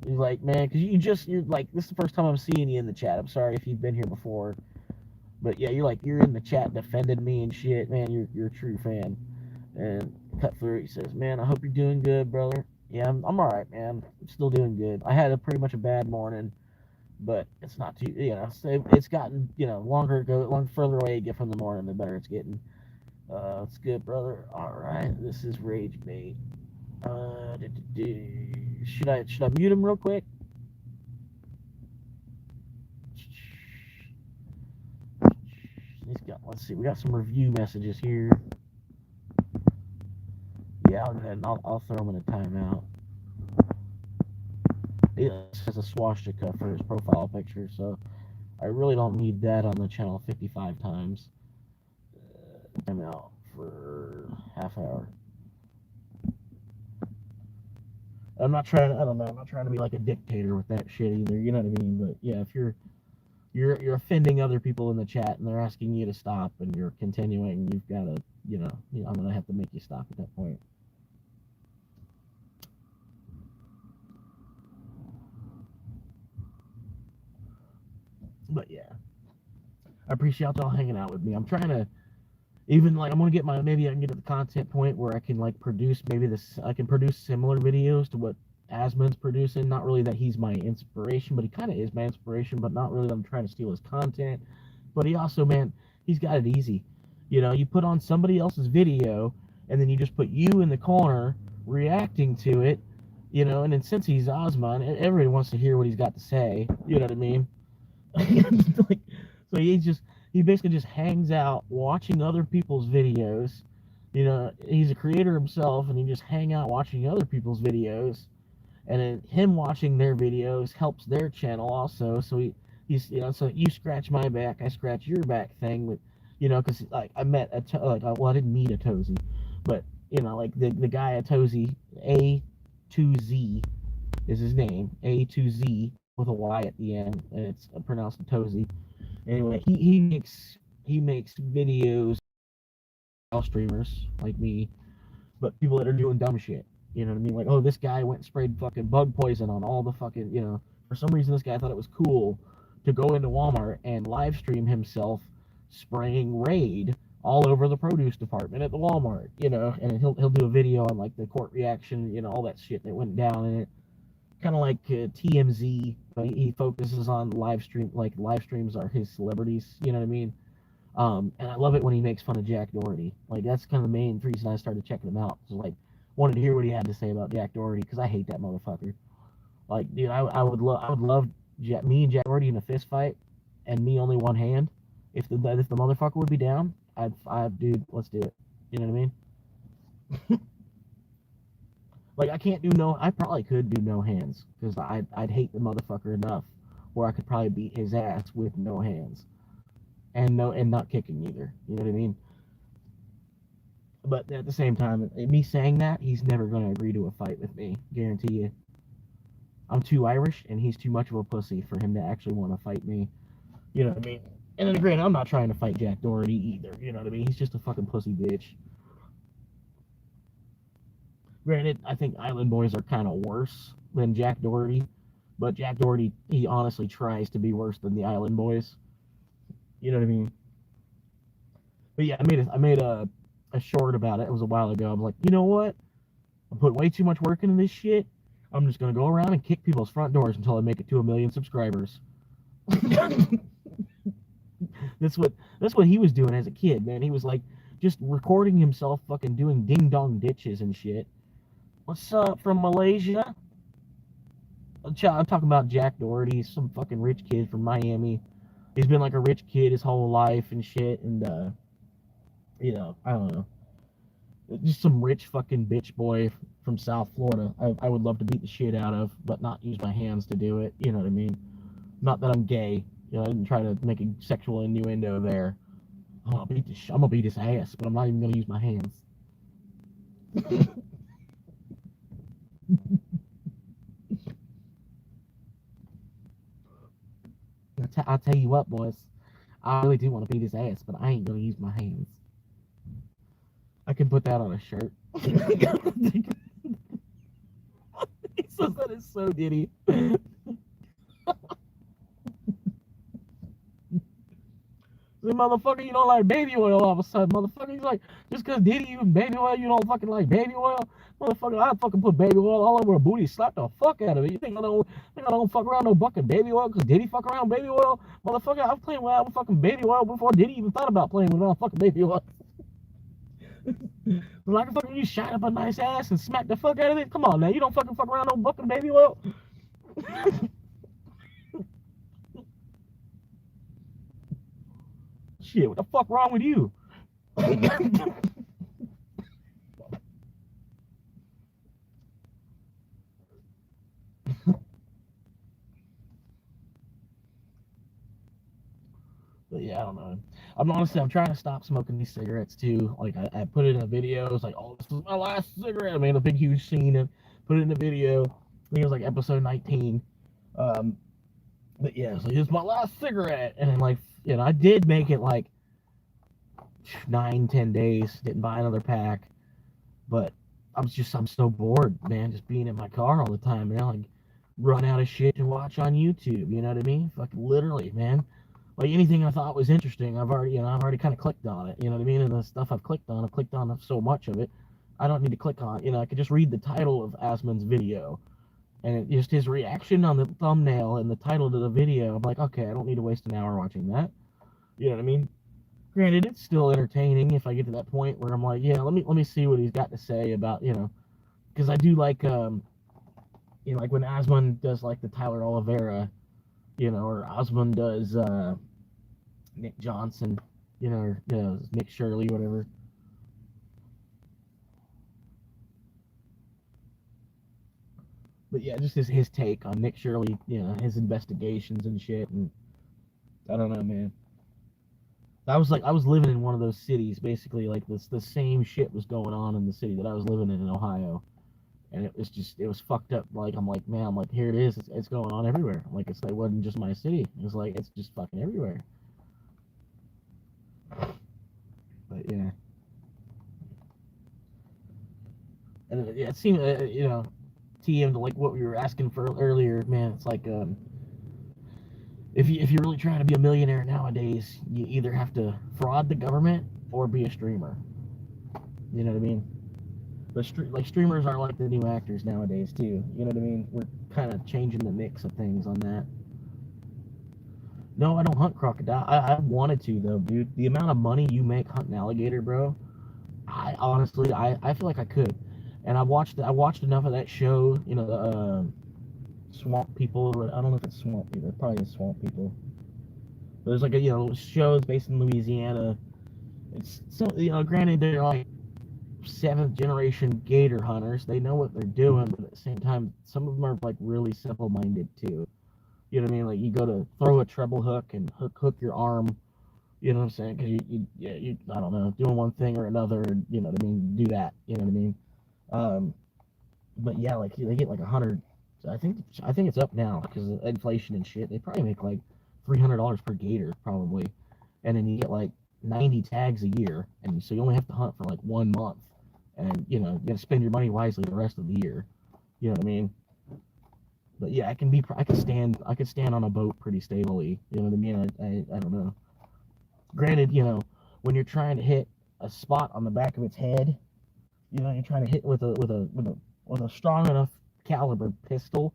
He's like, man, because you're like, this is the first time I'm seeing you in the chat. I'm sorry if you've been here before. But yeah, you're in the chat defending me and shit, man. You're a true fan. And Cut Through, he says, man, I hope you're doing good, brother. Yeah, I'm all right, man. I'm still doing good. I had pretty much a bad morning, but it's not too, you know, it's gotten, you know, further away you get from the morning, the better it's getting. It's good, brother. All right, this is Rage Bait. Should I mute him real quick? Let's see, we got some review messages here. Yeah, I'll go ahead and I'll throw him in a timeout. He has a swastika for his profile picture, so I really don't need that on the channel 55 times. Timeout for half hour. I'm not trying to be like a dictator with that shit either, you know what I mean? But yeah, if you're offending other people in the chat and they're asking you to stop and you're continuing, you've got to, you know, I'm going to have to make you stop at that point. But yeah, I appreciate y'all hanging out with me. I'm trying to, even like, I'm going to get maybe I can get to the content point where I can like produce, I can produce similar videos to what Asmon's producing. Not really that he's my inspiration, but he kind of is my inspiration, but not really that I'm trying to steal his content. But he also, man, he's got it easy. You know, you put on somebody else's video and then you just put you in the corner reacting to it, you know, and then since he's Osman, everybody wants to hear what he's got to say. You know what I mean? Like, so he basically just hangs out watching other people's videos. You know, he's a creator himself, and he just hang out watching other people's videos, and then him watching their videos helps their channel also. So he's, you know, so you scratch my back, I scratch your back thing with, you know, because like I met I didn't meet a Tozy, but you know, like the guy at Tozy, A2Z is his name, A2Z with a Y at the end, and it's pronounced Tozy. Anyway, he makes videos, streamers like me, but people that are doing dumb shit. You know what I mean? Like, oh, this guy went and sprayed fucking bug poison on all the fucking, you know, for some reason this guy thought it was cool to go into Walmart and live stream himself spraying Raid all over the produce department at the Walmart, you know, and he'll do a video on like the court reaction, you know, all that shit that went down in it. Kind of like TMZ, but he focuses on live streams are his celebrities, you know what I mean? And I love it when he makes fun of Jack Doherty. Like, that's kind of the main reason I started checking him out. So, like, wanted to hear what he had to say about Jack Doherty, because I hate that motherfucker. Like, dude, I would love me and Jack Doherty in a fist fight. and me only one hand, if the motherfucker would be down, dude, let's do it. You know what I mean? Like, I can't do no, I probably could do no hands, because I'd hate the motherfucker enough where I could probably beat his ass with no hands. And not kicking either. You know what I mean? But at the same time, me saying that, he's never going to agree to a fight with me. Guarantee you. I'm too Irish, and he's too much of a pussy for him to actually want to fight me. You know what I mean? And then, granted, I'm not trying to fight Jack Doherty either. You know what I mean? He's just a fucking pussy bitch. Granted, I think Island Boys are kind of worse than Jack Doherty. But Jack Doherty, he honestly tries to be worse than the Island Boys. You know what I mean? But yeah, I made a short about it. It was a while ago. I'm like, you know what? I'm putting way too much work into this shit. I'm just gonna go around and kick people's front doors until I make it to 1 million subscribers. That's what he was doing as a kid, man. He was like just recording himself fucking doing ding dong ditches and shit. What's up from Malaysia? I'm talking about Jack Doherty, some fucking rich kid from Miami. He's been like a rich kid his whole life and shit, and you know, I don't know. Just some rich fucking bitch boy from South Florida. I would love to beat the shit out of, but not use my hands to do it. You know what I mean? Not that I'm gay. You know, I didn't try to make a sexual innuendo there. I'm gonna beat his ass, but I'm not even gonna use my hands. I'll tell you what, boys. I really do want to beat his ass, but I ain't gonna use my hands. I can put that on a shirt. He says that is so giddy. The motherfucker, you don't like baby oil all of a sudden, motherfucker. He's like, just because Diddy using baby oil, you don't fucking like baby oil? Motherfucker, I'd fucking put baby oil all over a booty, slap the fuck out of it. You think I don't fuck around no bucket baby oil because Diddy fuck around baby oil? Motherfucker, I was playing with fucking baby oil before Diddy even thought about playing with fucking baby oil. Like a fucking you shot up a nice ass and smack the fuck out of it? Come on now, you don't fucking fuck around no bucket baby oil? Shit, what the fuck wrong with you? But yeah, I don't know. I'm trying to stop smoking these cigarettes too. Like I put it in a video. It's like, oh, this is my last cigarette. I made a big huge scene and put it in a video. I think it was like episode 19. But yeah, so here's my last cigarette, and then like, you know, I did make it like 9-10 days. Didn't buy another pack, but I'm so bored, man. Just being in my car all the time, man. Like run out of shit to watch on YouTube. You know what I mean? Fucking literally, man. Like anything I thought was interesting, I've already kind of clicked on it. You know what I mean? And the stuff I've clicked on so much of it. I don't need to click on it. You know, I could just read the title of Asman's video, and just his reaction on the thumbnail and the title to the video. I'm like, okay, I don't need to waste an hour watching that. You know what I mean? Granted, it's still entertaining if I get to that point where I'm like, yeah, let me see what he's got to say about, you know, because I do like, you know, like when Asman does like the Tyler Oliveira, you know, or Osman does Nick Johnson, you know, or, you know, Nick Shirley, whatever. But yeah, just his take on Nick Shirley, you know, his investigations and shit, and I don't know, man. I was living in one of those cities, basically, like the same shit was going on in the city that I was living in Ohio. And it was fucked up. Like, I'm like, man, I'm like, here it is. It's going on everywhere. Like, it wasn't just my city. It was like, it's just fucking everywhere. But, yeah. And it seemed, you know, TM to like what we were asking for earlier, man, it's like, if you're really trying to be a millionaire nowadays, you either have to fraud the government or be a streamer. You know what I mean? But streamers are like the new actors nowadays too. You know what I mean? We're kind of changing the mix of things on that. No, I don't hunt crocodile. I wanted to though, dude. The amount of money you make hunting alligator, bro. I honestly, I feel like I could. And I watched enough of that show. You know, the Swamp People. I don't know if it's Swamp People. It probably is Swamp People. There's like shows based in Louisiana. It's so granted they're like seventh generation gator hunters. They know what they're doing, but at the same time, some of them are like really simple minded too. You know what I mean? Like you go to throw a treble hook and hook your arm. You know what I'm saying? Because you I don't know, doing one thing or another. You know what I mean? Do that. You know what I mean? Um, but yeah, like they get like 100. I think it's up now because of inflation and shit. They probably make like $300 per gator probably, and then you get like 90 tags a year, and so you only have to hunt for like 1 month, and you gotta spend your money wisely the rest of the year. You know what I mean? But yeah, I could stand on a boat pretty stably. You know what I mean? I don't know. Granted, when you're trying to hit a spot on the back of its head, you're trying to hit with a strong enough caliber pistol,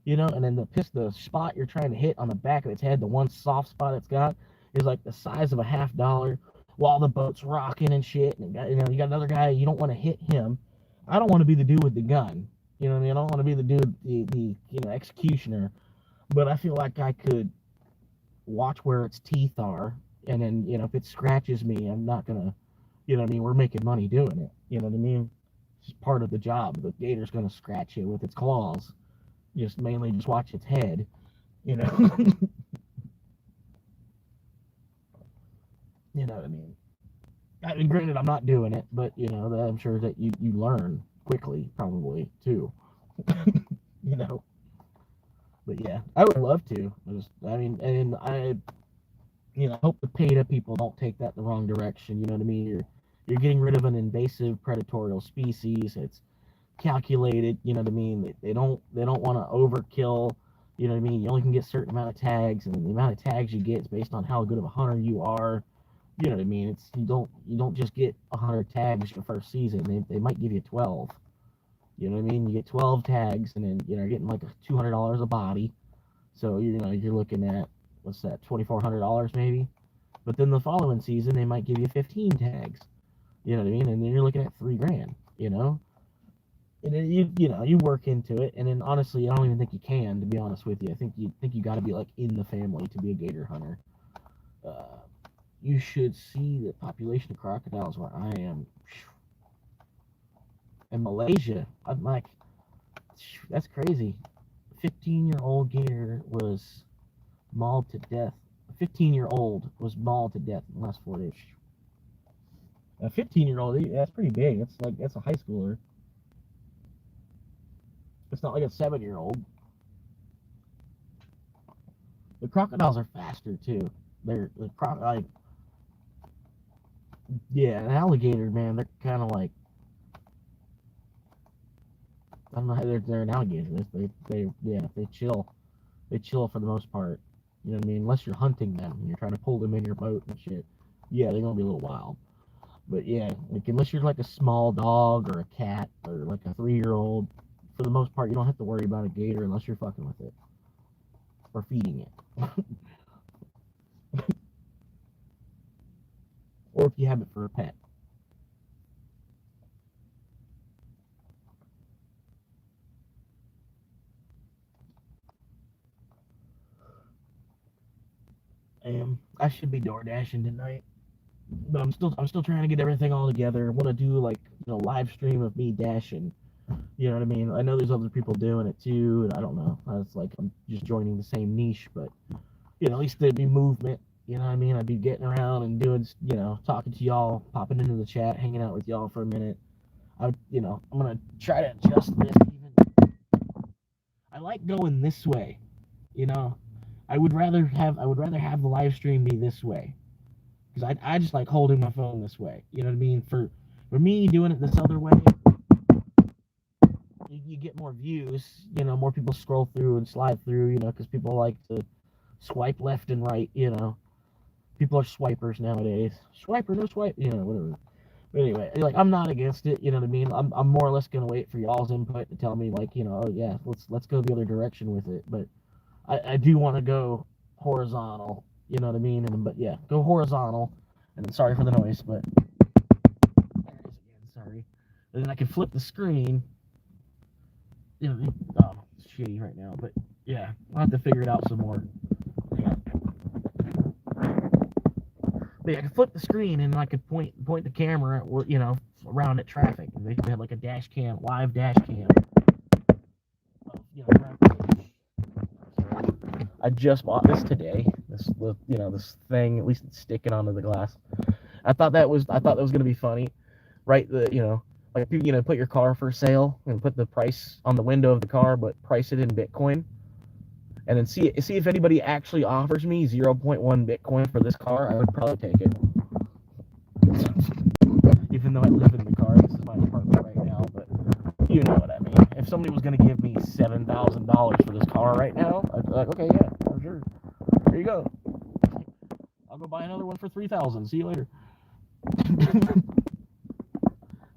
and then the spot you're trying to hit on the back of its head, the one soft spot it's got, is like the size of a $50 while the boat's rocking and shit. And you got another guy, you don't want to hit him. I don't want to be the dude with the gun. You know what I mean? I don't want to be the dude, the executioner. But I feel like I could watch where its teeth are, and then if it scratches me, I'm not gonna, what I mean? We're making money doing it. You know what I mean? It's part of the job. The gator's gonna scratch you with its claws. Mainly just watch its head. You know. You know what I mean? I mean, granted, I'm not doing it, but I'm sure that you learn quickly, probably too. you know. But yeah, I would love to. I hope the PETA people don't take that the wrong direction. You know what I mean? You're getting rid of an invasive predatorial species. It's calculated. You know what I mean? They don't want to overkill. You know what I mean? You only can get a certain amount of tags, and the amount of tags you get is based on how good of a hunter you are. You know what I mean? It's you don't just get 100 tags your first season. They might give you 12. You know what I mean? You get 12 tags, and then you're getting like $200 a body. So you're looking at, what's that, $2,400 maybe. But then the following season they might give you 15 tags. You know what I mean? And then you're looking at $3,000. And then you work into it, and then honestly, I don't even think you can, to be honest with you. I think you got to be like in the family to be a gator hunter. You should see the population of crocodiles where I am. In Malaysia, I'm like, that's crazy. A 15-year-old gator was mauled to death. A 15-year-old was mauled to death in the last 4 days. A 15-year-old, that's pretty big. That's a high schooler. It's not like a 7-year-old. The crocodiles are faster too. Yeah, an alligator, man, they're kind of like, I don't know how they're an alligator. They chill. They chill for the most part. You know what I mean? Unless you're hunting them and you're trying to pull them in your boat and shit. Yeah, they're gonna be a little wild. But yeah, like unless you're like a small dog or a cat or like a 3-year-old, for the most part, you don't have to worry about a gator unless you're fucking with it or feeding it. Or if you have it for a pet. I should be door dashing tonight, but I'm still trying to get everything all together. I want to do like live stream of me dashing. You know what I mean? I know there's other people doing it too, and I don't know. It's like I'm just joining the same niche, but at least there'd be movement. You know what I mean? I'd be getting around and doing, talking to y'all, popping into the chat, hanging out with y'all for a minute. I'm gonna try to adjust this even. I like going this way. I would rather have the live stream be this way, because I just like holding my phone this way. You know what I mean? For me doing it this other way, you get more views. More people scroll through and slide through. Because people like to swipe left and right. People are swipers nowadays. Swiper, no swipe. Whatever. But anyway, like I'm not against it. You know what I mean? I'm more or less gonna wait for y'all's input to tell me like oh yeah, let's go the other direction with it. But I do want to go horizontal. You know what I mean? But yeah, go horizontal. And sorry for the noise, but there it is again. Sorry. And then I can flip the screen. Oh, it's shitty right now, but yeah, I'll have to figure it out some more. But I could flip the screen and I could point the camera, you know, around at traffic. And they had like a dash cam, live dash cam. You know, I just bought this today. This, you know, this thing. At least it's sticking onto the glass. I thought that was gonna be funny, right? You know, like, you know, put your car for sale and put the price on the window of the car, but price it in Bitcoin, and then see if anybody actually offers me 0.1 Bitcoin for this car. I would probably take it, even though I live in the car. This is my apartment right now, but you know what I mean. If somebody was gonna give me $7,000 for this car right now, I'd be like, okay, yeah, for sure. There you go. I'll go buy another one for $3,000. See you later.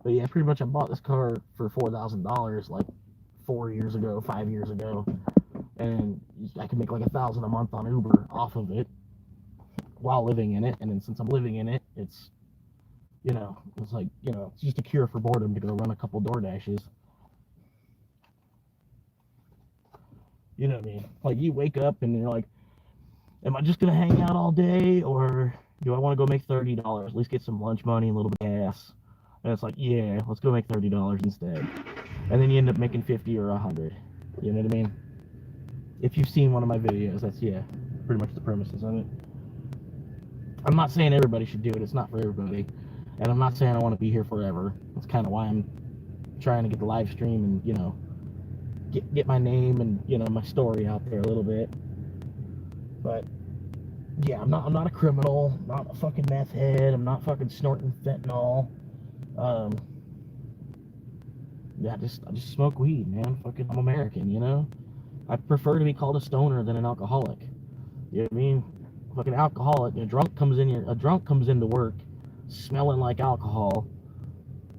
But yeah, pretty much I bought this car for $4,000 like 4 years ago, 5 years ago, and I can make like $1,000 a month on Uber off of it while living in it. And then since I'm living in it, it's, you know, it's like, you know, it's just a cure for boredom to go run a couple DoorDashes. You know what I mean? Like, you wake up and you're like, am I just gonna hang out all day, or do I want to go make $30? At least get some lunch money and a little bit of gas. And it's like, yeah, let's go make $30 instead. And then you end up making 50 or 100. You know what I mean? If you've seen one of my videos, that's, yeah, pretty much the premises of it. I'm not saying everybody should do it. It's not for everybody. And I'm not saying I want to be here forever. That's kind of why I'm trying to get the live stream and, you know, get my name and, you know, my story out there a little bit. But yeah, I'm not a criminal. I'm not a fucking meth head. I'm not fucking snorting fentanyl. Yeah, I just smoke weed, man. Fucking, I'm American, you know. I prefer to be called a stoner than an alcoholic. You know what I mean? Fucking alcoholic. A drunk comes into work smelling like alcohol.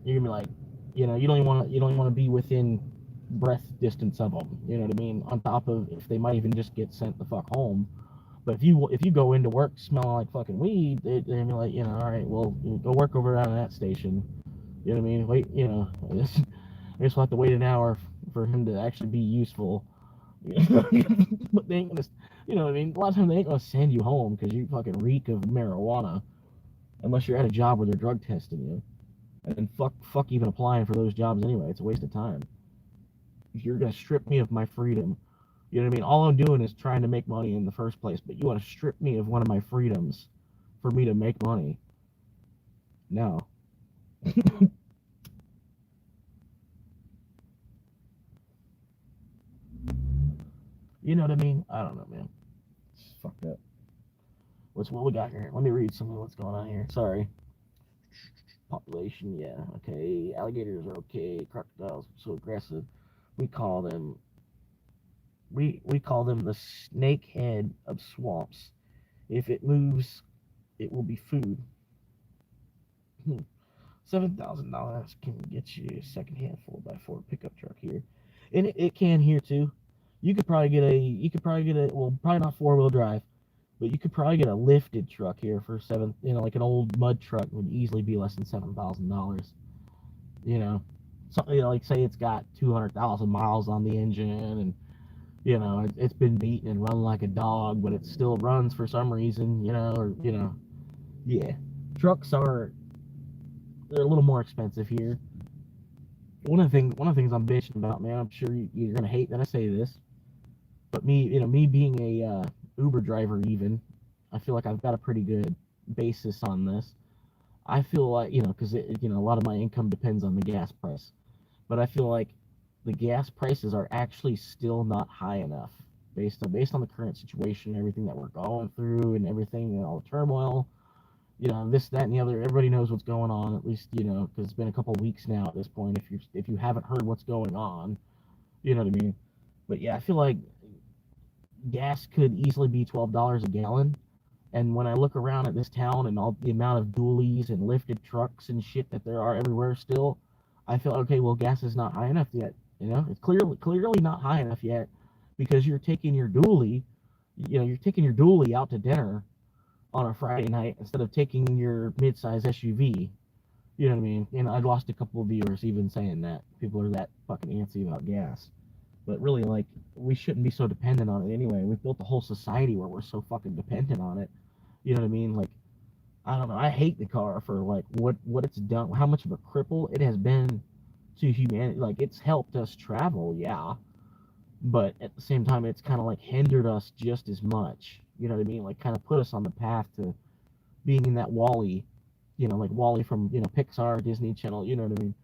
You're gonna be like, you know, you don't even want to be within breath distance of them. You know what I mean? On top of, if they might even just get sent the fuck home. But if you go into work smelling like fucking weed, they're gonna be like, you know, all right, well, go work over around that station. You know what I mean? Wait, you know, I guess we'll have to wait an hour for him to actually be useful. But they ain't gonna, you know what I mean? A lot of times they ain't gonna send you home because you fucking reek of marijuana, unless you're at a job where they're drug testing you. And fuck even applying for those jobs anyway. It's a waste of time. You're gonna strip me of my freedom. You know what I mean? All I'm doing is trying to make money in the first place, but you want to strip me of one of my freedoms for me to make money? No. You know what I mean? I don't know, man. It's fucked up. What we got here? Let me read some of what's going on here. Sorry. Population, yeah, okay. Alligators are okay. Crocodiles are so aggressive. We call them we call them the snakehead of swamps. If it moves, it will be food. $7,000 can get you a secondhand 4x4 pickup truck here, and it can here too. You could probably get a well, probably not 4-wheel drive, but you could probably get a lifted truck here for you know, like an old mud truck would easily be less than $7,000. You know, something, you know, like say it's got 200,000 miles on the engine, and you know it's been beaten and run like a dog, but it still runs for some reason. You know, or you know, yeah, trucks they're a little more expensive here. One of the things I'm bitching about, man, I'm sure you're gonna hate that I say this, but me being a Uber driver, even, I feel like I've got a pretty good basis on this. I feel like, you know, because you know, a lot of my income depends on the gas price, but I feel like the gas prices are actually still not high enough based on the current situation, everything that we're going through, and everything, and all the turmoil. You know, this, that, and the other. Everybody knows what's going on, at least, you know, because it's been a couple weeks now at this point. If you haven't heard what's going on, you know what I mean. But yeah, I feel like gas could easily be $12 a gallon. And when I look around at this town and all the amount of dualies and lifted trucks and shit that there are everywhere still, I feel, okay, well, gas is not high enough yet. You know, it's clearly not high enough yet, because you're taking your dually, out to dinner on a Friday night instead of taking your midsize SUV. You know what I mean? And I lost a couple of viewers even saying that. People are that fucking antsy about gas. But really, like, we shouldn't be so dependent on it anyway. We've built a whole society where we're so fucking dependent on it. You know what I mean? Like, I don't know. I hate the car for like what it's done, how much of a cripple it has been to humanity. Like it's helped us travel, yeah, but at the same time, it's kind of like hindered us just as much. You know what I mean? Like kind of put us on the path to being in that Wally, like Wally from Pixar, Disney Channel. You know what I mean?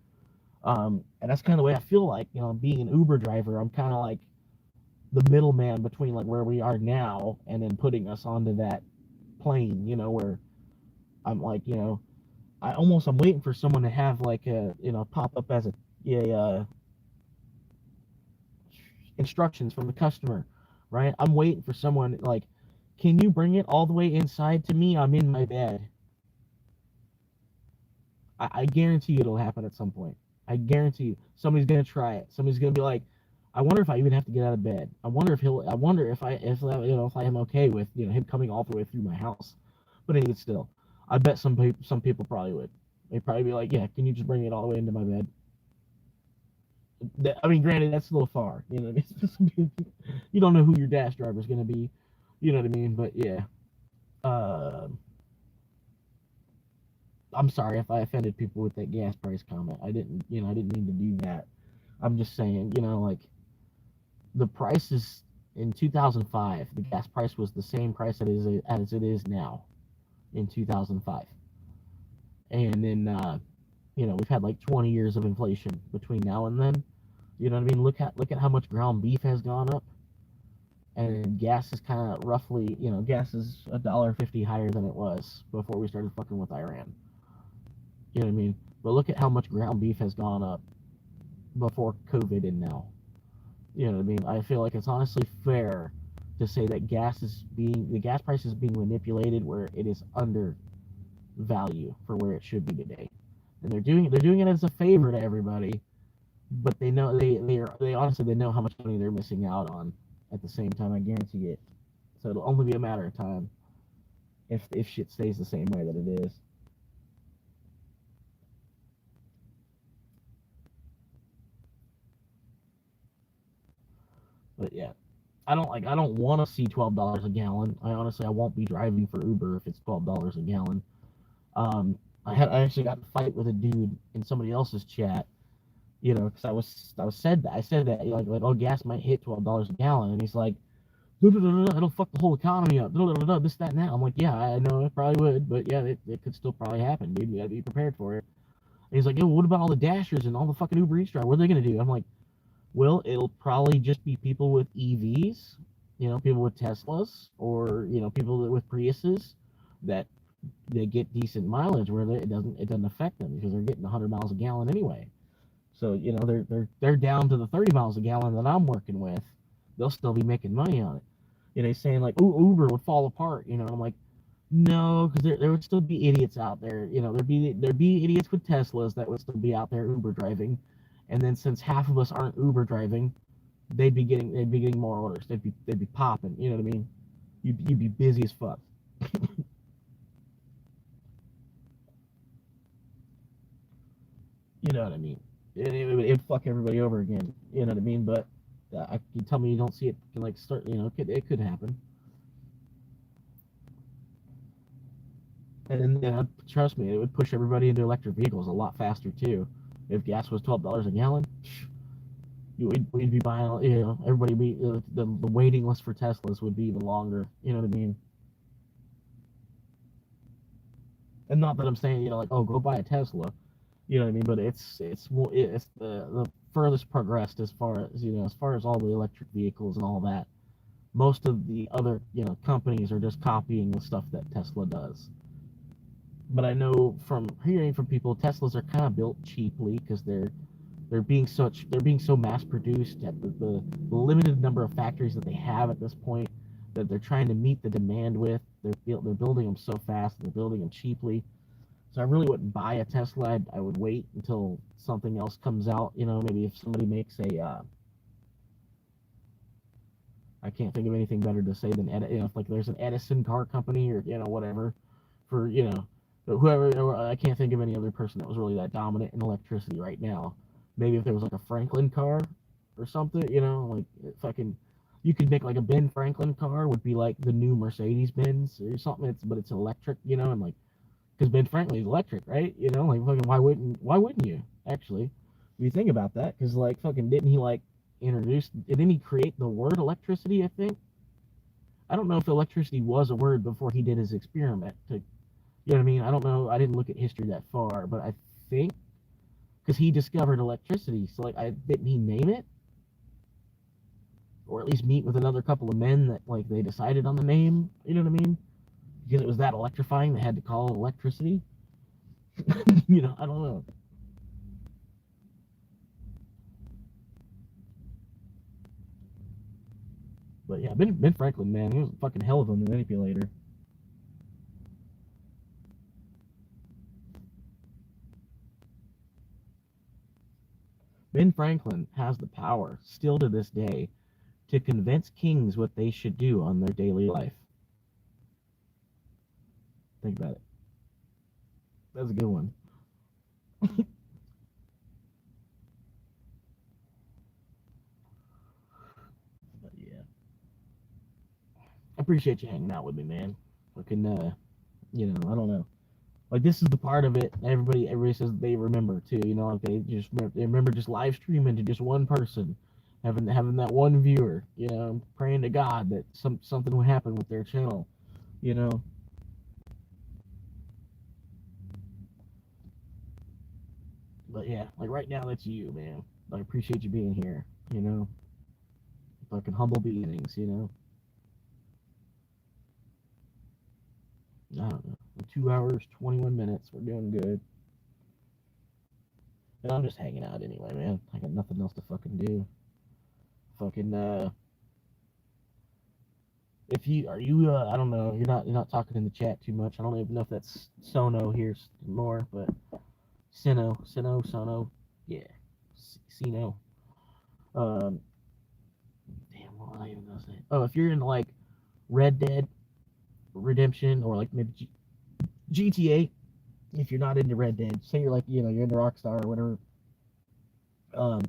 And that's kind of the way I feel like being an Uber driver. I'm kind of like the middleman between like where we are now and then putting us onto that plane. Where I'm like I'm waiting for someone to have like a pop up as a instructions from the customer, right? I'm waiting for someone like, can you bring it all the way inside to me? I'm in my bed. I guarantee you it'll happen at some point. I guarantee you somebody's gonna try it. Somebody's gonna be like, I wonder if I even have to get out of bed. I wonder if he'll. I wonder if I am okay with him coming all the way through my house. But even still, I bet some people probably would. They'd probably be like, yeah, can you just bring it all the way into my bed? I mean, granted, that's a little far. You don't know who your dash driver is going to be. You know what I mean? But yeah, uh, I'm sorry if I offended people with that gas price comment. I didn't mean to do that. I'm just saying, like the prices in 2005, the gas price was the same price as it is now in 2005, and then we've had like 20 years of inflation between now and then. You know what I mean? Look at how much ground beef has gone up, and gas is kind of roughly, gas is $1.50 higher than it was before we started fucking with Iran. You know what I mean? But look at how much ground beef has gone up before COVID and now. You know what I mean? I feel like it's honestly fair to say that the gas price is being manipulated where it is under value for where it should be today, and they're doing it as a favor to everybody, but they know they honestly they know how much money they're missing out on. At the same time, I guarantee it. So it'll only be a matter of time if shit stays the same way that it is. But yeah, I don't want to see $12 a gallon. I won't be driving for Uber if it's $12 a gallon. Um, I actually got in a fight with a dude in somebody else's chat. Because I said that like oh gas might hit $12 a gallon, and he's like, it'll fuck the whole economy up. This, that, and that. I'm like, yeah, I know it probably would, but yeah, it could still probably happen, dude. You gotta be prepared for it. And he's like, yo, what about all the dashers and all the fucking Uber Eats drivers? What are they gonna do? I'm like, well, it'll probably just be people with EVs, people with Teslas, or people with Priuses that they get decent mileage where it doesn't affect them because they're getting 100 miles a gallon anyway. So they're down to the 30 miles a gallon that I'm working with. They'll still be making money on it. He's saying like, "Ooh, Uber would fall apart." I'm like, no, because there would still be idiots out there. There'd be idiots with Teslas that would still be out there Uber driving, and then since half of us aren't Uber driving, they'd be getting more orders. They'd be popping. You know what I mean? You'd be busy as fuck. You know what I mean? It'd fuck everybody over again. You know what I mean? But you tell me you don't see it can like start. It could happen. And then trust me, it would push everybody into electric vehicles a lot faster too. If gas was $12 a gallon, we'd be buying. Everybody be the waiting list for Teslas would be even longer. You know what I mean? And not that I'm saying like oh go buy a Tesla. You know what I mean? But it's the furthest progressed as far as all the electric vehicles and all that. Most of the other companies are just copying the stuff that Tesla does. But I know from hearing from people, Teslas are kind of built cheaply because they're being so mass produced at the limited number of factories that they have at this point that they're trying to meet the demand with. They're building them so fast. They're building them cheaply. So I really wouldn't buy a Tesla. I would wait until something else comes out. Maybe if somebody makes I can't think of anything better to say than if like there's an Edison car company or whatever for but whoever, I can't think of any other person that was really that dominant in electricity right now. Maybe if there was like a Franklin car or something, like fucking, you could make like a Ben Franklin car would be like the new Mercedes Benz or something. But it's electric, and like because Ben Franklin's electric, right? You know, like fucking why wouldn't you actually? If you think about that, because like fucking didn't he like didn't he create the word electricity? I think I don't know if electricity was a word before he did his experiment. You know what I mean? I don't know. I didn't look at history that far, but I think because he discovered electricity, so like I didn't he name it, or at least meet with another couple of men that like they decided on the name. You know what I mean? Because it was that electrifying, they had to call it electricity. You know, I don't know. But yeah, Ben Franklin, man, he was a fucking hell of a manipulator. Ben Franklin has the power, still to this day, to convince kings what they should do on their daily life. Think about it. That's a good one. But yeah, I appreciate you hanging out with me, man. Fucking, you know, I don't know. Like this is the part of it. Everybody says they remember too. You know, like they remember just live streaming to just one person, having that one viewer. You know, praying to God that something would happen with their channel. You know, but yeah, like right now that's you, man. I appreciate you being here. You know, fucking humble beginnings. You know, I don't know. 2 hours, 21 minutes. We're doing good. And I'm just hanging out anyway, man. I got nothing else to fucking do. Fucking if you are you I don't know, you're not talking in the chat too much. I don't even know if that's Sono here more, but Sono, yeah, Sino. Um, damn, what was I even gonna say? Oh, if you're in like Red Dead Redemption or like maybe GTA, if you're not into Red Dead, say you're like you're into Rockstar or whatever. Um,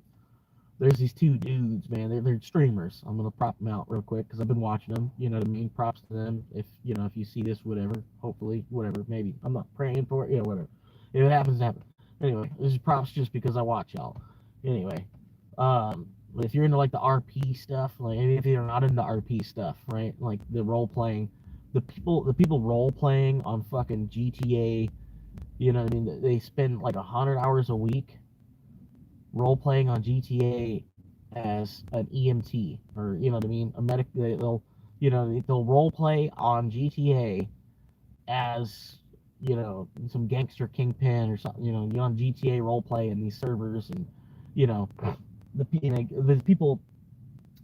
there's these two dudes, man. They're streamers. I'm gonna prop them out real quick because I've been watching them. You know what I mean? Props to them. If you see this, whatever. Hopefully, whatever. Maybe I'm not praying for it. Yeah, whatever. If it happens, it happens. Anyway, this is props just because I watch y'all. Anyway, if you're into like the RP stuff, like if you're not into RP stuff, right? Like the role playing, the people role playing on fucking GTA. You know what I mean? They spend like 100 hours a week role playing on GTA as an EMT, or you know what I mean, a medic. They'll role play on GTA as some gangster kingpin or something. You're on GTA role play in these servers, and you know the people,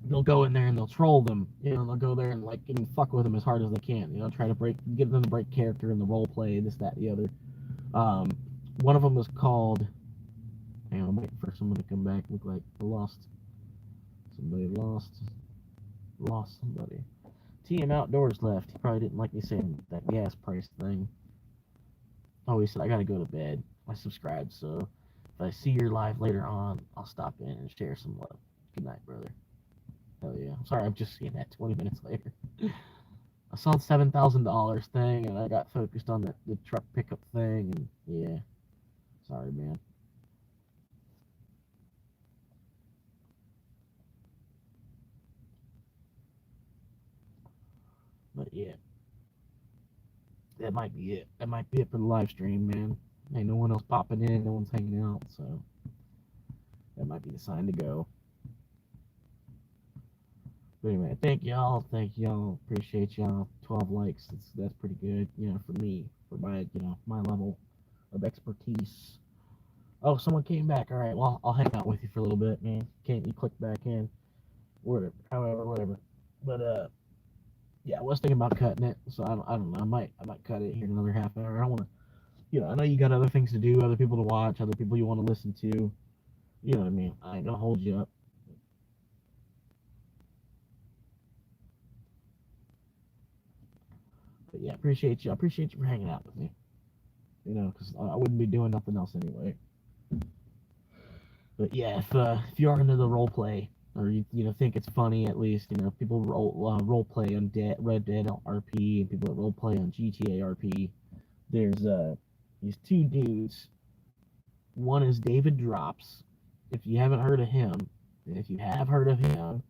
they'll go in there and they'll troll them. They'll go there and like fuck with them as hard as they can. Try to get them to break character in the role play, this, that, the other. One of them was called. Hang on, I'm waiting for someone to come back. Look like somebody lost somebody. TM Outdoors left. He probably didn't like me saying that gas price thing. Oh, he said I gotta go to bed. I subscribed, so if I see your live later on, I'll stop in and share some love. Good night, brother. Hell yeah. I'm sorry, I've just seen that 20 minutes later. I saw the $7,000 thing, and I got focused on the truck pickup thing, and yeah. Sorry, man. But yeah, that might be it. That might be it for the live stream, man. Ain't no one else popping in, no one's hanging out, so that might be the sign to go. But anyway, thank y'all, appreciate y'all. 12 likes, that's pretty good, for me, for my level of expertise. Oh, someone came back. All right, well, I'll hang out with you for a little bit, man. Can't you click back in? Whatever, however, whatever. But yeah, I was thinking about cutting it, so I don't know. I might cut it here in another half hour. I don't want to, I know you got other things to do, other people to watch, other people you want to listen to. You know what I mean? I ain't gonna hold you up. But yeah, appreciate you. I appreciate you for hanging out with me. Because I wouldn't be doing nothing else anyway. But yeah, if you are into the role play, or you think it's funny, at least people role play on Red Dead RP, and people that role play on GTA RP. There's these two dudes. One is David Drops. If you haven't heard of him, and if you have heard of him,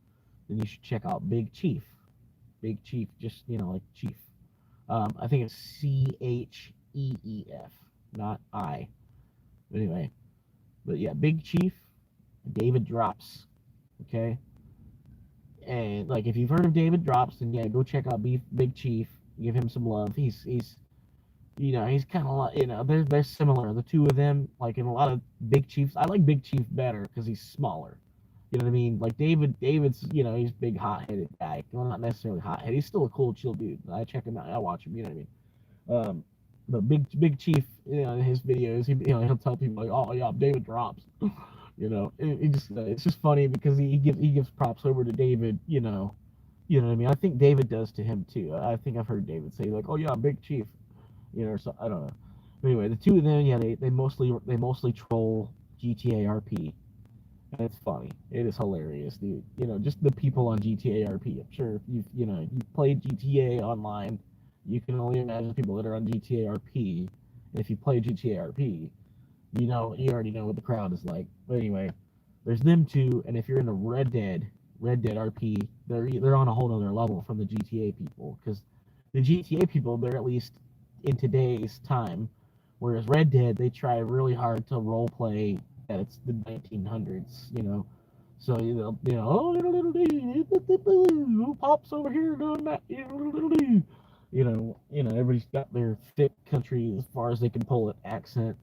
then you should check out Big Chief. Big Chief, just like Chief. I think it's Cheef, not I. But anyway, but yeah, Big Chief, David Drops. Okay, and like if you've heard of David Drops, then yeah, go check out Big Chief. Give him some love. He's kind of like they're similar. The two of them, like in a lot of Big Chiefs, I like Big Chief better because he's smaller. You know what I mean? Like David's he's big hot headed guy. Well, not necessarily hot headed. He's still a cool, chill dude. I check him out. I watch him. You know what I mean? But Big Chief, in his videos, he'll tell people like, "Oh yeah, David Drops." It just it's just funny because he gives props over to David. You know what I mean? I think David does to him too. I think I've heard David say like, "Oh yeah, Big Chief," or so I don't know. But anyway, the two of them, yeah, they mostly troll GTA RP, and it's funny. It is hilarious, dude. Just the people on GTA RP. I'm sure if you've played GTA online, you can only imagine people that are on GTA RP. And if you play GTA RP, you already know what the crowd is like. But anyway, there's them two, and if you're into Red Dead RP, they're on a whole other level from the GTA people, because the GTA people, they're at least in today's time, whereas Red Dead, they try really hard to role play that it's the 1900s, So oh little who pops over here doing that, little everybody's got their thick country as far as they can pull it accent,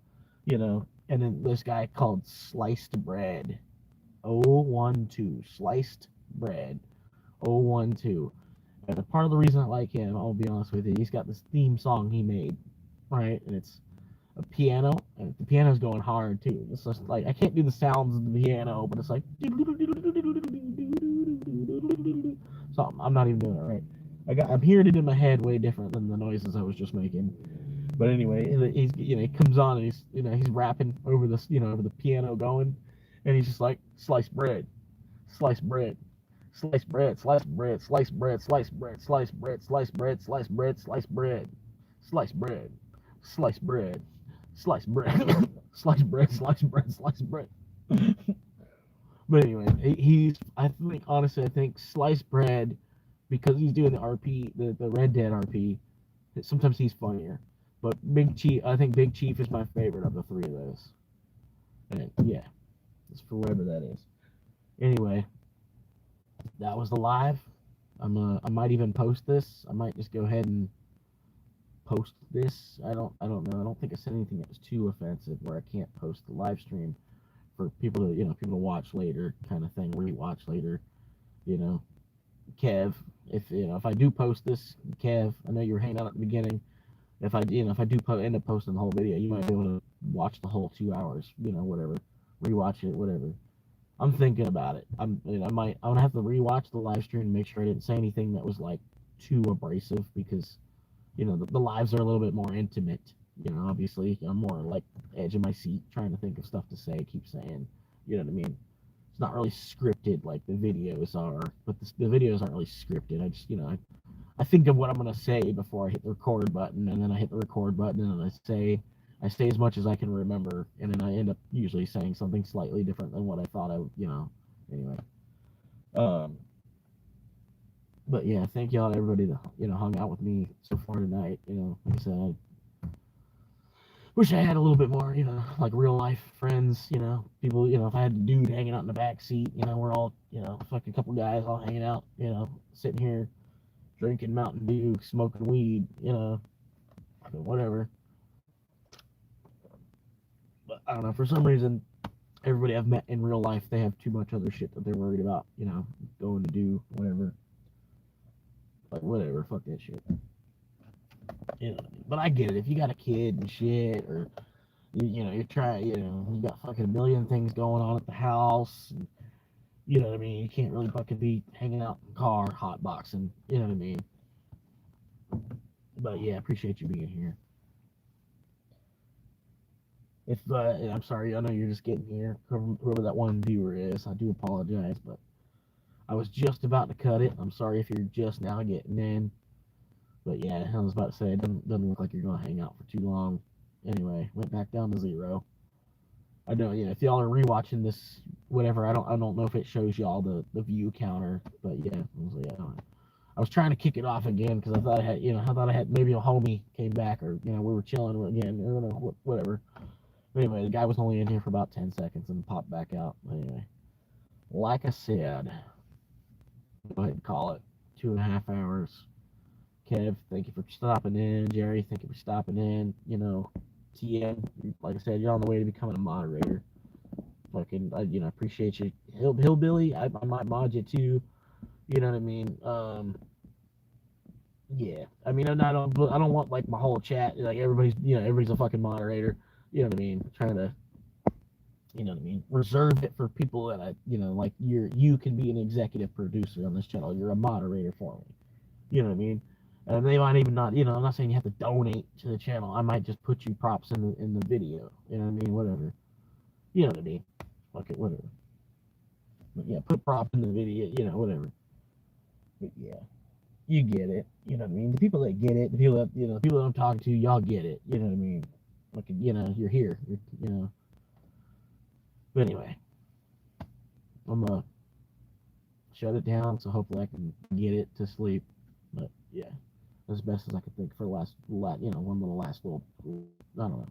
and then this guy called Sliced Bread, 012, Sliced Bread, 012. And a part of the reason I like him, I'll be honest with you, he's got this theme song he made, right? And it's a piano, and the piano's going hard too. It's just like I can't do the sounds of the piano, but it's like so I'm not even doing it right. I'm hearing it in my head way different than the noises I was just making. But anyway, he comes on and he's rapping over this over the piano going, and he's just like sliced bread, sliced bread, sliced bread, sliced bread, sliced bread, sliced bread, sliced bread, sliced bread, sliced bread, sliced bread, sliced bread, sliced bread, sliced bread, sliced bread, sliced bread, sliced bread. But anyway, I think honestly, I think sliced bread, because he's doing the RP, the Red Dead RP. Sometimes he's funnier, but Big Chief, I think Big Chief is my favorite of the three of those. And yeah, it's for whatever that is. Anyway, that was the live. I might even post this. I might just go ahead and post this. I don't know. I don't think I said anything that was too offensive where I can't post the live stream for people to watch later, kind of thing, rewatch later. Kev, if I do post this, Kev, I know you were hanging out at the beginning. If I do end up posting the whole video, you might be able to watch the whole 2 hours, whatever, rewatch it, whatever. I'm thinking about it. I'm gonna have to rewatch the live stream and make sure I didn't say anything that was like too abrasive, because the lives are a little bit more intimate. Obviously I'm more like edge of my seat trying to think of stuff to say, keep saying, you know what I mean? It's not really scripted like the videos are, but the videos aren't really scripted. I just I think of what I'm gonna say before I hit the record button, and then I hit the record button, and I say as much as I can remember, and then I end up usually saying something slightly different than what I thought I would, anyway. But yeah, thank y'all to everybody that hung out with me so far tonight. Like I said, I wish I had a little bit more, like real life friends, people, if I had a dude hanging out in the back seat, we're all, fucking couple guys all hanging out, sitting here drinking Mountain Dew, smoking weed, whatever. But I don't know, for some reason, everybody I've met in real life, they have too much other shit that they're worried about, going to do, whatever. Like, whatever, fuck that shit. But I get it. If you got a kid and shit, or, you're trying, you got fucking a million things going on at the house, and, you know what I mean? You can't really fucking be hanging out in the car, hotboxing, you know what I mean? But yeah, I appreciate you being here. If I'm sorry, I know you're just getting here. Whoever that one viewer is, I do apologize, but I was just about to cut it. I'm sorry if you're just now getting in. But yeah, I was about to say, it doesn't look like you're going to hang out for too long. Anyway, went back down to 0. I know, if y'all are rewatching this, whatever, I don't know if it shows y'all the view counter, but yeah, I was trying to kick it off again because I thought I had maybe a homie came back, or we were chilling again, whatever. But anyway, the guy was only in here for about 10 seconds and popped back out. Anyway, like I said, go ahead and call it 2.5 hours. Kev, thank you for stopping in. Jerry, thank you for stopping in. TM, like I said, you're on the way to becoming a moderator. Fucking, I appreciate you. Hillbilly, I might mod you too. You know what I mean? Yeah. I mean, I don't want like my whole chat, like everybody's a fucking moderator. You know what I mean? Trying to, reserve it for people that like you can be an executive producer on this channel. You're a moderator for me. You know what I mean? And they might even not, I'm not saying you have to donate to the channel. I might just put you props in the video. You know what I mean? Whatever. You know what I mean? Fuck it, whatever. But yeah, put props in the video, whatever. But yeah, you get it. You know what I mean? The people that get it, the people that I'm talking to, y'all get it. You know what I mean? Like, you're here. But anyway, I'm gonna shut it down, so hopefully I can get it to sleep. But yeah, as best as I could think for one little last little, I don't know.